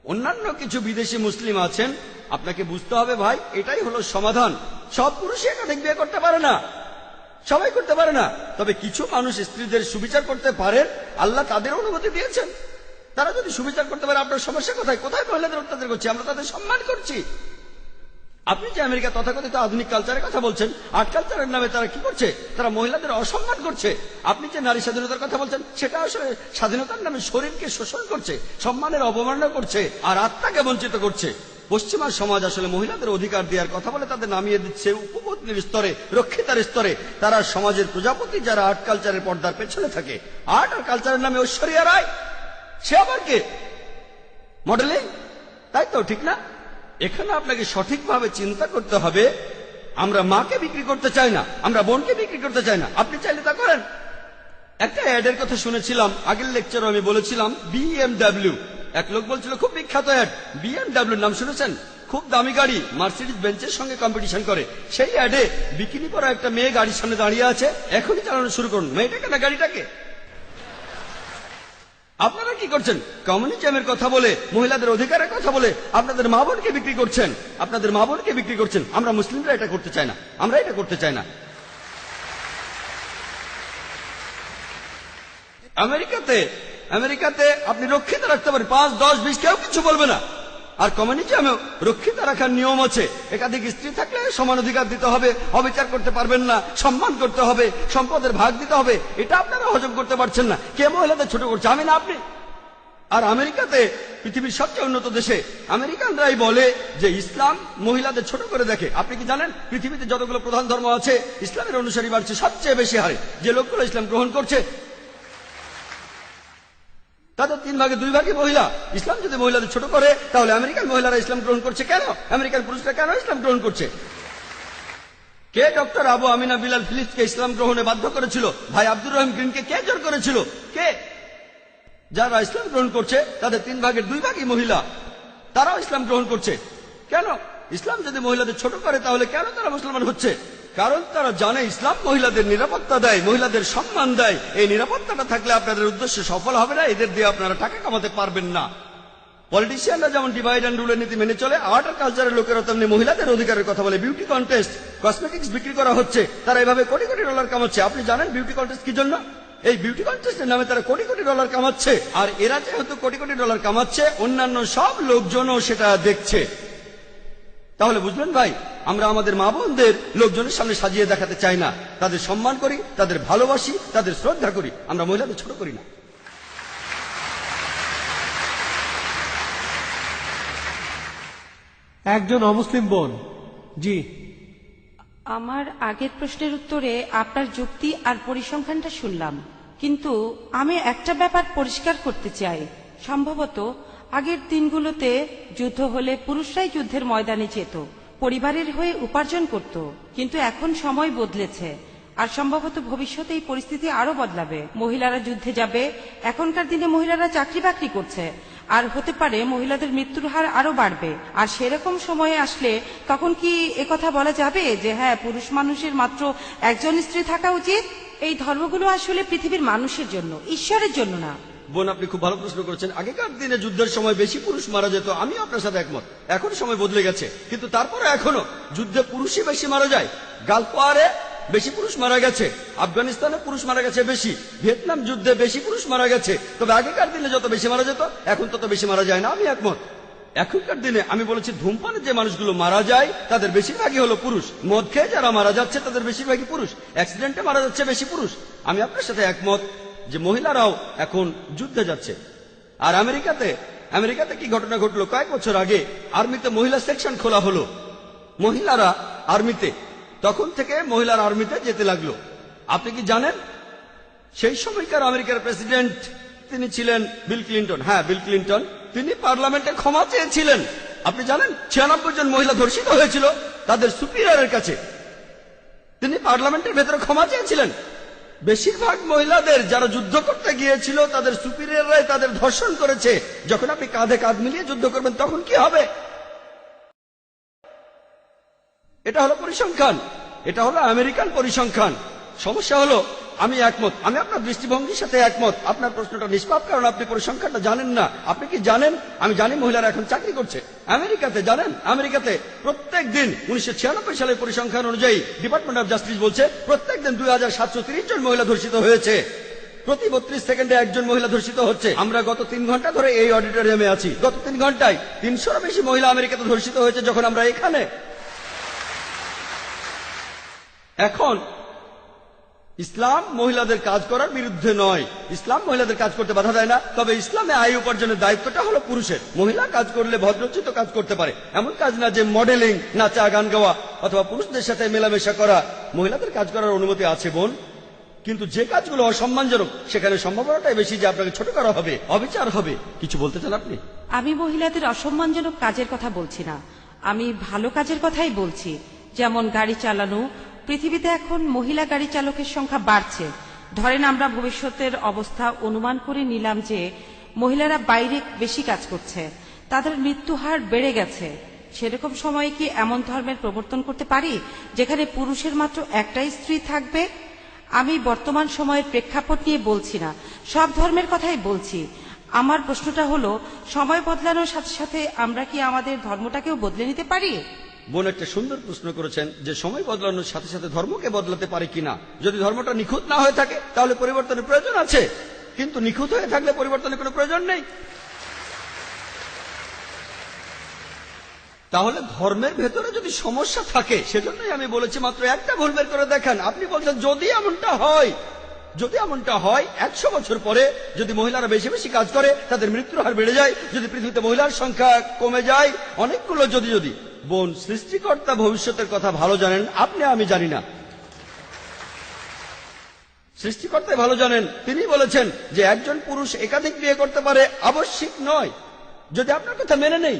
অন্যান্য কিছু বিদেশি মুসলিম আছেন, আপনাকে বুঝতে হবে ভাই, এটাই হলো সমাধান। সব পুরুষই একাধিক বিয়ে করতে পারে না, সবাই করতে পারে না। তবে কিছু মানুষ স্ত্রীদের সুবিচার করতে পারেন, আল্লাহ তাদের অনুমতি দিয়েছেন। তারা যদি সুবিচার করতে পারে, আপনার সমস্যা কোথায়? কোথায় মহিলাদের অত্যাচার করছি? আমরা তাদের সম্মান করছি। আপনি যে আমেরিকা তথাকথিত আধুনিক কালচারের কথা বলছেন, আর্ট কালচারের নামে তারা কি করছে? তারা মহিলাদের অসম্মান করছে। আপনি যে নারী স্বাধীনতার কথা বলছেন, সেটা আসলে স্বাধীনতার নামে শরীরকে শোষণ করছে, সম্মানের অবমাননা করছে আর আত্মাকে বঞ্চিত করছে। পশ্চিমা সমাজ আসলে মহিলাদের অধিকার দেওয়ার কথা বলে তাদের নামিয়ে দিচ্ছে উপপত্নীর স্তরে, রক্ষিতার স্তরে। তারা সমাজের প্রজাপতি, যারা আর্ট কালচারের পর্দার পেছনে থাকে। আর্ট আর কালচারের নামে ঐশ্বরিয়া রায়, সে আবার কে? মডেলিং, তাই তো? ঠিক না? এখানে আপনাকে সঠিকভাবে চিন্তা করতে হবে। আমরা মাকে বিক্রি করতে চাই না, আমরা বোনকে বিক্রি করতে চাই না। আপনি চাইলে তা করেন। একটা অ্যাডের কথা শুনেছিলাম, আগের লেকচারে আমি বলেছিলাম, BMW। এক লোক বলছিল, খুব বিখ্যাত অ্যাড, BMW নাম শুনেছেন? খুব দামি গাড়ি, মার্সিডিজ বেঞ্চের সঙ্গে কম্পিটিশন করে। সেই অ্যাডে বিকিনি পরা একটা মেয়ে গাড়ির সামনে দাঁড়িয়ে আছে, এখনই চালানো শুরু করুন। মেয়েটাকে না গাড়িটাকে? আপনারা কি করছেন? কমিউনিজমের কথা বলে, মহিলাদের অধিকারের কথা বলে আপনাদের মা বোনকে বিক্রি করছেন, আপনাদের মা বোনকে বিক্রি করছেন। আমরা মুসলিমরা এটা করতে চাই না, আমরা এটা করতে চাই না। আমেরিকাতে আপনি রক্ষিত রাখতে পারেন 5, 10, 20, কেউ কিছু বলবে না। আর কমিউনিজমেও রক্ষিত রাখার নিয়ম আছে। একাধিক স্ত্রী থাকলে সমান অধিকার দিতে হবে, অবিচার করতে পারবেন না, সম্মান করতে হবে, সম্পদের ভাগ দিতে হবে। এটা আপনারা হজম করতে পারছেন না। কে মহিলাদের ছোট করছে? আমি না আপনি। আর আমেরিকাতে, পৃথিবীর সবচেয়ে উন্নত দেশে, আমেরিকানরাই বলে যে ইসলাম মহিলাদের ছোট করে দেখে। আপনি কি জানেন, পৃথিবীতে যতগুলো প্রধান ধর্ম আছে, ইসলামের অনুসারী বাড়ছে সবচেয়ে বেশি হারে। যে লোকগুলো ইসলাম গ্রহণ করছে, তাদের 3 ভাগে 2 ভাগই মহিলা। ইসলাম যদি মহিলাদের ছোট করে, তাহলে আমেরিকান মহিলারা ইসলাম গ্রহণ করছে কেন? আমেরিকান পুরুষরা কেন ইসলাম গ্রহণ করছে? কে ডক্টর আবু আমিনা বিলাল ফিলিপসকে ইসলাম গ্রহণে বাধ্য করেছিল? ভাই আব্দুর রহিম গ্রিনকে কে জোর করেছিল? কে? যারা ইসলাম গ্রহণ করছে তাদের 3 ভাগের 2 ভাগই মহিলা, তারাও ইসলাম গ্রহণ করছে। কেন? ইসলাম যদি মহিলাদের ছোট করে, তাহলে কেন তারা মুসলমান হচ্ছে? কারণ তারা জানে ইসলাম মহিলাদের নিরাপত্তা দেয়, মহিলাদের সম্মান দেয়। এই নিরাপত্তাটা থাকলে আপনাদের উদ্দেশ্য সফল হবে না, এদের দিয়ে আপনারা টাকা কামাতে পারবেন না। পলিটিশিয়ানরা যেমন ডিভাইড অ্যান্ড রুলের নীতি মেনে চলে, আর্ট আর কালচারের লোকেরা তেমনি মহিলাদের অধিকারের কথা বলে। বিউটি কন্টেস্ট, কসমেটিক্স বিক্রি করা হচ্ছে, তারা এভাবে কোটি কোটি ডলার কামাচ্ছে। আপনি জানেন বিউটি কন্টেস্ট কি জন্য? এই বিউটি কন্টেস্টের নামে তারা কোটি কোটি ডলার কামাচ্ছে। আর এরা যেহেতু কোটি কোটি ডলার কামাচ্ছে, অন্যান্য সব লোকজনও সেটা দেখছে। তাহলে বুঝলেন ভাই, আমরা আমাদের মা বোনদের লোকজনের সামনে সাজিয়ে দেখাতে চাই না। তাদের সম্মান করি, তাদের ভালোবাসি, তাদের শ্রদ্ধা করি। আমরা মহিলাদের ছোট করি না। একজন অমুসলিম বোন। জি, আমার আগের প্রশ্নের উত্তরে আপনার যুক্তি আর পরিসংখ্যানটা শুনলাম, কিন্তু আমি একটা ব্যাপার পরিষ্কার করতে চাই। সম্ভবত আগের দিনগুলোতে যুদ্ধ হলে পুরুষরাই যুদ্ধের ময়দানে যেত, পরিবারের হয়ে উপার্জন করত, কিন্তু এখন সময় বদলেছে আর সম্ভবত ভবিষ্যতে এই পরিস্থিতি আরো বদলাবে। মহিলারা যুদ্ধে যাবে, এখনকার দিনে মহিলারা চাকরি বাকরি করছে, আর হতে পারে মহিলাদের মৃত্যুর হার আরো বাড়বে। আর সেরকম সময়ে আসলে তখন কি একথা বলা যাবে যে হ্যাঁ, পুরুষ মানুষের মাত্র একজন স্ত্রী থাকা উচিত? এই ধর্মগুলো আসলে পৃথিবীর মানুষের জন্য, ঈশ্বরের জন্য না। বোন, আপনি খুব ভালো প্রশ্ন করেছেন। আগেকার দিনে যুদ্ধের সময় বেশি পুরুষ মারা যেত, আমি আপনার সাথে একমত। এখন সময় বদলে গেছে, কিন্তু তারপরে এখনো যুদ্ধে পুরুষই বেশি মারা যায়। গালফ ওয়ারে বেশি পুরুষ মারা গেছে, আফগানিস্তানে পুরুষ মারা গেছে বেশি, ভিয়েতনাম যুদ্ধে বেশি পুরুষ মারা গেছে। তবে আগেকার দিনে যত বেশি মারা যেত, এখন তত বেশি মারা যায় না, আমি একমত। এখনকার দিনে আমি বলেছি ধূমপানে যে মানুষগুলো মারা যায় তাদের বেশিরভাগই হলো পুরুষ, মদ খেয়ে যারা মারা যাচ্ছে তাদের বেশিরভাগই পুরুষ, অ্যাক্সিডেন্টে মারা যাচ্ছে বেশি পুরুষ। আমি আপনার সাথে একমত যে মহিলারাও এখন যুদ্ধে যাচ্ছে। আর আমেরিকাতে কি ঘটনা ঘটলো, কয়েক বছর আগে আর্মিতে মহিলা সেকশন খোলা হলো, মহিলারা আর্মিতে, তখন থেকে মহিলার আর্মিতে যেতে লাগলো। আপনি কি জানেন সেই সময়কার আমেরিকার প্রেসিডেন্ট তিনি ছিলেন বিল ক্লিন্টন। হ্যাঁ, বিল ক্লিন্টন। তিনি পার্লামেন্টে ক্ষমা চেয়েছিলেন। আপনি জানেন 96 জন মহিলা ধর্ষিত হয়েছিল তাদের সুপিরিয়রের কাছে। তিনি পার্লামেন্টের ভেতরে ক্ষমা চেয়েছিলেন। বেশিরভাগ মহিলাদের যারা যুদ্ধ করতে গিয়েছিল তাদের সুপিরিয়ররাই তাদের ধর্ষণ করেছে। যখন আপনি কাঁধে কাঁধ মিলিয়ে যুদ্ধ করবেন তখন কি হবে? এটা হলো পরিসংখ্যান, এটা হলো আমেরিকান পরিসংখ্যান। সমস্যা হলো আমি একমত, আমি আপনার দৃষ্টিভঙ্গির সাথে একমত। আপনার প্রশ্নটা নিষ্পাপ, কারণ আপনি পরিসংখ্যানটা জানেন না। আপনি কি জানেন? আমি জানি মহিলারা এখন চাকরি করছে আমেরিকাতে। জানেন আমেরিকাতে প্রত্যেক দিন 1996 সালের পরিসংখ্যান অনুযায়ী ডিপার্টমেন্ট অফ জাস্টিস বলছে প্রত্যেক দিন 2730 জন মহিলা ধর্ষিত হয়েছে। প্রতি 32 সেকেন্ডে একজন মহিলা ধর্ষিত হচ্ছে। আমরা গত 3 ঘন্টা ধরে এই অডিটোরিয়ামে আছি, গত 3 ঘন্টায় 300-এর বেশি মহিলা আমেরিকাতে ধর্ষিত হয়েছে যখন আমরা এখানে। এখন ইসলাম মহিলাদের কাজ করার বিরুদ্ধে নয়, ইসলাম মহিলাদের কাজ করতে বাধা দেয় না। তবে ইসলামে আয় উপার্জনের দায়িত্বটা হলো পুরুষের। মহিলা কাজ করলে ভদ্রোচিত কাজ করতে পারে, এমন কাজ না যে মডেলিং, নাচা, গান গাওয়া অথবা পুরুষদের সাথে মেলামেশা করা। মহিলাদের কাজ করার অনুমতি আছে বোন, কিন্তু যে কাজগুলো অসম্মানজনক সেখানে সম্ভাবনাটাই বেশি যে আপনাকে ছোট করা হবে, অবিচার হবে। কিছু বলতে চান আপনি? আমি মহিলাদের অসম্মানজনক কাজের কথা বলছি না, আমি ভালো কাজের কথাই বলছি। যেমন গাড়ি চালানো। পৃথিবীতে এখন মহিলা গাড়ি চালকের সংখ্যা বাড়ছে। ধরেন আমরা ভবিষ্যতের অবস্থা অনুমান করে নিলাম যে মহিলারা বাইরে বেশি কাজ করছে, তাদের মৃত্যু হার বেড়ে গেছে। সেরকম সময়ে কি এমন ধর্মের প্রবর্তন করতে পারি যেখানে পুরুষের মাত্র একটাই স্ত্রী থাকবে? আমি বর্তমান সময়ের প্রেক্ষাপট নিয়ে বলছি না, সব ধর্মের কথাই বলছি। আমার প্রশ্নটা হলো, সময় বদলানোর সাথে সাথে আমরা কি আমাদের ধর্মটাকেও বদলে নিতে পারি? বোন একটা সুন্দর প্রশ্ন করেছেন যে সময় বদলানোর সাথে সাথে ধর্মকে বদলাতে পারে কিনা। যদি ধর্মটা নিখুঁত না হয়ে থাকে তাহলে পরিবর্তনের প্রয়োজন আছে, কিন্তু নিখুঁত হয়ে থাকলে পরিবর্তনের কোনো প্রয়োজন নেই। তাহলে ধর্মের ভেতরে যদি সমস্যা থাকে, সেজন্যই আমি বলেছি মাত্র একটা ভুল বের করে দেখান। আপনি বলছেন যদি এমনটা হয়, যদি এমনটা হয় 100 বছর পরে যদি মহিলারা বেশি বেশি কাজ করে তাদের মৃত্যুর হার বেড়ে যায়, যদি পৃথিবীতে মহিলার সংখ্যা কমে যায়, অনেকগুলো যদি। বোন, সৃষ্টিকর্তা ভবিষ্যতের কথা ভালো জানেন, আপনি আমি জানি না। সৃষ্টিকর্তাই ভালো জানেন। তিনি বলেছেন যে একজন পুরুষ একাধিক বিয়ে করতে পারে, আবশ্যিক নয়। যদি আপনার কথা মেনে নেই,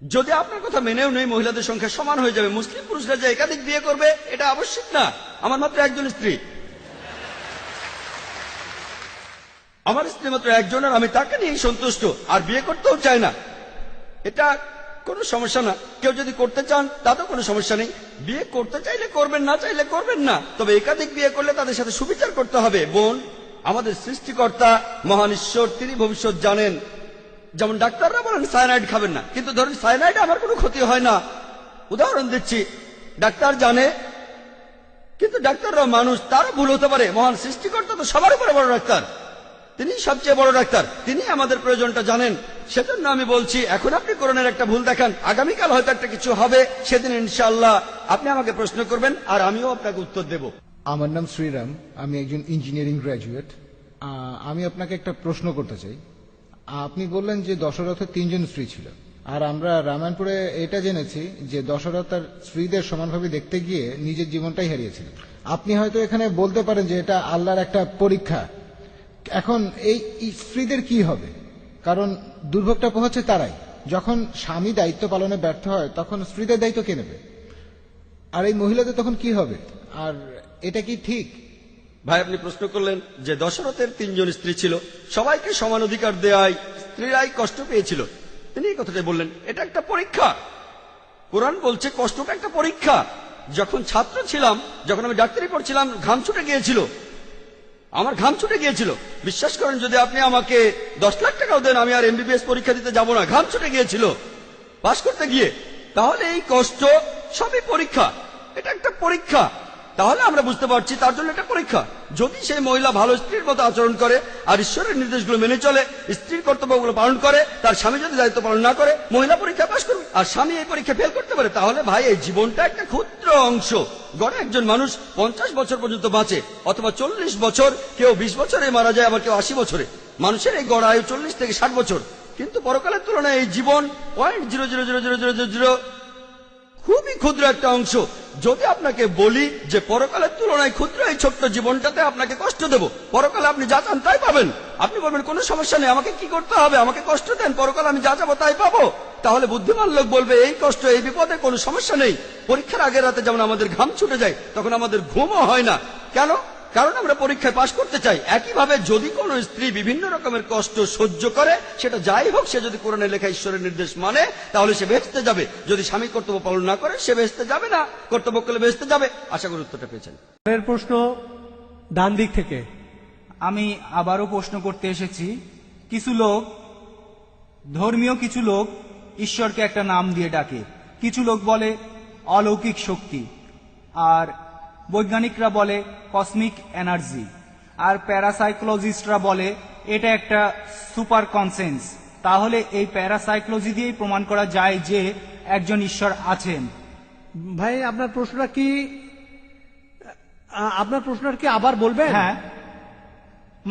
যদি আপনার কথা মেনেও নেই, মহিলাদের সংখ্যা সমান হয়ে যাবে। মুসলিম পুরুষরা যে একাধিক বিয়ে করবে এটা আবশ্যিক না। আমার মাত্র একজন স্ত্রী, আমার স্ত্রী মাত্র একজন, আর আমি তাকে নিয়েই সন্তুষ্ট, আর বিয়ে করতেও চাই না। এটা কোনো সমস্যা না। কেউ যদি করতে চান তাতেও কোনো সমস্যা নেই। বিয়ে করতে চাইলে করবেন, না চাইলে করবেন না। তবে একাধিক বিয়ে করলে তাদের সাথে সুবিচার করতে হবে। বোন, আমাদের সৃষ্টিকর্তা মহান ঈশ্বর, তিনি ভবিষ্যৎ জানেন। যেমন ডাক্তাররা বলেন সায়ানাইড খাবেন না, কিন্তু ধরেন সায়ানাইড আমার কোনো ক্ষতি হয় না। উদাহরণ দিচ্ছি, ডাক্তার জানে, কিন্তু ডাক্তাররা মানুষ, তারা ভুল হতে পারে। মহান সৃষ্টিকর্তা তো সবার উপরে বড় ডাক্তার, তিনি সবচেয়ে বড় ডাক্তার, তিনি আমাদের প্রয়োজনটা জানেন। সেজন্য আমি বলছি, এখন আপনি কোরআনের একটা ভুল দেখান, আগামীকাল হয়তো একটা কিছু হবে, সেদিন ইনশাআল্লাহ আপনি আমাকে প্রশ্ন করবেন আর আমিও আপনাকে উত্তর দেব। আমার নাম শ্রীরাম, আমি একজন ইঞ্জিনিয়ারিং গ্র্যাজুয়েট। আমি আপনাকে একটা প্রশ্ন করতে চাই। আপনি বললেন যে দশরথের 3 জন স্ত্রী ছিল, আর আমরা রামায়ণপুরে এটা জেনেছি যে দশরথ তার স্ত্রীদের সমানভাবে দেখতে গিয়ে নিজের জীবনটাই হারিয়েছিলেন। আপনি হয়তো এখানে বলতে পারেন যে এটা আল্লাহর একটা পরীক্ষা। এখন এই স্ত্রীদের কি হবে? কারণ দুর্ভোগটা পোহাচ্ছে তারাই। যখন স্বামী দায়িত্ব পালনে ব্যর্থ হয় তখন স্ত্রীদের দায়িত্ব কে নেবে? আর এই মহিলাদের তখন কি হবে? আর এটা কি ঠিক? ভাই, আপনি প্রশ্ন করলেন যে দশরথের 3 জন স্ত্রী ছিল, সবাইকে সমান অধিকার দেয়ায় স্ত্রীরাই কষ্ট পেয়েছিল। তিনি এই কথাটাই বললেন, এটা একটা পরীক্ষা। কোরআন বলছে কষ্টটা একটা পরীক্ষা। যখন ছাত্র ছিলাম, যখন আমি ডাক্তারি পড়ছিলাম, ঘাম ছুটে গিয়েছিল, আমার ঘাম ছুটে গিয়েছিল। বিশ্বাস করেন, যদি আপনি আমাকে 10 লাখ টাকাও দেন আমি আর MBBS পরীক্ষা দিতে যাব না। ঘাম ছুটে গিয়েছিল পাশ করতে গিয়ে। তাহলে এই কষ্ট সবই পরীক্ষা, এটা একটা পরীক্ষা। তাহলে আমরা বুঝতে পারছি তার জন্য একটা পরীক্ষা। যদি সেই মহিলা ভালো স্ত্রীর মতো আচরণ করে আর ঈশ্বরের নির্দেশগুলো মেনে চলে, স্ত্রীর কর্তব্যগুলো পালন করে, তার স্বামী যদি দায়িত্ব পালন না করে, মহিলা পরীক্ষা পাশ করবে আর স্বামী এই পরীক্ষা ফেল করতে পারে, তাহলে ভাই এই জীবনটা একটা ক্ষুদ্র অংশ। গড়ে একজন মানুষ 50 বছর পর্যন্ত বাঁচে, অথবা 40 বছর, কেউ 20 বছরে মারা যায়, আবার কেউ 80 বছরে। মানুষের এই গড় আয়ু 40 থেকে 60 বছর, কিন্তু পরকালের তুলনায় এই জীবন 0.00000 খুবই ক্ষুদ্র একটা অংশ। যদি আপনাকে বলি যে পরকালের তুলনায় ক্ষুদ্র এই ছোট্ট জীবনটাতে আপনাকে কষ্ট দেব, পরকালে আপনি যা চান তাই পাবেন, আপনি বলবেন কোনো সমস্যা নেই, আমাকে কি করতে হবে, আমাকে কষ্ট দেন, পরকালে আমি যা চাবো তাই পাবো। তাহলে বুদ্ধিমান লোক বলবে এই কষ্ট এই বিপদে কোনো সমস্যা নেই। পরীক্ষার আগের রাতে যেমন আমাদের ঘাম ছুটে যায়, তখন আমাদের ঘুমও হয় না। কেন? কারণ আমরা পরীক্ষায় পাশ করতে চাই। একইভাবে যদি কোনো স্ত্রী বিভিন্ন রকমের কষ্ট সহ্য করে, সেটা যাই হোক, সে যদি কোরআনের লেখা ঈশ্বরের নির্দেশ মানে, তাহলে সে বেহেশতে যাবে। যদি স্বামী কর্তব্য পালন না করে, সে বেহেশতে যাবে না, কর্তব্য করলে বেহেশতে যাবে। আশা করি উত্তরটা পেয়েছেন। পরের প্রশ্ন ডান দিক থেকে। আমি আবারও প্রশ্ন করতে এসেছি। কিছু লোক, ধর্মীয় কিছু লোক ঈশ্বরকে একটা নাম দিয়ে ডাকে। কিছু লোক বলে অলৌকিক শক্তি, আর বৈজ্ঞানিকরা বলে কসমিক এনার্জি, আর প্যারাসাইকোলজিস্টরা বলে এটা একটা সুপার কনসেন্স। তাহলে এই প্যারাসাইকোলজি দিয়েই প্রমাণ করা যায় যে একজন ঈশ্বর আছেন। ভাই আপনার প্রশ্নটা কি, আপনার প্রশ্নটা কি আবার বলবেন? হ্যাঁ,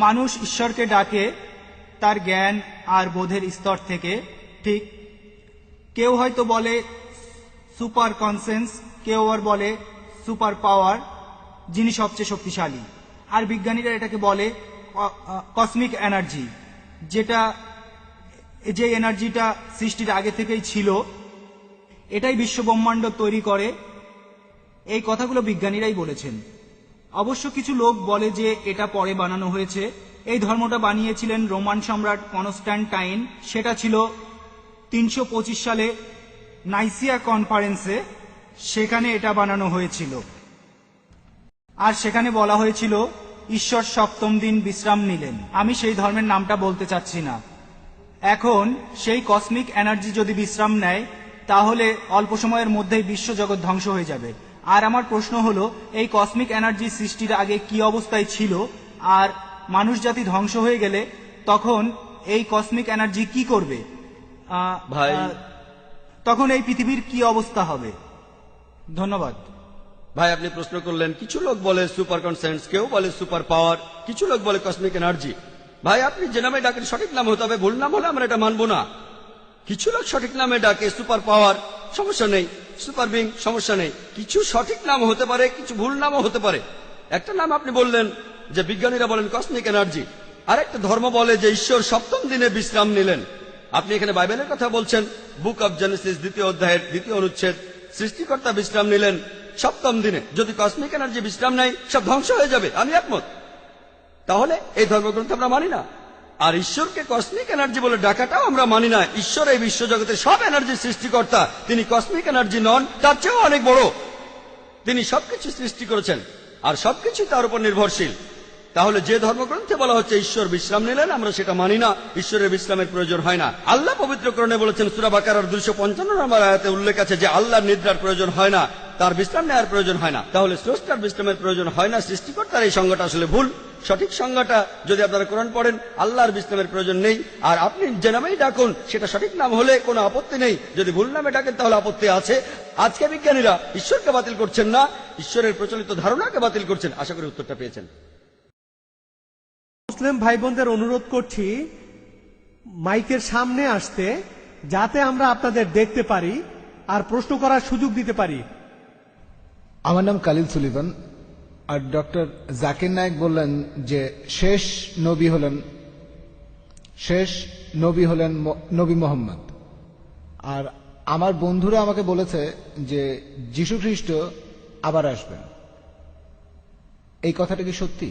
মানুষ ঈশ্বরকে ডাকে তার জ্ঞান আর বোধের স্তর থেকে। ঠিক, কেউ হয়তো বলে সুপার কনসেন্স, কেউ আবার বলে সুপার পাওয়ার, যিনি সবচেয়ে শক্তিশালী। আর বিজ্ঞানীরা এটাকে বলে কসমিক এনার্জি, যে এনার্জিটা সৃষ্টির আগে থেকেই ছিল, এটাই বিশ্ব ব্রহ্মাণ্ড তৈরি করে। এই কথাগুলো বিজ্ঞানীরাই বলেছেন। অবশ্য কিছু লোক বলে যে এটা পরে বানানো হয়েছে। এই ধর্মটা বানিয়েছিলেন রোমান সম্রাট কনস্ট্যান্টাইন। সেটা ছিল 325 সালে নাইসিয়া কনফারেন্সে, সেখানে এটা বানানো হয়েছিল। আর সেখানে বলা হয়েছিল ঈশ্বর সপ্তম দিন বিশ্রাম নিলেন। আমি সেই ধর্মের নামটা বলতে চাচ্ছি না। এখন সেই কসমিক এনার্জি যদি বিশ্রাম নেয়, তাহলে অল্প সময়ের মধ্যেই বিশ্বজগৎ ধ্বংস হয়ে যাবে। আর আমার প্রশ্ন হলো, এই কসমিক এনার্জি সৃষ্টির আগে কি অবস্থায় ছিল, আর মানুষ জাতি ধ্বংস হয়ে গেলে তখন এই কসমিক এনার্জি কি করবে? ভাই, তখন এই পৃথিবীর কি অবস্থা হবে? ধন্যবাদ। ভাই আপনি প্রশ্ন করলেন, কিছু লোক বলে সুপার কনসেন্স, কেউ বলে সুপার পাওয়ার, কিছু লোক বলে কসমিক এনার্জি। ভাই আপনি যে নামে ডাকেন সঠিক নাম হতে হবে, ভুল নাম হলে আমরা এটা মানবো না। কিছু লোক সঠিক নামে ডাকে সুপার পাওয়ার, সমস্যা নেই, সুপার বিং, সমস্যা নেই। কিছু সঠিক নাম হতে পারে, কিছু ভুল নামও হতে পারে। একটা নাম আপনি বললেন যে বিজ্ঞানীরা বলেন কসমিক এনার্জি, আর একটা ধর্ম বলে যে ঈশ্বর সপ্তম দিনে বিশ্রাম নিলেন। আপনি এখানে বাইবেলের কথা বলছেন, বুক অব জেনেসিস 2য় অধ্যায়ের 2য় অনুচ্ছেদ, সৃষ্টিকর্তা বিশ্রাম নিলেন সপ্তম দিনে। যদি কসমিক এনার্জি বিশ্রাম নেয়, সব ধ্বংস হয়ে যাবে, আমি একমত। তাহলে এই ধর্মগ্রন্থ আমরা মানি না। আর ঈশ্বরকে কসমিক এনার্জি বলে ডাকাটাও আমরা মানি না। ঈশ্বর এই বিশ্বজগতের সব এনার্জির সৃষ্টিকর্তা, তিনি কসমিক এনার্জি নন, তার চেয়েও অনেক বড়। তিনি সবকিছু সৃষ্টি করেছেন আর সবকিছু তার উপর নির্ভরশীল। তাহলে যে ধর্মগ্রন্থে বলা হচ্ছে ঈশ্বর বিশ্রাম নিলেন, আমরা সেটা মানি না। ঈশ্বরের বিশ্রামের প্রয়োজন হয় না। আল্লাহ পবিত্রকরণে বলেছেন, সূরা বাকারার 255 নম্বর আয়াতে উল্লেখ আছে যে আল্লাহর নিদ্রার প্রয়োজন হয় না, তার বিশ্রাম নেওয়ার প্রয়োজন হয় না। তাহলে স্রষ্টার বিশ্রামের প্রয়োজন হয় না, সৃষ্টিকর্তার এই সংজ্ঞাটা আসলে ভুল। সঠিক সংজ্ঞাটা যদি আপনারা কোরআন পড়েন, আল্লাহর বিশ্রামের প্রয়োজন নেই। আর আপনি যে নামেই ডাকুন, সেটা সঠিক নাম হলে কোনো আপত্তি নেই। যদি ভুল নামে ডাকেন তাহলে আপত্তি আছে। আজকে বিজ্ঞানীরা ঈশ্বরকে বাতিল করছেন না, ঈশ্বরের প্রচলিত ধারণাকে বাতিল করছেন। আশা করি উত্তরটা পেয়েছেন। মুসলিম ভাই বোনদের অনুরোধ করছি মাইকের সামনে আসতে, যাতে আমরা আপনাদের দেখতে পারি আর প্রশ্ন করার সুযোগ দিতে পারি। আমার নাম কালিল সুলিভান। আর ডক্টর জাকির নায়েক বললেন যে শেষ নবী হলেন নবী মোহাম্মদ। আর আমার বন্ধুরা আমাকে বলেছে যে যীশু খ্রিস্ট আবার আসবেন। এই কথাটা কি সত্যি?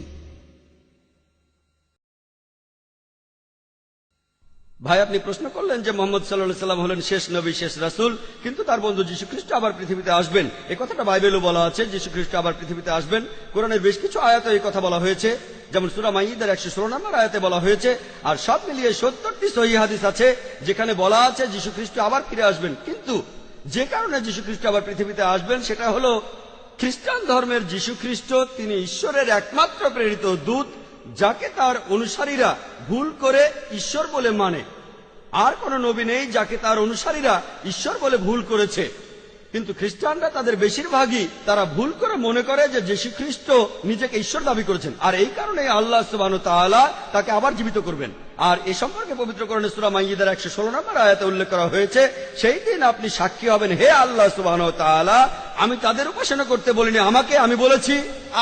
ভাই আপনি প্রশ্ন করলেন যে মোহাম্মদ সাল্লাল্লাহু সাল্লাম হলেন শেষ নবী, শেষ রাসূল, কিন্তু তার বন্ধু যীশু খ্রিস্ট আবার পৃথিবীতে আসবেন। এই কথাটা বাইবেলও বলা আছে, যীশু খ্রিস্ট আবার পৃথিবীতে আসবেন। কোরআনের বেশ কিছু আয়াতে এই কথা বলা হয়েছে, যেমন সূরা মাইদার 116 নম্বর আয়াতে বলা হয়েছে। আর সব মিলিয়ে 70টি সহিহ হাদিস আছে যেখানে বলা আছে যীশু খ্রিস্ট আবার ফিরে আসবেন। কিন্তু যে কারণে যীশু খ্রিস্ট আবার পৃথিবীতে আসবেন সেটা হলো খ্রিস্টান ধর্মের যীশু খ্রিস্ট তিনি ঈশ্বরের একমাত্র প্রেরিত দূত, যাকে তার অনুসারীরা ভুল করে ঈশ্বর বলে মানে। আর কোন নবী নেই যাকে তার অনুসারীরা ঈশ্বর বলে ভুল করেছে। কিন্তু খ্রিস্টানরা তাদের বেশিরভাগই তারা ভুল করে মনে করে যে যীশু খ্রিস্ট নিজেকে ঈশ্বর দাবি করেছেন, আর এই কারণে আল্লাহ সুবহানাহু ওয়া তাআলা তাকে আবার জীবিত করবেন। আর এ সম্পর্কে পবিত্র কোরআনে সূরা মাইদার 116 নম্বর আয়াতে উল্লেখ করা হয়েছে, সেই দিন আপনি সাক্ষী হবেন, হে আল্লাহ সুবহানাহু ওয়া তাআলা, আমি তাদের উপাসনা করতে বলিনি, আমাকে আমি বলেছি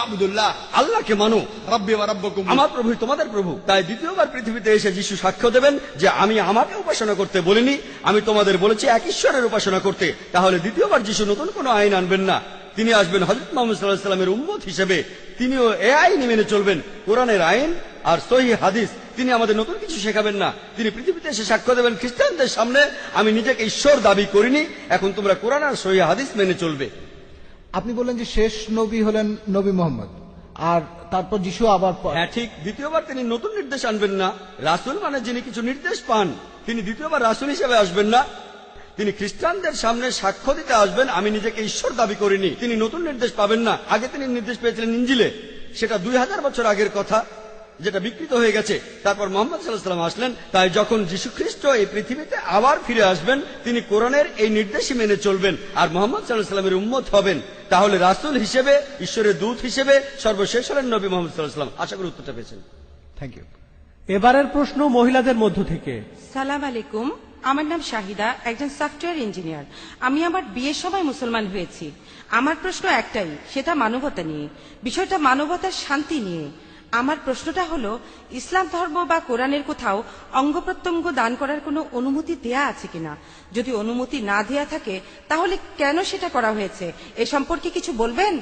আবুদুল্লাহ আল্লাহকে মানো, রব্বি ওয়া রাব্বুকুম। আমার প্রভু তোমাদের প্রভু। তাই দ্বিতীয়বার পৃথিবীতে এসে যিশু সাক্ষ্য দেবেন যে আমি আমাকে উপাসনা করতে বলিনি, আমি তোমাদের বলেছি এক ঈশ্বরের উপাসনা করতে। তাহলে দ্বিতীয়বার যিশু নতুন কোনো আইন আনবেন না, তিনি আসবেন হযরত মুহাম্মদ সাল্লাল্লাহু আলাইহি ওয়াসাল্লামের উম্মত হিসেবে। তিনিও এ আইন মেনে চলবেন, কোরআনের আইন আর সহিহ হাদিস। তিনি আমাদের নতুন কিছু শেখাবেন না। তিনি পৃথিবীতে এসে সাক্ষ্য দেবেন খ্রিস্টানদের সামনে, আমি নিজেকে ঈশ্বর দাবি করিনি, এখন তোমরা কোরআন আর সহিহ হাদিস মেনে চলবে। আপনি বললেন যে শেষ নবী হলেন নবী মোহাম্মদ, আর তারপর যিশু আবার হ্যাঁ ঠিক, দ্বিতীয়বার তিনি নতুন নির্দেশ আনবেন না। রাসূল মানে যিনি কিছু নির্দেশ পান, তিনি দ্বিতীয়বার রাসূল হিসেবে আসবেন না। তিনি খ্রিস্টানদের সামনে সাক্ষ্য দিতে আসবেন, আমি নিজেকে ঈশ্বর দাবি করিনি। তিনি নতুন নির্দেশ পাবেন না। আগে তিনি নির্দেশ পেয়েছিলেন ইঞ্জিলে, সেটা 2000 বছর আগের কথা, যেটা বিকৃত হয়ে গেছে। তারপর মুহাম্মদ সাল্লাল্লাহু আলাইহি ওয়াসাল্লাম আসলেন। তাই যখন যীশু খ্রিস্ট এই পৃথিবীতে আবার ফিরে আসবেন, তিনি কোরআনের এই নির্দেশই মেনে চলবেন আর মুহাম্মদ সাল্লাল্লাহু আলাইহি ওয়াসাল্লামের উম্মত হবেন। তাহলে রাসূল হিসেবে, ঈশ্বরের দূত হিসেবে সর্বশেষ হলেন নবী মুহাম্মদ সাল্লাল্লাহু আলাইহি ওয়াসাল্লাম। আশা করি উত্তরটা পেয়েছেন। Thank you. এবারের প্রশ্ন মহিলাদের মধ্য থেকে। সালাম আলাইকুম, আমার নাম শাহিদা, একজন সফটওয়্যার ইঞ্জিনিয়ার। আমি আমার বিয়ের সময় মুসলমান হয়েছি। আমার প্রশ্ন একটাই, সেটা মানবতা নিয়ে, বিষয়টা মানবতার শান্তি নিয়ে। আমার প্রশ্নটা হলো, ইসলাম ধর্ম বা কোরআনের কোথাও অঙ্গ প্রত্যঙ্গ দান করার কোনো অনুমতি দেয়া আছে কিনা? যদি অনুমতি না দেয়া থাকে, তাহলে কেন সেটা করা হয়েছে, এ সম্পর্কে কিছু বলবেন?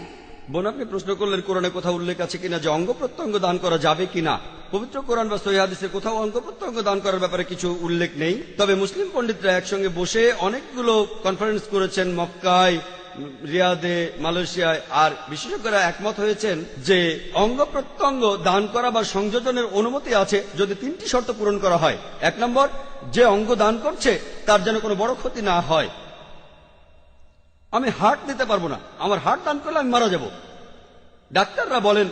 বোন, আপনি প্রশ্ন করলেন কোরআনে কোথাও উল্লেখ আছে কিনা যে অঙ্গ প্রত্যঙ্গ দান করা যাবে কিনা। পবিত্র কোরআন বা সহিহ হাদিসে কোথাও অঙ্গ প্রত্যঙ্গ দান করার ব্যাপারে কিছু উল্লেখ নেই। তবে মুসলিম পণ্ডিতরা একসঙ্গে বসে অনেকগুলো কনফারেন্স করেছেন মক্কায়, রিয়াদে, মালয়েশিয়ায়, আর বিশেষজ্ঞরা একমত হয়েছেন যে অঙ্গ প্রত্যঙ্গ দান করা বা সংযোজনের অনুমতি আছে যদি 3টি শর্ত পূরণ করা হয়। 1 নম্বর, যে অঙ্গ দান করছে তার যেন কোনো বড় ক্ষতি না হয়। আমি হার্ট দিতে পারবো না, আমার হার্ট দান করলে আমি মারা যাব। ডাক্তাররা বলেন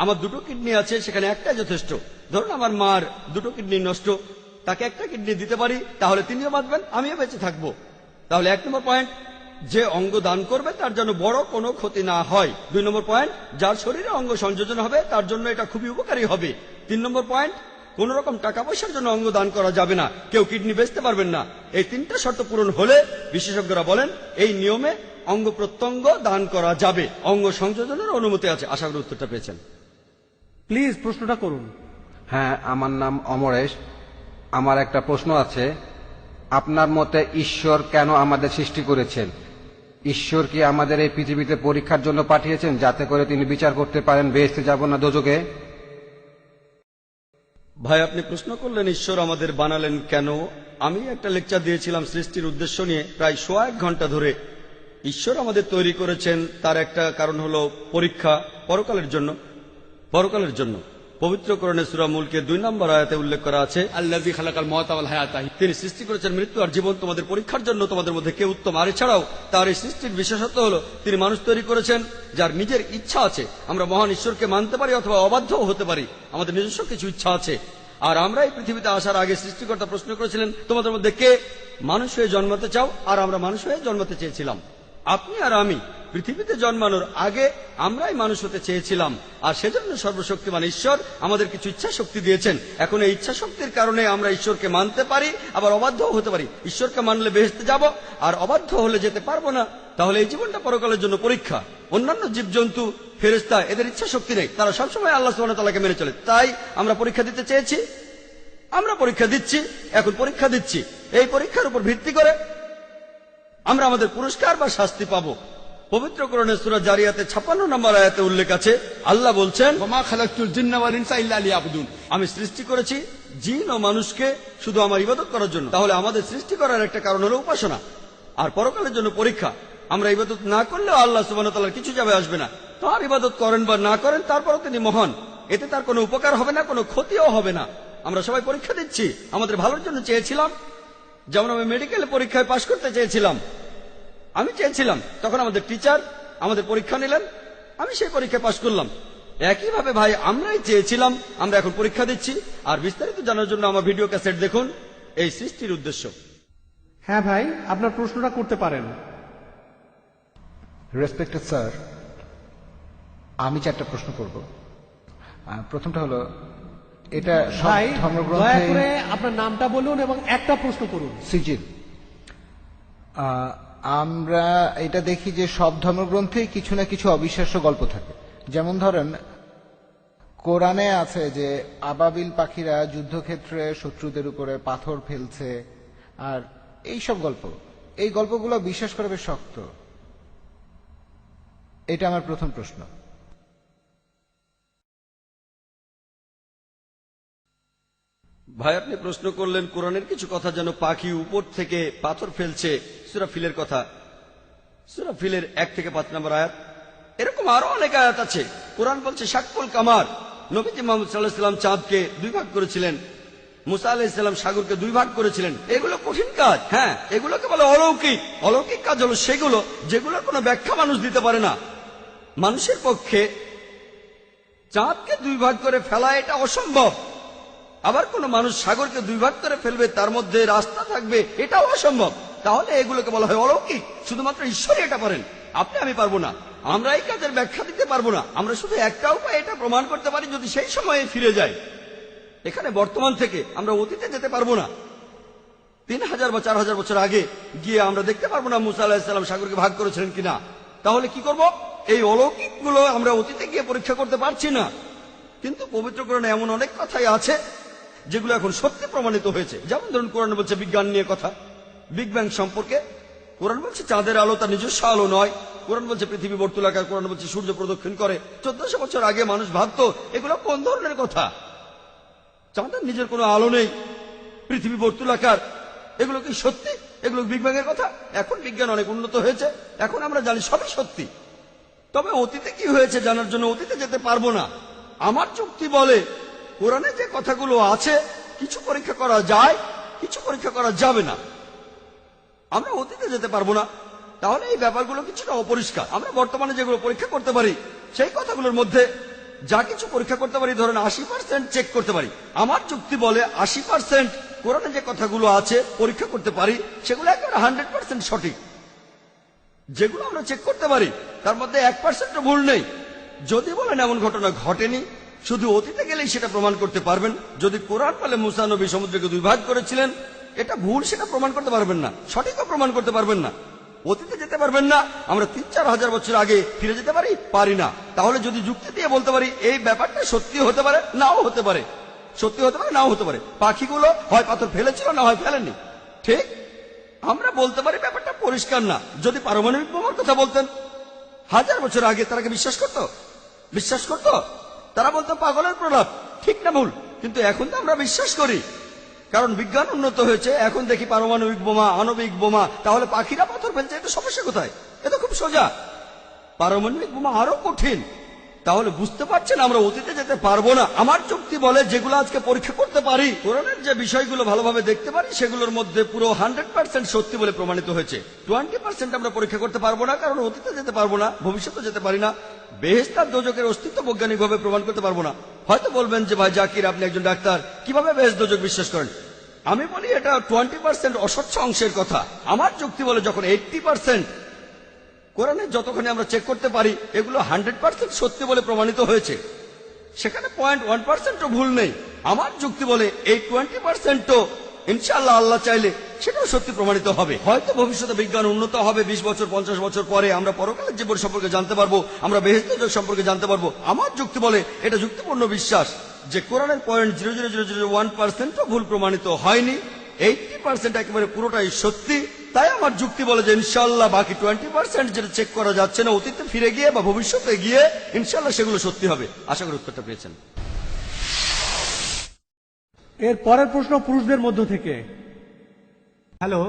আমার 2টো কিডনি আছে, সেখানে একটাই যথেষ্ট। ধরুন আমার মার 2টো কিডনি নষ্ট, তাকে একটা কিডনি দিতে পারি, তাহলে তিনিও বাঁচবেন, আমিও বেঁচে থাকবো। তাহলে 1 নম্বর পয়েন্ট, যে অঙ্গ দান করবে তার জন্য বড় কোনো ক্ষতি না হয়। 2 নম্বর পয়েন্ট, যার শরীরে অঙ্গ সংযোজন হবে তার জন্য এটা খুবই উপকারী হবে। 3 নম্বর পয়েন্ট, কোন রকম টাকা পয়সার জন্য অঙ্গ দান করা যাবে না, কেউ কিডনি বেচতে পারবেন না। এই 3টা শর্ত পূরণ হলে বিশেষজ্ঞরা বলেন এই নিয়মে অঙ্গ প্রত্যঙ্গ দান করা যাবে, অঙ্গ সংযোজনের অনুমতি আছে। আশা করি উত্তরটা পেয়েছেন। প্লিজ প্রশ্নটা করুন। হ্যাঁ, আমার নাম অমরেশ। আমার একটা প্রশ্ন আছে। আপনার মতে ঈশ্বর কেন আমাদের সৃষ্টি করেছেন? ঈশ্বর কি আমাদের এই পৃথিবীতে পরীক্ষার জন্য পাঠিয়েছেন, যাতে করে তিনি বিচার করতে পারেন বেহেশতে যাব না দোজখে? ভাই, আপনি প্রশ্ন করলেন ঈশ্বর আমাদের বানালেন কেন। আমি একটা লেকচার দিয়েছিলাম সৃষ্টির উদ্দেশ্য নিয়ে, প্রায় 1 ঘন্টা ধরে। ঈশ্বর আমাদের তৈরি করেছেন, তার একটা কারণ হলো পরীক্ষা, পরকালের জন্য। পরকালের জন্য পবিত্র কোরআনে সূরা মুলকে 2 নম্বর আয়াতে উল্লেখ করা আছে, আল্লাযী খালাকাল মাউতা ওয়াল হায়াতা। তিনি সৃষ্টি করেছেন মৃত্যু আর জীবন তোমাদের পরীক্ষার জন্য, তোমাদের মধ্যে কে উত্তম। আর এছাড়াও তার এই সৃষ্টির বিশেষত্ব হলো তিনি মানুষ তৈরি করেছেন যার নিজের ইচ্ছা আছে। আমরা মহান ঈশ্বরকে মানতে পারি অথবা অবাধ্যও হতে পারি, আমাদের নিজস্ব কিছু ইচ্ছা আছে। আর আমরা এই পৃথিবীতে আসার আগে সৃষ্টিকর্তা প্রশ্ন করেছিলেন তোমাদের মধ্যে কে মানুষ হয়ে জন্মাতে চাও, আর আমরা মানুষ হয়ে জন্মাতে চেয়েছিলাম। আপনি আর আমি পৃথিবীতে জন্মানোর আগে আমরাই মানুষ হতে চেয়েছিলাম, আর সেজন্য সর্বশক্তিমান ঈশ্বর আমাদের কিছু ইচ্ছা শক্তি দিয়েছেন। এখন এই ইচ্ছা শক্তির কারণে আমরা ঈশ্বরকে মানতে পারি, আবার অবাধ্যও হতে পারি। ঈশ্বরকে মানলে বেহেশতে যাব, আর অবাধ্য হলে যেতে পারবো না। তাহলে এই জীবনটা পরকালের জন্য পরীক্ষা। অন্যান্য জীবজন্তু, ফেরেশতা, এদের ইচ্ছা শক্তি নেই, তারা সবসময় আল্লাহ সুবহানাহু ওয়া তাআলাকে মেনে চলে। তাই আমরা পরীক্ষা দিতে চেয়েছি, আমরা পরীক্ষা দিচ্ছি, এখন পরীক্ষা দিচ্ছি। এই পরীক্ষার উপর ভিত্তি করে আমরা আমাদের পুরস্কার বা শাস্তি পাবো। পবিত্র কোরআনে সূরা জারিয়াতে 56 নম্বর আয়াতে উল্লেখ আছে, আল্লাহ বলছেন ওয়া মা খালাকতুল জিন্না ওয়াল ইনসা ইল্লা লিয়াবুদুন। আমি সৃষ্টি করেছি জিন ও মানুষকে শুধু আমার ইবাদত করার জন্য। তাহলে আমাদের সৃষ্টি করার একটা কারণ হলো উপাসনা, আর পরকালের জন্য পরীক্ষা। আমরা ইবাদত না করলেও আল্লাহ সুবহানাহু ওয়া তাআলার কিছু যাবে আসবে না। তার ইবাদত করেন বা না করেন, তারপরও তিনি মহান, এতে তার কোনো উপকার হবে না, কোনো ক্ষতিও হবে না। আমরা সবাই পরীক্ষা দিচ্ছি, আমাদের ভালোর জন্য চেয়েছিলাম। যেমন আমি মেডিকেল পরীক্ষায় পাশ করতে চেয়েছিলাম, আমি চেয়েছিলাম, তখন আমাদের টিচার আমাদের পরীক্ষা নিলেন, আমি সেই পরীক্ষায় পাশ করলাম। একইভাবে ভাই আমরাই চেয়েছিলাম, আমরা এখন পরীক্ষা দিচ্ছি। আর বিস্তারিত জানার জন্য আমার ভিডিও ক্যাসেট দেখুন, এই সৃষ্টির উদ্দেশ্য। হ্যাঁ ভাই, আপনার প্রশ্নটা করতে পারেন। রেসপেক্টেড স্যার, আমি 4টা প্রশ্ন করব। প্রথমটা হলো, এটা সব ভাই দয়া ধর্মগ্রন্থে করে আপনার নামটা বলুন এবং একটা প্রশ্ন করুন। সিজিল। আমরা এটা দেখি যে সব ধর্মগ্রন্থেই কিছু না কিছু অবিশ্বাস্য গল্প থাকে। যেমন ধরেন, কোরআনে আছে যে আবাবিল পাখিরা যুদ্ধক্ষেত্রে শত্রুদের উপরে পাথর ফেলছে, আর এই সব গল্প, এই গল্পগুলো বিশ্বাস করা বেশ শক্ত। এটা আমার প্রথম প্রশ্ন। ভাই আপনি প্রশ্ন করলেন কোরআনের কিছু কথা যেন পাখি উপর থেকে পাথর ফেলছে, সূরা ফিলের কথা, সূরা ফিলের 1 থেকে 5 নম্বর আয়াত। এরকম আরো অনেক আয়াত আছে। কোরআন বলছে শাক্কুল কামার, নবীজি মুহাম্মদ সাল্লাল্লাহু আলাইহি ওয়াসাল্লাম চাঁদকে 2 ভাগ করেছিলেন, মুসা আলাইহিস সালাম সাগরকে 2 ভাগ করেছিলেন। এগুলো কঠিন কাজ, হ্যাঁ, এগুলোকে বলে অলৌকিক। অলৌকিক কাজ হলো সেগুলো যেগুলোর কোনো ব্যাখ্যা মানুষ দিতে পারে না। মানুষের পক্ষে চাঁদকে 2 ভাগ করে ফেলা এটা অসম্ভব। আবার কোন মানুষ সাগরকে 2 ভাগ করে ফেলবে, তার মধ্যে রাস্তা থাকবে, এটাও অসম্ভব। তাহলে এগুলোকে বলা হয় অলৌকিক। শুধুমাত্র ঈশ্বরই এটা পারেন, আপনি আমি পারবো না। আমরা এই কাজের ব্যাখ্যা দিতে পারবো না। আমরা শুধু একটা উপায় এটা প্রমাণ করতে পারি, যদি সেই সময়ে ফিরে যাই। এখানে বর্তমান থেকে আমরা অতীতে যেতে পারবো না। 3000 বা 4000 বছর আগে গিয়ে আমরা দেখতে পারবো না মুসা আলাইহিস সালাম সাগরকে ভাগ করেছিলেন কিনা। তাহলে কি করব? এই অলৌকিক গুলো আমরা অতীতে গিয়ে পরীক্ষা করতে পারছি না। কিন্তু পবিত্র কোরআনে এমন অনেক কথাই আছে যেগুলো এখন সত্যি প্রমাণিত হয়েছে। যেমন ধরুন, কোরআন বলছে বিজ্ঞান নিয়ে কথা, বিগ ব্যাং সম্পর্কে। কোরআন বলছে চাঁদের আলো তার নিজস্ব আলো নয়। কোরআন বলছে পৃথিবী বর্তুলাকার। কোরআন বলছে সূর্য প্রদক্ষিণ করে। 1400 বছর আগে মানুষ ভাবতো এগুলো কোন ধরনের কথা? চাঁদের নিজের কোনো আলো নেই, পৃথিবী বর্তুলাকার, এগুলো কি সত্যি? এগুলো বিগ ব্যাং এর কথা? এখন বিজ্ঞান অনেক উন্নত হয়েছে, এখন আমরা জানি সবই সত্যি। তবে অতীতে কি হয়েছে জানার জন্য অতীতে যেতে পারবো না। আমার যুক্তি বলে কোরআনে যে কথাগুলো আছে কিছু পরীক্ষা করা যায়, কিছু পরীক্ষা করা যাবে না। আমরা অতীতে যেতে পারবো না, তাহলে এই ব্যাপারগুলো কিছুটা অপরিষ্কার। আমরা বর্তমানে যেগুলো পরীক্ষা করতে পারি সেই কথাগুলোর মধ্যে যা কিছু পরীক্ষা করতে পারি, ধরেন 80% চেক করতে পারি। আমার যুক্তি বলে 80% কোরআনে যে কথাগুলো আছে পরীক্ষা করতে পারি, সেগুলো একেবারে 100% সঠিক। যেগুলো আমরা চেক করতে পারি তার মধ্যে 1% ভুল নেই। যদি বলেন এমন ঘটনা ঘটেনি, শুধু অতীতে গেলেই সেটা প্রমাণ করতে পারবেন। যদি কোরআন বলে মুসা নবী সমুদ্রকে 2 ভাগ করেছিলেন, এটা ভুল, সেটা প্রমাণ করতে পারবেন না, সঠিকও প্রমাণ করতে পারবেন না। অতীতে যেতে পারবেন না। আমরা 3-4 হাজার বছর আগে ফিরে যেতে পারি না। তাহলে যদি যুক্তি দিয়ে বলতে পারি এই ব্যাপারটা সত্যি হতে পারে, নাও হতে পারে, সত্যি হতে পারে, নাও হতে পারে। পাখিগুলো হয় পাথর ফেলেছিল, না হয় ফেলেনি, ঠিক? আমরা বলতে পারি ব্যাপারটা পরিষ্কার না। যদি পারমাণবিক বোমার কথা বলতেন 1000 বছর আগে, তারা কি বিশ্বাস করতো? বিশ্বাস করতো? তারা বলতো পাগলের প্রলাপ, ঠিক না ভুল? কিন্তু এখন তো আমরা বিশ্বাস করি, কারণ বিজ্ঞান উন্নত হয়েছে। এখন দেখি পারমাণবিক বোমা, আণবিক বোমা। তাহলে পাখিরা পাথর ফেলছে, এটা সমস্যা কোথায়? এটা খুব সোজা। পারমাণবিক বোমা আরো কঠিন। তাহলে বুঝতে পারছেন আমরা অতীতে যেতে পারবো না। আমার যুক্তি বলে যেগুলো আজকে পরীক্ষা করতে পারি, কোরআনের যে বিষয়গুলো ভালোভাবে দেখতে পারি, সেগুলোর মধ্যে পুরো 100% সত্যি বলে প্রমাণিত হয়েছে। 20% আমরা পরীক্ষা করতে পারবো না, কারণ অতীতে যেতে পারবো না, ভবিষ্যতে যেতে পারি না। বেহেশত আর দোজখের অস্তিত্ব বৈজ্ঞানিকভাবে প্রমাণ করতে পারবো না। হয়তো বলবেন যে ভাই জাকির, আপনি একজন ডাক্তার, কিভাবে বেহেশত দোজখ বিশ্বাস করেন? আমি বলি এটা 20% অস্বচ্ছ অংশের কথা। আমার যুক্তি বলে যখন 80% কোরআনে যতক্ষণ আমরা চেক করতে পারি এগুলো 100% সত্যি বলে প্রমাণিত হয়েছে, সেখানে 0.1% ভুল নেই। আমার যুক্তি বলে এই 20% ইনশাআল্লাহ আল্লাহ চাইলে সেটাও সত্যি প্রমাণিত হবে। হয়তো ভবিষ্যতে বিজ্ঞান উন্নত হবে, 20 বছর 50 বছর পরে আমরা পরকালের জীবন সম্পর্কে জানতে পারবো, আমরা বেহেশত দোজখ সম্পর্কে জানতে পারবো। আমার যুক্তি বলে এটা যুক্তিপূর্ণ বিশ্বাস যে কোরআনের 0.00001% ভুল প্রমাণিত হয়নি। 80% একেবারে পুরোটাই সত্যি। তাই আমার যুক্তি বলে যে ইনশাআল্লাহ বাকি 20% যেটা চেক করা যাচ্ছে না, অতীতে ফিরে গিয়ে বা ভবিষ্যতে গিয়ে ইনশাআল্লাহ সেগুলো সত্যি হবে। আশা করি উত্তরটা পেয়েছেন। এর পরের প্রশ্ন পুরুষদের মধ্য থেকে। হ্যালো,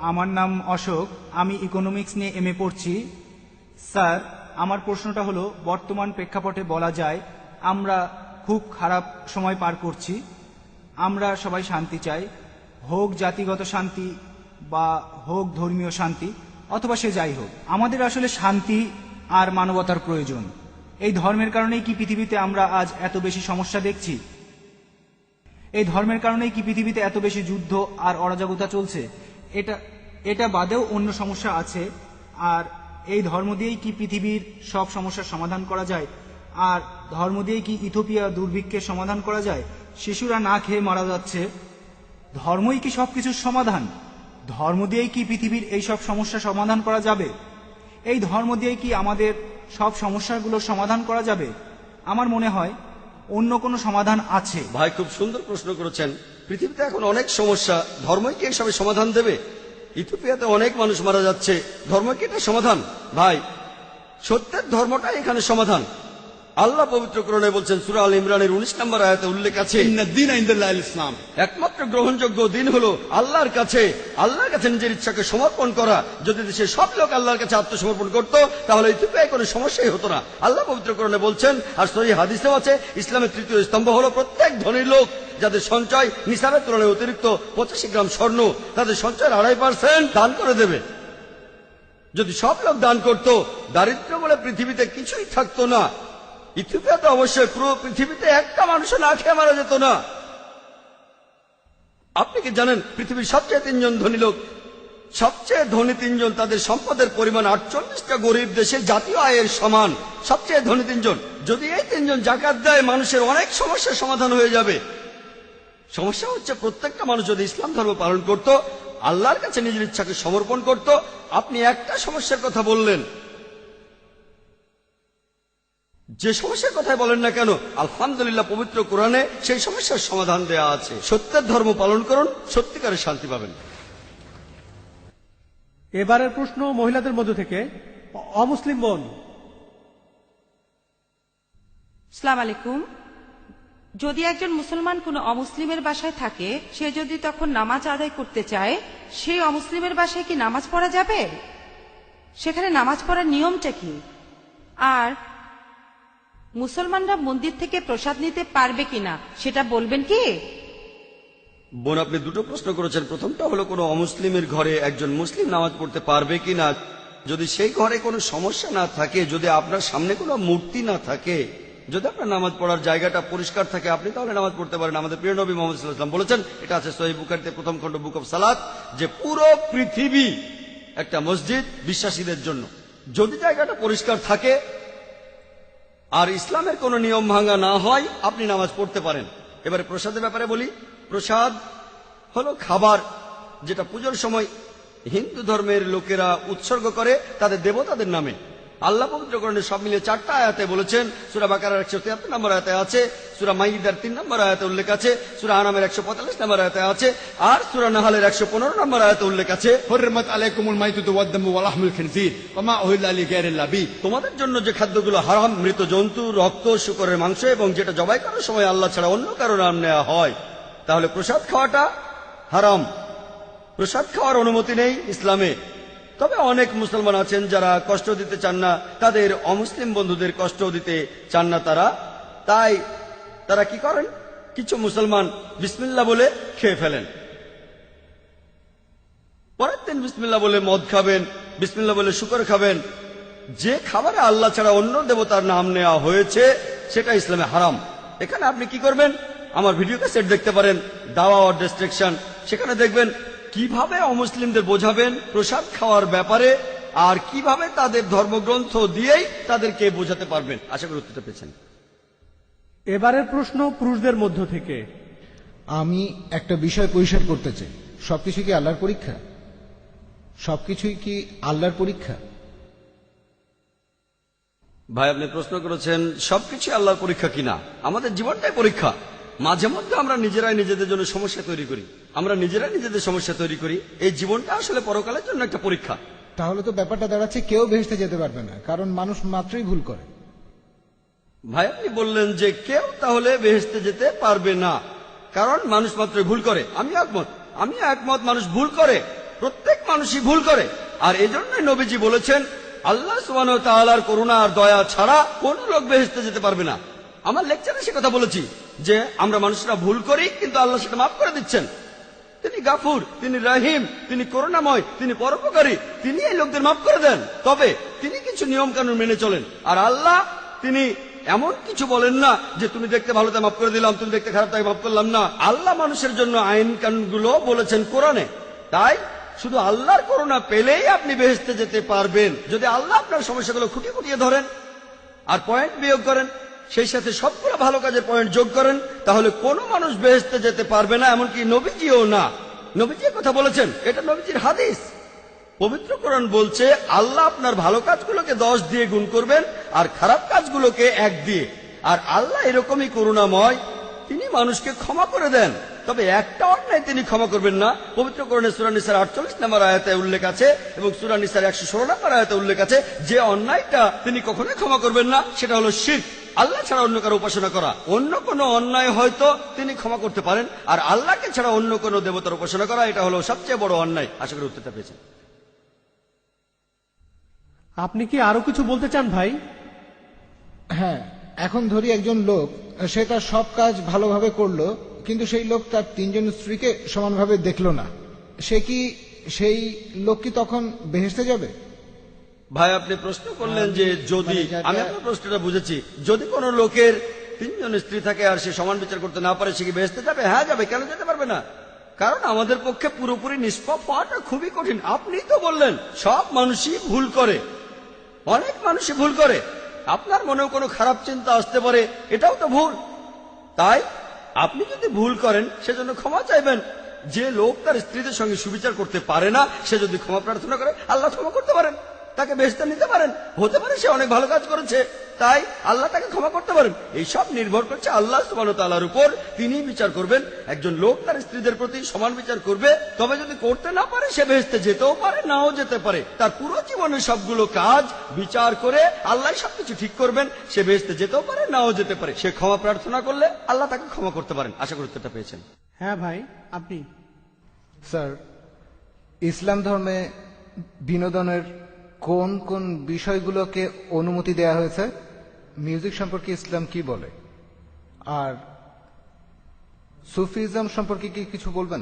আমার নাম অশোক, আমি ইকোনমিক্স নিয়ে এমএ পড়ছি। স্যার, আমার প্রশ্নটা হলো, বর্তমান প্রেক্ষাপটে বলা যায় আমরা খুব খারাপ সময় পার করছি। আমরা সবাই শান্তি চাই, হোক জাতিগত শান্তি বা হোক ধর্মীয় শান্তি, অথবা সে যাই হোক। আমাদের আসলে শান্তি আর মানবতার প্রয়োজন। এই ধর্মের কারণেই কি পৃথিবীতে আমরা আজ এত বেশি সমস্যা দেখছি? এই ধর্মের কারণেই কি পৃথিবীতে এত বেশি যুদ্ধ আর অরাজকতা চলছে? এটা বাদেও অন্য সমস্যা আছে। আর এই ধর্ম দিয়েই কি পৃথিবীর সব সমস্যার সমাধান করা যায়? আর ধর্ম দিয়েই কি ইথিওপিয়া দুর্ভিক্ষের সমাধান করা যায়? শিশুরা না খেয়ে মারা যাচ্ছে। ধর্মই কি সবকিছুর সমাধান? ধর্ম দিয়েই কি পৃথিবীর এই সব সমস্যা সমাধান করা যাবে? এই ধর্ম দিয়েই কি আমাদের সব সমস্যাগুলোর সমাধান করা যাবে? আমার মনে হয় অন্য কোনো সমাধান আছে। ভাই খুব সুন্দর প্রশ্ন করেছেন। পৃথিবীতে এখন অনেক সমস্যা, ধর্মই কি এসবের সমাধান দেবে? ইথিওপিয়াতে অনেক মানুষ মারা যাচ্ছে, ধর্ম কি এটা সমাধান? ভাই, সত্যের ধর্মটাই এখানে সমাধান। আল্লাহ পবিত্র কোরআনে বলছেন, সূরা আল ইমরানের 19 নম্বর আয়াতে উল্লেখ আছে, ইন্নাদ-দীনা ইনদাল্লাহিল ইসলাম। একমাত্র গ্রহণযোগ্য দিন হলো আল্লাহর কাছে নিজের ইচ্ছাকে সমর্পণ করা। যদি দেশের সব লোক আল্লাহর কাছে আত্মসমর্পণ করত, তাহলে ইথিওপিয়ায় কোনো সমস্যাই হতো না। আল্লাহ পবিত্র কোরআনে বলছেন, আর সহিহ হাদিসেও আছে, ইসলামের তৃতীয় স্তম্ভ হলো প্রত্যেক ধনী লোক যাদের সঞ্চয় নিসাবের তুলনায় অতিরিক্ত 85 গ্রাম স্বর্ণ, তাদের সঞ্চয়ের 2.5% দান করে দেবে। যদি সব লোক দান করত, দারিদ্র্য বলে পৃথিবীতে কিছুই থাকতো না। ইথিওপিয়াতে অবশ্যই পুরো পৃথিবীতে একটা মানুষও না খেয়ে মারা যেত না। আপনি কি জানেন পৃথিবীর সবচেয়ে 3 জন ধনী লোক, সবচেয়ে ধনী 3 জন, তাদের সম্পদের পরিমাণ 48টা গরিব দেশের জাতীয় আয়ের সমান। সবচেয়ে ধনী 3 জন, যদি এই 3 জন যাকাত দেয়, মানুষের অনেক সমস্যার সমাধান হয়ে যাবে। সমস্যা হচ্ছে প্রত্যেকটা মানুষ যদি ইসলাম ধর্ম পালন করত, আল্লাহর কাছে নিজের ইচ্ছাকে সমর্পণ করত। আপনি একটা সমস্যার কথা বললেন, যে সমস্যার কথাই বলেন না কেন, আলহামদুলিল্লাহ পবিত্র কোরআনে সেই সমস্যার সমাধান দেয়া আছে। সত্যের ধর্ম পালন করুন, সত্যিকারের শান্তি পাবেন। এবারের প্রশ্ন মহিলাদের মধ্য থেকে অমুসলিম বোন। আসসালামু আলাইকুম। যদি একজন মুসলমান কোনো অমুসলিমের বাসায় থাকে, সে যদি তখন নামাজ আদায় করতে চায়, সেই অমুসলিমের বাসায় কি নামাজ পড়া যাবে? সেখানে নামাজ পড়ার নিয়মটা কি? আর মুসলমানরা মন্দির থেকে প্রসাদ নিতে পারবে কিনা সেটা বলবেন কি? বোন, আপনি দুটো প্রশ্ন করেছেন। প্রথমটা হলো কোনো অমুসলিমের ঘরে একজন মুসলিম নামাজ পড়তে পারবে কিনা। যদি সেই ঘরে কোনো সমস্যা না থাকে, যদি আপনার সামনে কোনো মূর্তি না থাকে, যদি আপনার নামাজ পড়ার জায়গাটা পরিষ্কার থাকে, আপনি তাহলে নামাজ পড়তে পারেন। আমাদের প্রিয় নবী মুহাম্মদ সাল্লাল্লাহু আলাইহি ওয়াসাল্লাম বলেছেন, এটা আছে সহিহ বুখারীতে প্রথম খণ্ড বুক অফ সালাত, যে পুরো পৃথিবী একটা মসজিদ বিশ্বাসীদের জন্য। যদি জায়গাটা পরিষ্কার থাকে আর ইসলামের কোনো নিয়ম ভাঙা না হয়, আপনি নামাজ পড়তে পারেন। এবারে প্রসাদের ব্যাপারে বলি। প্রসাদ হলো খাবার যেটা পুজোর সময় হিন্দু ধর্মের লোকেরা উৎসর্গ করে তাদের দেবতাদের নামে। আল্লাহ পবিত্র কোরআনে সব মিলিয়ে 4টা আয়াতে বলেছেন। সূরা বাকারার 173 নম্বর আয়াতে আছে, সূরা মাইদার 3 নম্বর আয়াতে উল্লেখ আছে, সূরা আনামের 145 নম্বর আয়াতে আছে, আর সূরা নাহলের 115 নম্বর আয়াতে উল্লেখ আছে, হুররিমাত আলাইকুমুল মাইতাতু ওয়াদ-দামু ওয়া লাহমুল খিনজির ওয়া মা উহিল্লা লিগাইরিল্লাহ বিহি। তোমাদের জন্য যে খাদ্যগুলো হারাম, মৃত জন্তু, রক্ত, শূকরের মাংস এবং যেটা জবাই করার সময় আল্লাহ ছাড়া অন্য কারো নাম নেওয়া হয়। তাহলে প্রসাদ খাওয়াটা হারাম। প্রসাদ খাওয়ার অনুমতি নেই ইসলামে। তবে অনেক মুসলমান আছেন যারা কষ্ট দিতে চান না, তাদের অমুসলিম বন্ধুদের কষ্ট দিতে চান না তাই তারা কি করেন, কিছু মুসলমান বিসমিল্লাহ বলে খেয়ে ফেলেন। পরের দিন বিসমিল্লাহ বলে মদ খাবেন, বিসমিল্লাহ বলে শুকর খাবেন। যে খাবারে আল্লাহ ছাড়া অন্য দেবতার নাম নেওয়া হয়েছে সেটা ইসলামে হারাম। এখানে আপনি কি করবেন, আমার ভিডিও ক্যাসেট দেখতে পারেন, দাওয়া অর ডিস্ট্রাকশন। সেখানে দেখবেন কিভাবে অমুসলিমদের বোঝাবেন প্রসাদ খাওয়ার ব্যাপারে, আর কিভাবে তাদের ধর্মগ্রন্থ দিয়েই তাদেরকে বোঝাতে পারবেন। আশা করি উত্তরটা পেয়েছেন। এবারের প্রশ্ন পুরুষদের মধ্য থেকে। আমি একটা বিষয় পরিষ্কার করতে চাই, সবকিছু কি আল্লাহর পরীক্ষা? সবকিছুই কি আল্লাহর পরীক্ষা? ভাই, আপনি প্রশ্ন করেছেন সবকিছু আল্লাহর পরীক্ষা কিনা। আমাদের জীবনটাই পরীক্ষা। মাঝে মধ্যে আমরা নিজেরাই নিজেদের জন্য সমস্যা তৈরি করি, আমরা নিজেরাই নিজেদের সমস্যা তৈরি করি। এই জীবনটা আসলে পরকালের জন্য একটা পরীক্ষা। তাহলে তো ব্যাপারটা দাঁড়াচ্ছে কেউ ভেস্তে যেতে পারবে না, কারণ মানুষ মাত্রই ভুল করে। ভাই, আপনি বললেন যে কেউ তাহলে বেহেশতে যেতে পারবে না, কারণ মানুষ মাত্রই ভুল করে। আমি একমত, মানুষ ভুল করে, প্রত্যেক মানুষই ভুল করে। আর এজন্যই নবীজি বলেছেন, আল্লাহ সুবহানাহু ওয়া তাআলার করুণা আর দয়া ছাড়া কোন লোক বেহেশতে যেতে পারবে না। আমার লেকচারে সে কথা বলেছি যে আমরা মানুষরা ভুল করি, কিন্তু আল্লাহ সেটা মাফ করে দিচ্ছেন। তিনি গাফুর, তিনি রাহিম, তিনি করুণাময়, তিনি পরোপকারী, তিনি এই লোকদের মাফ করে দেন। তবে তিনি কিছু নিয়ম কানুন মেনে চলেন। আর আল্লাহ তিনি এমন কিছু বলেন না যে তুমি দেখতে ভালো তাই মাফ করে দিলাম, তুমি দেখতে খারাপ তাই মাফ করলাম না। আল্লাহ মানুষের জন্য আইন কানুনগুলো বলেছেন কোরআনে। তাই শুধু আল্লাহর করুণা পেলেই আপনি বেহেশতে যেতে পারবেন। যদি আল্লাহ আপনার সমস্যাগুলো খুঁটিয়ে খুঁটিয়ে ধরেন আর পয়েন্ট বিয়োগ করেন, সেই সাথে সবগুলো ভালো কাজের পয়েন্ট যোগ করেন, তাহলে কোনো মানুষ বেহেশতে যেতে পারবে না, এমনকি নবীজিও না। নবীজি কথা বলেছেন, এটা নবীজির হাদিস। পবিত্র কোরআন বলছে আল্লাহ আপনার ভালো কাজগুলোকে 10 দিয়ে গুণ করবেন আর খারাপ কাজগুলোকে 1 দিয়ে। আর আল্লাহ এরকমই করুণাময়, তিনি মানুষকে ক্ষমা করে দেন। তবে একটা অন্যায় তিনি ক্ষমা করবেন না। পবিত্র কোরআনে সূরা নিসার 48 নম্বর আয়াতে উল্লেখ আছে এবং সূরা নিসার 116 নম্বর আয়াতে উল্লেখ আছে যে অন্যায়টা তিনি কখনোই ক্ষমা করবেন না, সেটা হলো শিরক, আল্লাহ ছাড়া অন্য কারো উপাসনা করা। অন্য কোনো অন্যায় হয়তো তিনি ক্ষমা করতে পারেন, আর আল্লাহকে ছাড়া অন্য কোনো দেবতার উপাসনা করা, এটা হলো সবচেয়ে বড় অন্যায়। আশা করি উত্তরটা পেয়েছেন। আপনি কি আরো কিছু বলতে চান ভাই? হ্যাঁ, এখন ধরি একজন লোক, সে তার সব কাজ ভালোভাবে করলো, কিন্তু সেই লোক তার 3 জন স্ত্রীকে সমানভাবে দেখলো না। সেই লোক কি তখন বেহেশতে যাবে? ভাই আপনি প্রশ্ন করলেন যে যদি, আমি আপনার প্রশ্নটা বুঝেছি, যদি কোনো লোকের 3 জন স্ত্রী থাকে আর সে সমান বিচার করতে না পারে, সে কি বেহেশতে যাবে? হ্যাঁ যাবে। কেন যেতে পারবে না? কারণ আমাদের পক্ষে পুরোপুরি নিষ্পাপ হওয়াটা খুবই কঠিন। আপনিই তো বললেন সব মানুষই ভুল করে, অনেক মানুষই ভুল করে। আপনার মনেও কোনো খারাপ চিন্তা আসতে পারে, এটাও তো ভুল। তাই আপনি যদি ভুল করেন সেজন্য ক্ষমা চাইবেন। যে লোক তার স্ত্রীদের সঙ্গে সুবিচার করতে পারে না, সে যদি ক্ষমা প্রার্থনা করে আল্লাহ ক্ষমা করতে পারেন, তাকে বেহেশতে নিতে পারেন। হতে পারে সে অনেক ভালো কাজ করেছে, তাই আল্লাহ তাকে ক্ষমা করতে পারেন। এই সব নির্ভর করছে আল্লাহ সুবহানাহু ওয়া তাআলার উপর। তিনি বিচার করবেন। একজন লোক তার স্ত্রীদের প্রতি সমান বিচার করবে, তবে যদি করতে না পারে সে বেহেশতে যেতেও পারে, নাও যেতে পারে। তার পুরো জীবনের সবগুলো কাজ বিচার করে আল্লাহ সবকিছু ঠিক করবেন। সে বেহেশতে যেতেও পারে, নাও যেতে পারে। সে ক্ষমা প্রার্থনা করলে আল্লাহ তাকে ক্ষমা করতে পারেন। আশা করি উত্তরটা পেয়েছেন। হ্যাঁ ভাই, আপনি? স্যার, ইসলাম ধর্মে বিনোদনের কোন কোন বিষয়গুলোকে অনুমতি দেয়া হয়েছে? মিউজিক সম্পর্কে ইসলাম কি বলে? আর সুফিজম সম্পর্কে কি কিছু বলবেন?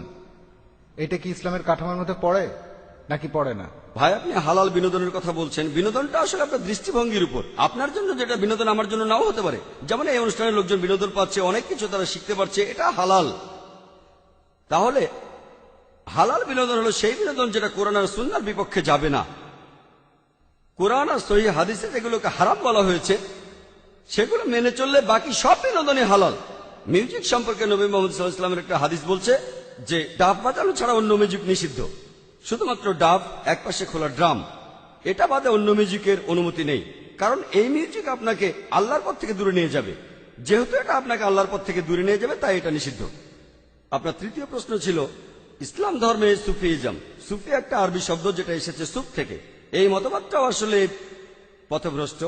এটা কি ইসলামের কাঠামোর মধ্যে পড়ে নাকি পড়ে না? ভাই আপনি হালাল বিনোদনের কথা বলছেন। বিনোদনটা আসলে আপনার দৃষ্টিভঙ্গির উপর। আপনার জন্য যেটা বিনোদন আমার জন্য নাও হতে পারে। যেমন এই অনুষ্ঠানের লোকজন বিনোদন পাচ্ছে, অনেক কিছু তারা শিখতে পারছে, এটা হালাল। তাহলে হালাল বিনোদন হলো সেই বিনোদন যেটা কোরআন আর সুন্নাহর বিপক্ষে যাবে না। কোরআন আর সহিহ হাদিসে যেগুলোকে হারাম বলা হয়েছে সেগুলো মেনে চললে বাকি সব বিনোদনই হালাল। মিউজিক সম্পর্কে নবী মুহাম্মদ সাল্লাল্লাহু আলাইহি ওয়াসাল্লামের একটা হাদিস বলছে যে ডাব বাজানো ছাড়া অন্য মিউজিক নিষিদ্ধ, শুধুমাত্র ডাব, একপাশে খোলা ড্রাম, এটা বাদে অন্য মিউজিকের অনুমতি নেই। কারণ এই মিউজিক আপনাকে আল্লাহর পথ থেকে দূরে নিয়ে যাবে। যেহেতু এটা আপনাকে আল্লাহর পথ থেকে দূরে নিয়ে যাবে, তাই এটা নিষিদ্ধ। আপনার তৃতীয় প্রশ্ন ছিল ইসলাম ধর্মে সুফিজম। সুফি একটা আরবি শব্দ যেটা এসেছে সুফ থেকে। এই মতবাদটাও আসলে পথভ্রষ্ট।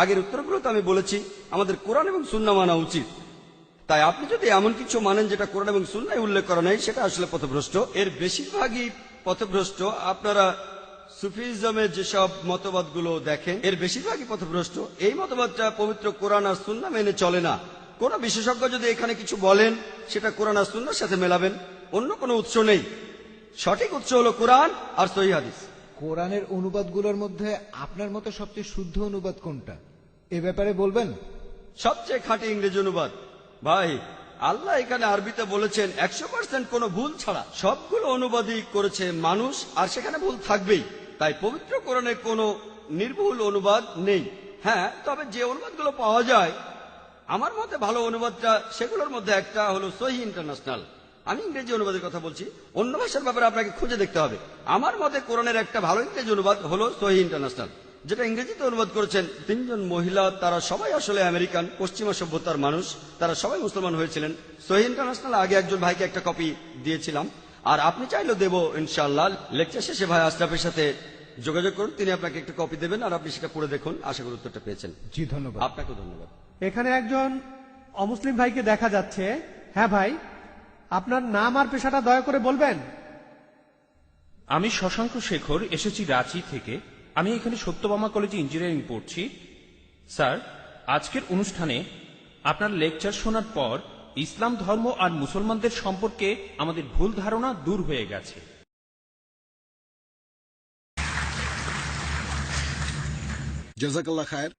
আগের উত্তরগুলোতে আমি বলেছি আমাদের কোরআন এবং সুন্নাহ মানা উচিত। তাই আপনি যদি এমন কিছু মানেন যেটা কোরআন এবং সুন্নাহে উল্লেখ করা নাই, সেটা আসলে পথভ্রষ্ট। এর বেশিরভাগই পথভ্রষ্ট। আপনারা সুফিজমের যেসব মতবাদগুলো দেখেন, এর বেশিরভাগই পথভ্রষ্ট। এই মতবাদটা পবিত্র কোরআন আর সুন্নাহ মেনে চলে না। কোন বিশেষজ্ঞ যদি এখানে কিছু বলেন, সেটা কোরআন আর সুন্নাহর সাথে মেলাবেন, অন্য কোনো উৎস নেই। সঠিক উৎস হলো কোরআন আর সহিহ হাদিস। কোরআনের অনুবাদগুলোর মধ্যে আপনার মতে সবচেয়ে শুদ্ধ অনুবাদ কোনটা, এ ব্যাপারে বলবেন? সবচেয়ে খাঁটি ইংরেজি অনুবাদ। ভাই আল্লাহ এখানে আরবিতে বলেছেন 100% কোনো ভুল ছাড়া। সবগুলো অনুবাদই করেছে মানুষ, আর সেখানে ভুল থাকবেই। তাই পবিত্র কোরআনে কোনো নির্ভুল অনুবাদ নেই। হ্যাঁ, তবে যে অনুবাদগুলো পাওয়া যায়, আমার মতে ভালো অনুবাদটা সেগুলোর মধ্যে একটা হলো সহিহ ইন্টারন্যাশনাল। আমি ইংরেজি অনুবাদের কথা বলছি, অন্য ভাষার ব্যাপারে আপনাকে খুঁজে দেখতে হবে। আমার মতে কোরআনের একটা ভালো ইংরেজি অনুবাদ হলো সহিহ ইন্টারন্যাশনাল, যেটা ইংরেজিতে অনুবাদ করেছেন 3 জন মহিলা। তারা সবাই আসলে আমেরিকান, পশ্চিমা সভ্যতার মানুষ। তারা সবাই মুসলমান হয়েছিলেন। সহিহ ইন্টারন্যাশনাল আগে একজন ভাইকে একটা কপি দিয়েছিলাম, আর আপনি চাইলেও দেবো ইনশাআল্লাহ। লেকচার শেষে ভাই আশরাফের সাথে যোগাযোগ করুন, তিনি আপনাকে একটা কপি দেবেন, আর আপনি সেটা পড়ে দেখুন। আশা করি উত্তরটা পেয়েছেন। জি ধন্যবাদ। আপনাকে ধন্যবাদ। এখানে একজন অমুসলিম ভাইকে দেখা যাচ্ছে। হ্যাঁ ভাই, আপনার নাম আর পেশাটা দয়া করে বলবেন? আমি শশাঙ্ক শেখর, এসেছি রাঁচি থেকে। আমি এখানে সত্যভামা কলেজে ইঞ্জিনিয়ারিং পড়ছি। স্যার, আজকের অনুষ্ঠানে আপনার লেকচার শোনার পর ইসলাম ধর্ম আর মুসলমানদের সম্পর্কে আমাদের ভুল ধারণা দূর হয়ে গেছে। জাজাকাল্লাহ খায়ের।